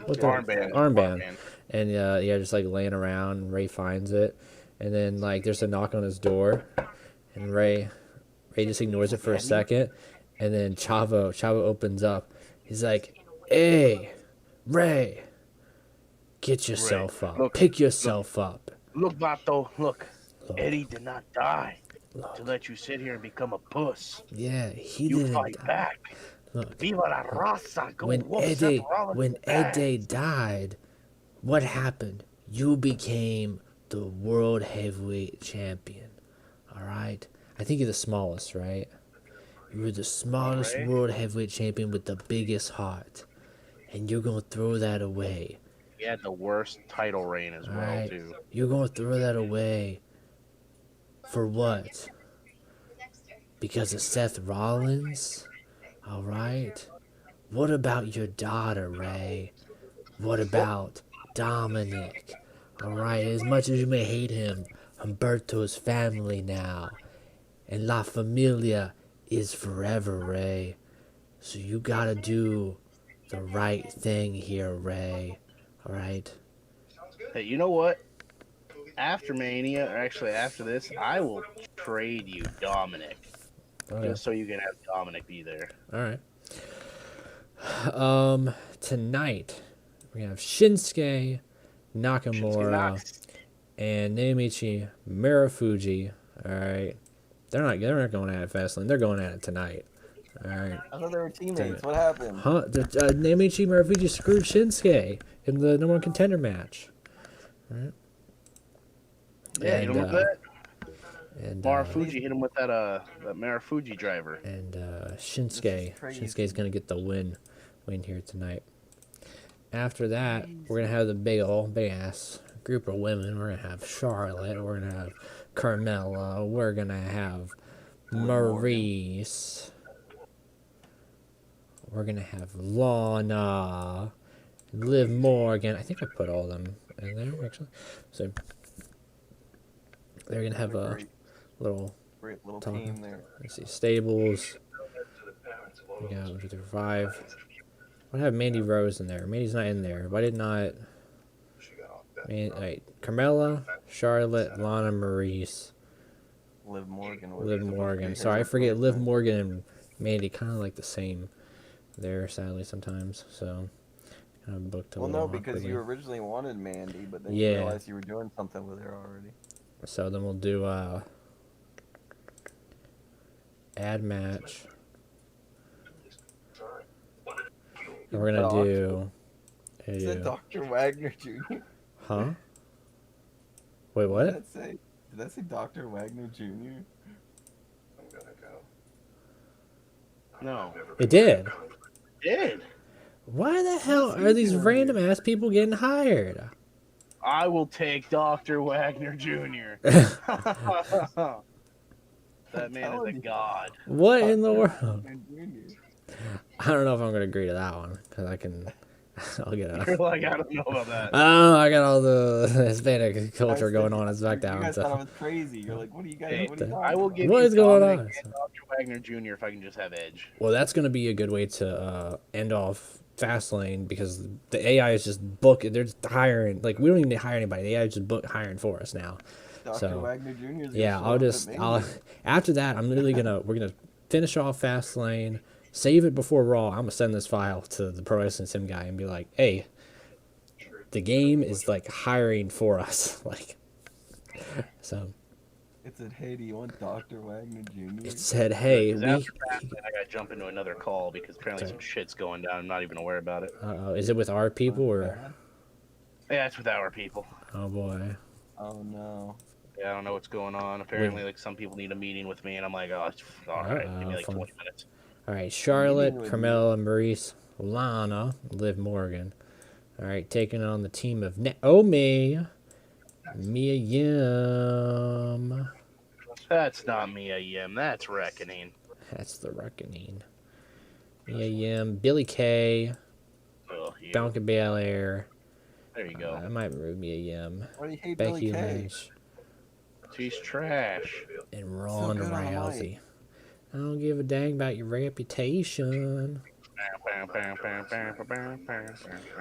what the armband. And yeah, just like laying around. Ray finds it, and then like there's a knock on his door, and Ray just ignores it for a second, and then Chavo opens up. He's like, "Hey, Ray, get yourself up. look, Pick yourself up. Look, Vato, look. Look. Eddie did not die Look. to let you sit here and become a puss. Yeah, he You didn't fight die. back. Look, Viva la raza. Go when whoop Seth Rollins' when ass. Eddie died, what happened? You became the world heavyweight champion. All right. I think you're the smallest, right? You were the smallest Alright. world heavyweight champion with the biggest heart, and you're gonna throw that away. He had the worst title reign as well, Alright. too. You're gonna throw that away. For what? Because of Seth Rollins? All right. What about your daughter, Ray? What about Dominic? All right. As much as you may hate him, Humberto's family now, and La Familia is forever, Ray. So you gotta do the right thing here, Ray. Alright? Hey, you know what? After Mania, or actually after this, I will trade you Dominic. Okay. Just so you can have Dominic be there. Alright. Tonight, we have Shinsuke Nakamura and Naomichi Marufuji. Alright. They're not going at it Fastlane. They're going at it tonight. Alright. I thought they were teammates. What happened? Huh? Naomichi Marufuji screwed Shinsuke in the number one contender match. Alright. Yeah, you don't remember that? And Marufuji hit him with that Marufuji driver. And Shinsuke's gonna get the win here tonight. After that, we're gonna have the big ass group of women. We're gonna have Charlotte. We're gonna have Carmella. We're gonna have Maurice. We're gonna have Lana, Liv Morgan. I think I put all of them in there actually. So they're gonna have a Great little talking. team there. Let's see, stables. We got 1, 2, 3, 4, 5. I have Mandy Rose in there. Mandy's not in there. Why did not? Wait, Carmella, Charlotte, Lana, Maurice, Liv Morgan. Liv Morgan. Sorry, I forget Liv Morgan and Mandy kind of like the same there, sadly, sometimes. So, kind of booked a Well, little no, because awkwardly. you originally wanted Mandy, but then Yeah. you realized you were doing something with her already. So then we'll do add match. And we're gonna do. Is it Dr. Wagner Jr.? Huh? Wait, what? Did that say Dr. Wagner Jr.? I'm gonna go. No. It did. Did. Why the hell are these random ass people getting hired? I will take Dr. Wagner Jr. That man is a god. What in the world? Wagner Jr. I don't know if I'm gonna agree to that one because I'll get You're a. like, I don't know about that. Oh, I got all the Hispanic culture going on at You Smackdown. guys thought I So. was crazy. You're like, what are you guys? Hey, What are you I will give What you is going Dominic on? and Dr. Wagner Jr. if I can just have Edge. Well, that's gonna be a good way to end off Fastlane because the AI is just they're just hiring. Like we don't even hire anybody. The AI is just hiring for us now. Dr. So, Wagner Jr. is yeah, after that, I'm literally we're gonna finish off Fastlane, save it before Raw. I'm gonna send this file to the Pro Wrestling Sim guy and be like, hey, the game is like hiring for us. Like, so It said, hey, do you want Dr. Wagner Jr.? it said, hey, Because we. after Fastlane, I gotta jump into another call because apparently some shit's going down. I'm not even aware about it. Is it with our people or? Yeah, it's with our people. Oh boy. Oh no. Yeah, I don't know what's going on. Apparently, like some people need a meeting with me, and I'm like, oh, it's all right. Give me like fun. 20 minutes. All right, Charlotte, with Carmella, Maurice, Lana, Liv Morgan. All right, taking on the team of Naomi, Mia Yim. That's not Mia Yim. That's Reckoning. That's the reckoning. Mia Yim, Billy Kay, Oh, you. Bianca Belair. There you go. I might remove Mia Yim. Why do you hate Becky Billy Kay? Lynch She's trash. and Ronda good on the Rousey. mic. I don't give a dang about your reputation.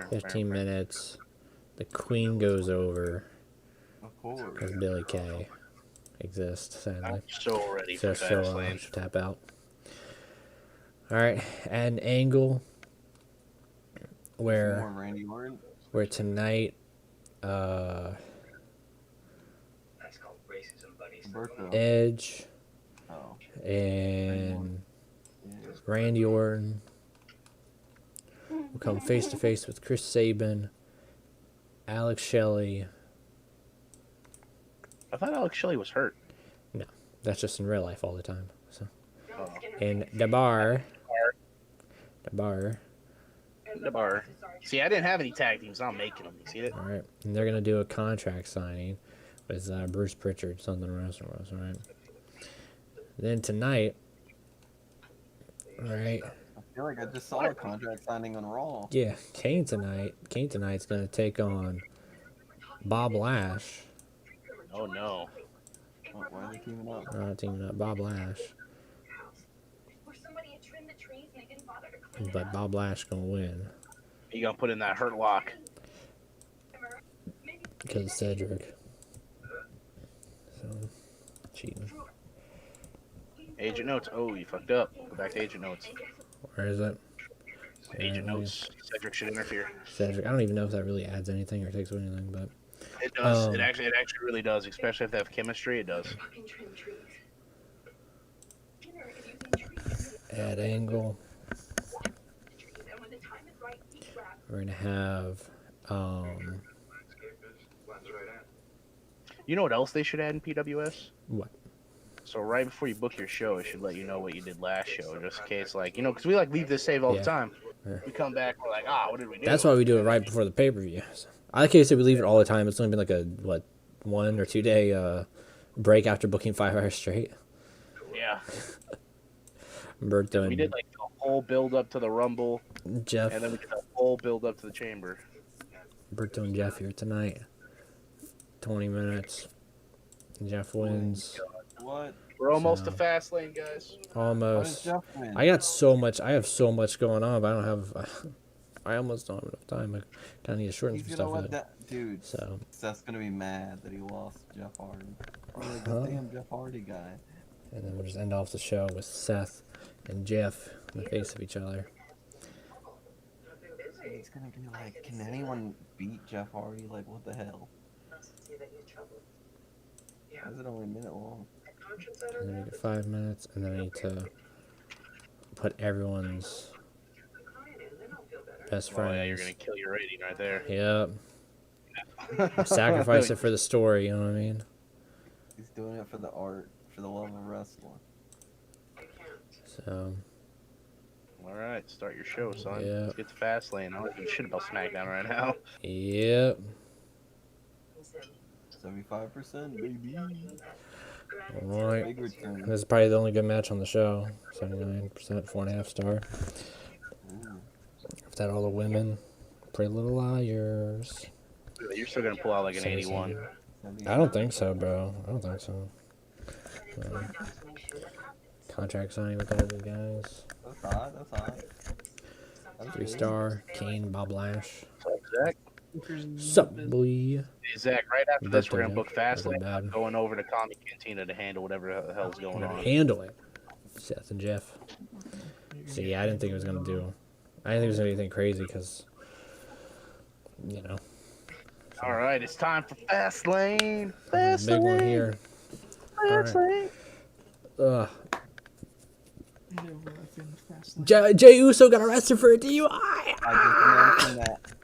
15 minutes. The Queen goes over Of course. because Billy Kay exists, sadly. I'm so ready for So Fastlane. should tap out. All right, add an angle More where Randy Orton. tonight, That's called racism, buddies. Berto. Edge Oh. and Yeah. Randy Orton will come face to face with Chris Sabin, Alex Shelley. I thought Alex Shelley was hurt. That's just in real life all the time. So Oh. and the bar. The bar. See, I didn't have any tag teams. I'm making them. You see it? All right, and they're gonna do a contract signing with Bruce Pritchard, something wrestler was. All right. Then tonight, all right, I feel like I just saw a contract signing on Raw. yeah, Kane tonight's gonna take on Bob Lash. Oh no. Oh, why are they teaming up? Teaming up Bob Lash. But Bob Lash gonna win You gonna put in that hurt lock. because of Cedric. So, cheating. Agent notes. Oh, you fucked up. Go back to agent notes. Where is it? Agent Yeah, notes. Cedric should interfere. Cedric. I don't even know if that really adds anything or takes away anything, but It does. It actually really does. Especially if they have chemistry, it does. add angle. We're gonna have You know what else they should add in PWS? what? So right before you book your show, it should let you know what you did last show, just in case, like, you know, because we like leave this save all the time. Yeah. We come back, we're like, what did we do? That's why we do it right before the pay-per-view. I like how you said we leave it all the time. It's only been like a 1 or 2 day break after booking 5 hours straight. Yeah. Berto We did like the whole build up to the Rumble, Jeff. and then we did the whole build up to the Chamber. Berto and Jeff here tonight. 20 minutes. Jeff wins. What? We're almost So- to Fastlane, guys. Almost. Jeff win? I have so much going on, but I don't have. I almost don't have enough time. I kind of need to shorten He's some gonna stuff. let With it. that dude. So Seth's gonna be mad that he lost Jeff Hardy. Oh, like, Huh? this damn Jeff Hardy guy. and then we'll just end off the show with Seth and Jeff in the face of each other. He's gonna be like, can anyone beat Jeff Hardy? Like, what the hell? Why is it only a minute long? And then we get 5 minutes, and then I need to put everyone's best friends. Oh yeah, you're gonna kill your rating right there. Yep. Sacrifice it for the story. You know what I mean? He's doing it for the art, for the love of wrestling. So All right, start your show, son. Yeah. Let's get to Fastlane. I don't give a shit about SmackDown right now. yep. 75%, baby. All right. Big return. This is probably the only good match on the show. 79%, 4.5 star. Ooh. After that, all the women. Pretty Little Liars. You're still gonna pull out like an 77. 81. I don't think so, bro. I don't think so. Contract signing with all these guys. That's hot. That's hot. That's 3 good. star. Kane, Bob Lash. Zach, Sup, boy? hey, Zach, right after this, we're gonna book Birthday, Fastlane. bad. I'm going over to Comic Cantina to handle whatever the hell's going on. Handle it. Seth and Jeff. See, I didn't think it was going to do. I didn't think it was gonna be anything crazy because, you know. All right, it's time for Fastlane. Big one here. Fastlane. Ugh. Jay Uso got arrested for a DUI.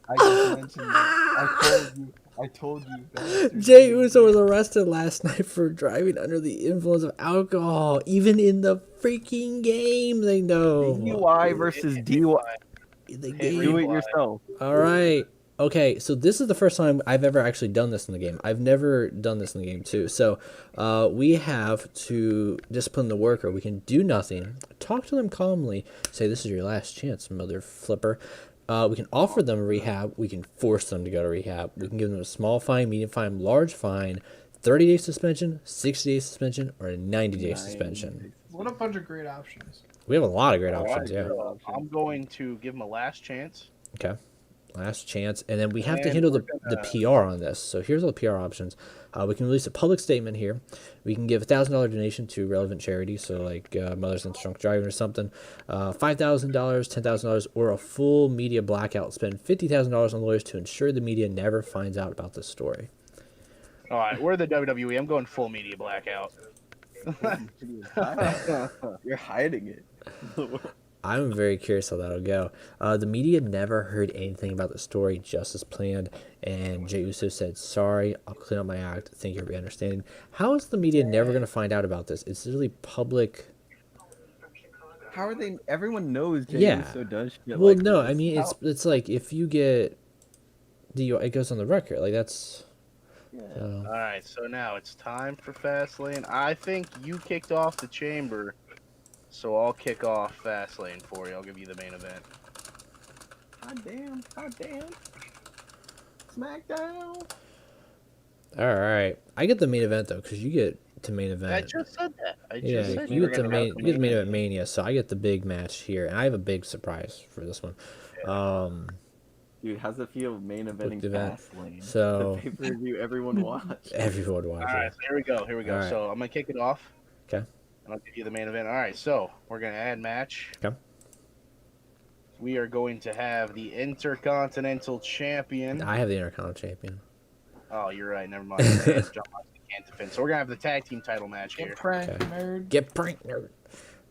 I just mentioned that. I told you. Bastard. Jay Uso was arrested last night for driving under the influence of alcohol. Even in the freaking game, they know. DUI versus DUI. The Hey, Do game. it yourself. All right. Okay, so this is the first time I've ever actually done this in the game. I've never done this in the game, too. So we have to discipline the worker. We can do nothing. Talk to them calmly. Say, this is your last chance, mother flipper. We can offer them rehab. We can force them to go to rehab. We can give them a small fine, medium fine, large fine, 30-day suspension, 60-day suspension, or a 90-day suspension. What a bunch of great options. We have a lot of great options, yeah. I'm going to give him a last chance. Okay. Last chance. And then we have to And handle we're the PR on this. So here's all the PR options. We can release a public statement here. We can give a $1,000 donation to relevant charities, so like Mothers Against Drunk Driving or something. $5,000, $10,000, or a full media blackout. Spend $50,000 on lawyers to ensure the media never finds out about this story. All right, we're the WWE. I'm going full media blackout. You're hiding it. I'm very curious how that'll go. The media never heard anything about the story just as planned, and Jey Uso said, sorry, I'll clean up my act. Thank you for your understanding. How is the media never going to find out about this? It's really public. How are they? Everyone knows Jey Yeah. Uso does shit Well, like no, this. I mean, it's like if you get it goes on the record. Like, that's... All right, so now it's time for Fastlane. I think you kicked off the Chamber, so I'll kick off Fastlane for you. I'll give you the main event. God damn. Smackdown. All right. I get the main event, though, because you get to main event. I just said that. I Yeah, just said you get we're the gonna main, wrestle you get the main Mania. event Mania, so I get the big match here, and I have a big surprise for this one. Dude, how's it feel main eventing event. Fastlane? So- The pay-per-view everyone watched. Everyone watch All right, it. so here we go. Here we go. All right. So I'm gonna kick it off. Okay. And I'll give you the main event. All right, so we're gonna add match. Okay. We are going to have the Intercontinental Champion. I have the Intercontinental Champion. Oh, you're right. Never mind. John Moxley can't defend. So we're gonna have the tag team title match here. Get pranked, Okay. nerd. Get pranked, nerd.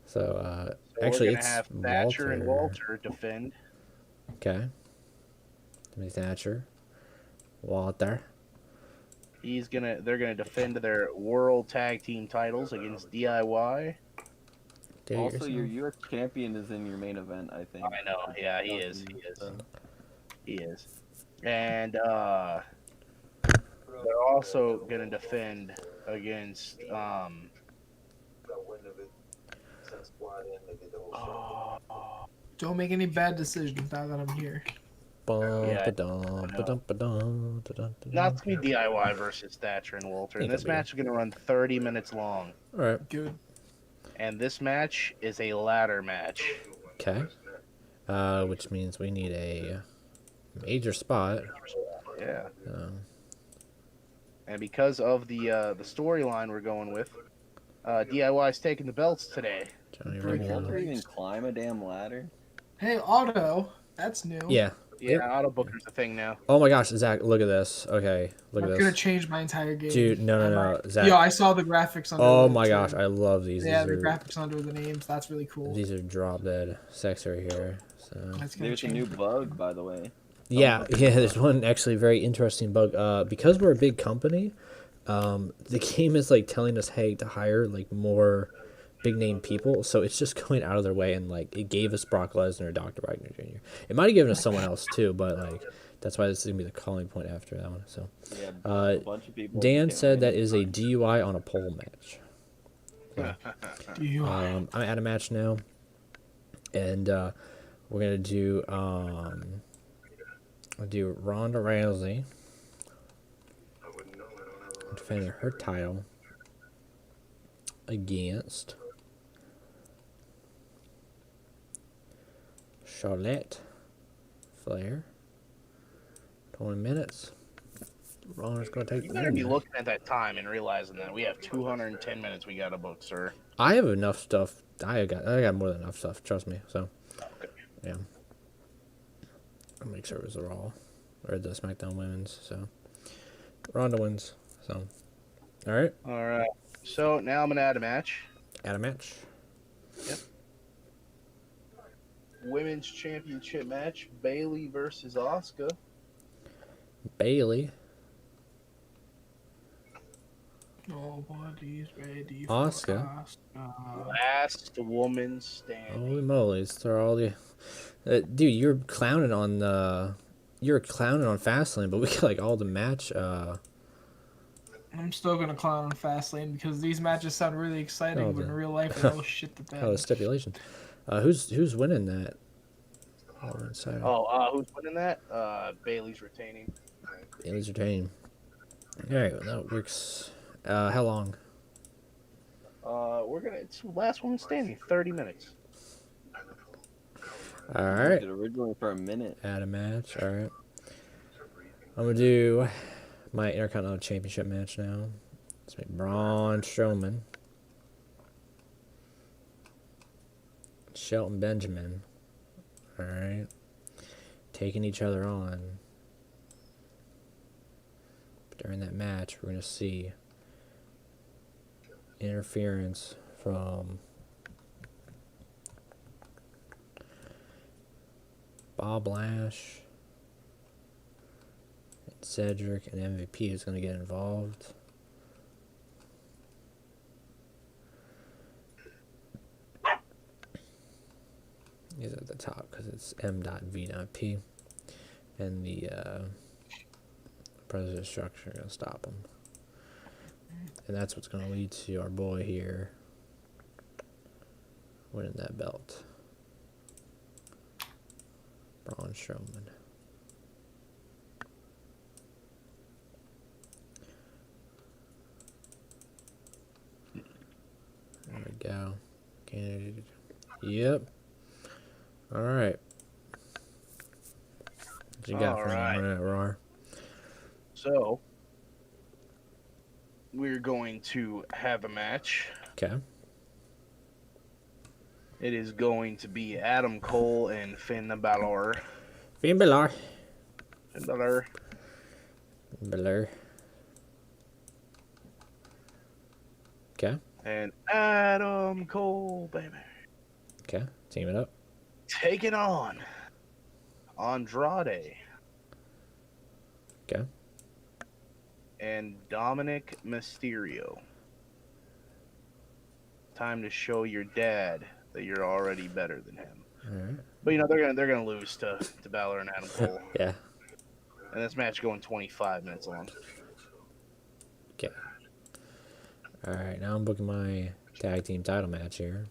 So, So actually, we're gonna it's have Thatcher and Walter defend. Okay. Give me Thatcher. Walter. They're gonna defend their World Tag Team titles against DIY. Do Also, yourself. your U.S. champion is in your main event, I think. I know. Yeah, he is. He is. He is. And they're also gonna defend against Don't make any bad decisions now that I'm here. Yeah. Bum-ba-dum, not to be DIY versus Thatcher and Walter. And Ain't this gonna be match is gonna run 30 minutes long. All right. Good. And this match is a ladder match. Okay. Which means we need a major spot. Yeah. Um, And because of the storyline we're going with, DIY's taking the belts today. Johnny Can Rebel. Walter even climb a damn ladder? Hey, Auto. That's new. Yeah. Yeah, auto booker's a thing now. Oh my gosh, Zach, look at this. Okay, look I'm at gonna this. change my entire game. Dude, no, Zach. Yo, I saw the graphics under Oh the my too. gosh, I love these. Yeah, These the are, graphics under the names. That's really cool. these are drop dead sex right here. So That's gonna There's a change. new bug, by the way. yeah, there's one actually very interesting bug. Because we're a big company, the game is like telling us, hey, to hire like more big name people. So it's just going out of their way, and like it gave us Brock Lesnar, Dr. Wagner Jr. It might have given us someone else too, but like that's why this is gonna be the calling point after that one. So Yeah, Uh, a bunch of people. Dan can't said win. that is a DUI on a pole match. You. I'm at a match now, and we're gonna do I'll do Ronda Rousey defending her title against Charlotte Flair. 20 minutes. Ronda's gonna take You the better be win. looking at that time and realizing that we have 210 minutes we got to book, sir. I have enough stuff. I got more than enough stuff. Trust me. So, yeah. I'll make sure it was the Raw or the SmackDown women's. So, Ronda wins. So, all right. All right. So now I'm gonna add a match. Add a match. Women's Championship match: Bailey versus Asuka. Bailey. Nobody's ready for Asuka. Asuka. Last woman standing. Holy moly! They're all the. Dude, you're clowning on Fastlane, but we got like all the match. I'm still gonna clown on Fastlane because these matches sound really exciting, Oh, but in the- real life they're all shit the Oh, the bed. stipulation. Who's winning that? Inside. Who's winning that? Bailey's retaining. Bailey's retaining. All right, well, that works. How long? It's last woman standing. 30 minutes. All We right. did originally for a minute. Add a match. All right. I'm gonna do my Intercontinental Championship match now. It's like Braun Strowman, Shelton Benjamin. All right. Taking each other on. During that match, we're gonna see interference from Bob Lash, and Cedric, and MVP is going to get involved. He's at the top because it's M.V.P. And the president structure going to stop him. And that's what's going to lead to our boy here winning that belt. Braun Strowman. Yep. All right. What you got All for me, right. Roar? So, we're going to have a match. Okay. It is going to be Adam Cole and Finn Balor. Finn Balor. Finn Balor. Balor. Okay. And Adam Cole, baby. Okay. Team it up. Taking on Andrade. Okay. And Dominic Mysterio. Time to show your dad that you're already better than him. All right. But they're gonna lose to Balor and Adam Cole. Yeah. And this match going 25 minutes long. Okay. All right. Now I'm booking my tag team title match here.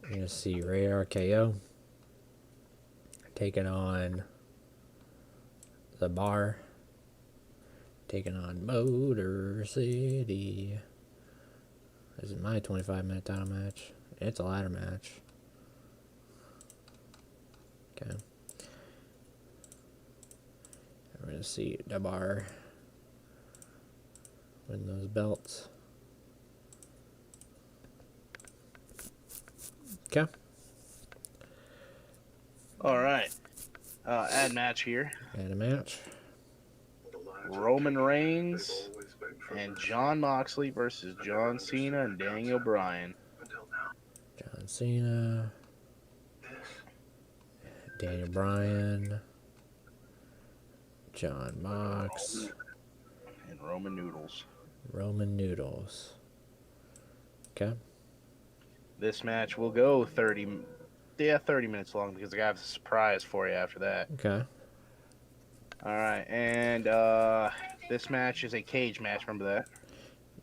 We're gonna see Ray RKO taking on the Bar, taking on Motor City. This is my 25-minute title match. It's a ladder match. Okay. We're gonna see the Bar win those belts. Okay. All right. Add match here. Add a match. Roman Reigns and John Moxley versus John Cena and Daniel Bryan. John Cena. Daniel Bryan. John Mox. And Roman Noodles. Roman Noodles. Okay. This match will go 30 minutes long because I got a surprise for you after that. Okay. All right, and this match is a cage match. Remember that?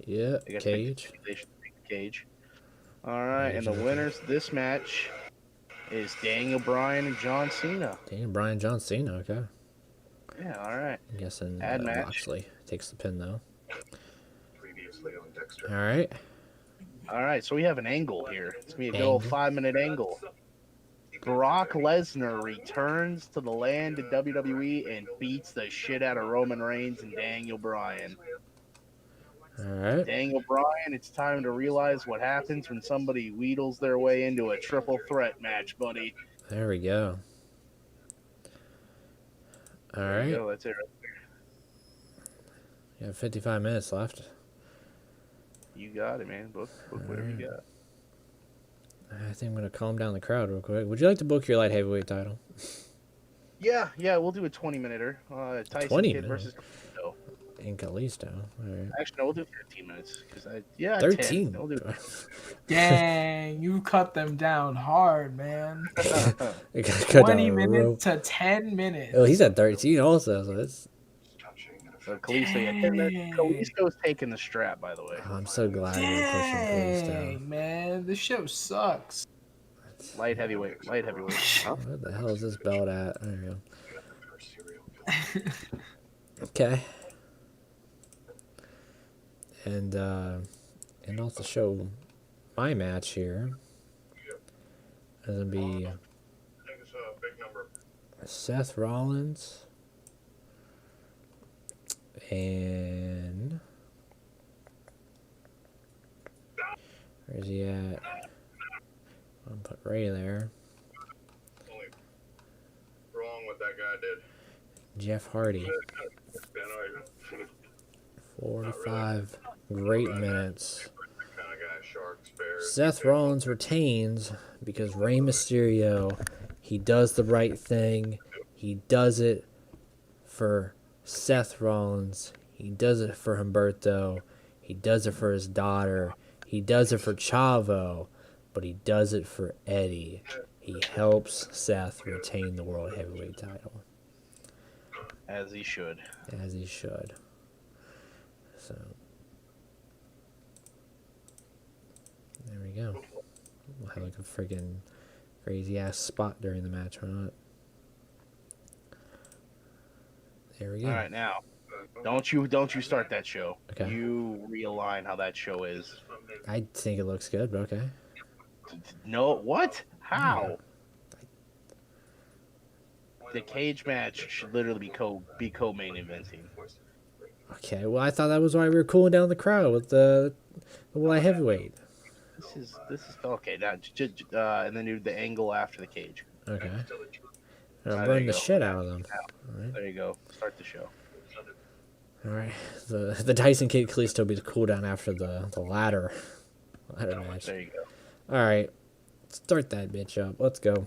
Yeah. They got Cage. Cage. All right, and the Cage. winners this match is Daniel Bryan and John Cena. Daniel Bryan, John Cena. Okay. Yeah. All right. I'm guessing Add match. Moxley takes the pin though. Previously on Dexter. All right. All right. So we have an angle here. It's gonna be a good old Angle. 5-minute angle. Brock Lesnar returns to the land of WWE and beats the shit out of Roman Reigns and Daniel Bryan. All right. Daniel Bryan, it's time to realize what happens when somebody wheedles their way into a triple threat match, buddy. There we go. All There you right. go, that's it right there. You have 55 minutes left. You got it, man. Book whatever you got. I think I'm going to calm down the crowd real quick. Would you like to book your light heavyweight title? Yeah, we'll do a 20-minute. Tyson 20 Kidd minutes? versus Kalisto. In Kalisto. All right. Actually, no, we'll do 13 minutes. 13? 10. We'll do Dang, you cut them down hard, man. You gotta cut 20 down a rope. minutes to 10 minutes. Oh, he's at 13 also, so that's... So Kalisto, yeah, 10 minutes. Kalisto's taking the strap, by the way. Oh, I'm so glad you're pushing Kalisto. Dang, man, this show sucks. Light heavyweight. Huh? What the hell is this belt at? There you go. Okay. And also show my match here. It's gonna be I think it's a big number. Seth Rollins and where's he at? I'll put Ray there. Only wrong what that guy did. Jeff Hardy. Yeah, no, 45 great minutes. kind of guy, sharks, bears. Seth Rollins retains because Rey Mysterio, he does the right thing. He does it for Seth Rollins. He does it for Humberto. He does it for his daughter. He does it for Chavo. But he does it for Eddie. He helps Seth retain the World Heavyweight title. As he should. As he should. So, there we go. We'll have like a freaking crazy ass spot during the match, or not. There we go. All right, now, don't you start that show. Okay. You realign how that show is. I think it looks good, but okay. No, what? How? The cage match should literally be co-main eventing. Okay, well, I thought that was why we were cooling down the crowd with the light heavyweight. This is okay. Now, and then do the angle after the cage. Okay. There I'll burn you the go. shit out of them. All right. There you go. Start the show. All right. The Tyson Kidd Kalisto be the cool down after the ladder match. There you go. All right. Start that bitch up. Let's go.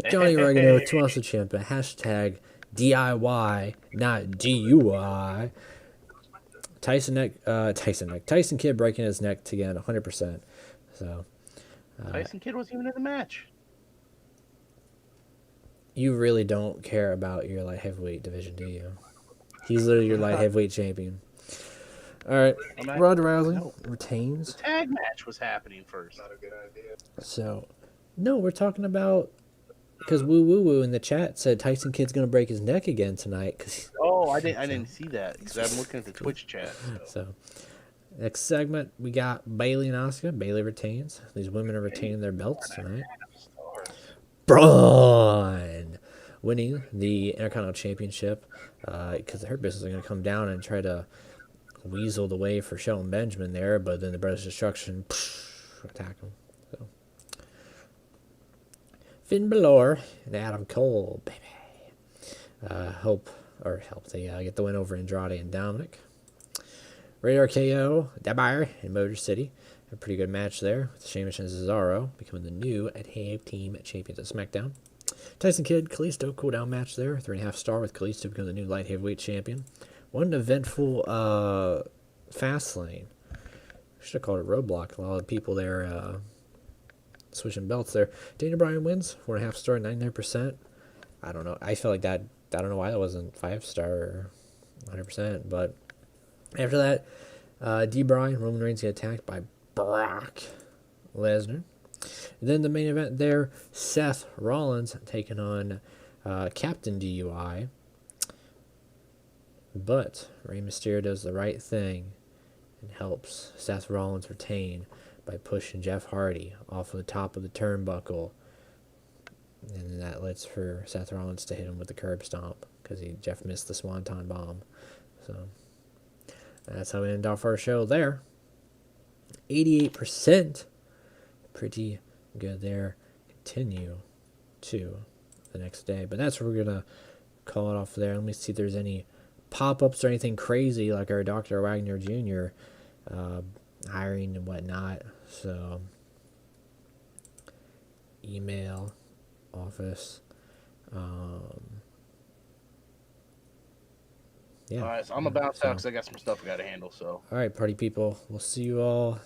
Johnny Oregano, 2 ounces champion. Hashtag DIY, not DUI. Tyson Kidd breaking his neck again, 100%. So. Tyson Kidd wasn't even in the match. You really don't care about your light heavyweight division, do you? He's literally your light heavyweight champion. All right, Ronda Rousey retains. The tag match was happening first. Not a good idea. So, no, we're talking about because Woo Woo Woo in the chat said Tyson Kidd's gonna break his neck again tonight. I didn't see that because I'm looking at the Twitch chat. So, next segment we got Bayley and Asuka. Bayley retains. These women are retaining their belts tonight. Braun winning the Intercontinental Championship because her business is going to come down and try to weasel the way for Shelton Benjamin there, but then the Brothers Destruction attack him. So. Finn Balor and Adam Cole, baby. Help they get the win over Andrade and Dominic. Radar KO, Dabar and Motor City. A pretty good match there with Sheamus and Cesaro becoming the new tag team champions at SmackDown. Tyson Kidd, Kalisto, cool down match there. 3.5 star with Kalisto becoming the new light heavyweight champion. What an eventful Fastlane. Should have called it Roadblock. A lot of people there switching belts there. Daniel Bryan wins, 4.5 star, 99%. I don't know. I felt like that. I don't know why that wasn't 5 star or 100%. But after that, D. Bryan, Roman Reigns get attacked by Brock Lesnar. And then the main event there, Seth Rollins taking on Captain DUI. But Rey Mysterio does the right thing and helps Seth Rollins retain by pushing Jeff Hardy off of the top of the turnbuckle. And that lets for Seth Rollins to hit him with the curb stomp because Jeff missed the Swanton bomb. So that's how we end off our show there. 88%. Pretty good there. Continue to the next day. But that's where we're going to call it off there. Let me see if there's any pop-ups or anything crazy like our Dr. Wagner Jr. Hiring and whatnot. So, email, office. Yeah. All right, so I'm going to bounce out because I got some stuff I got to handle. So. All right, party people. We'll see you all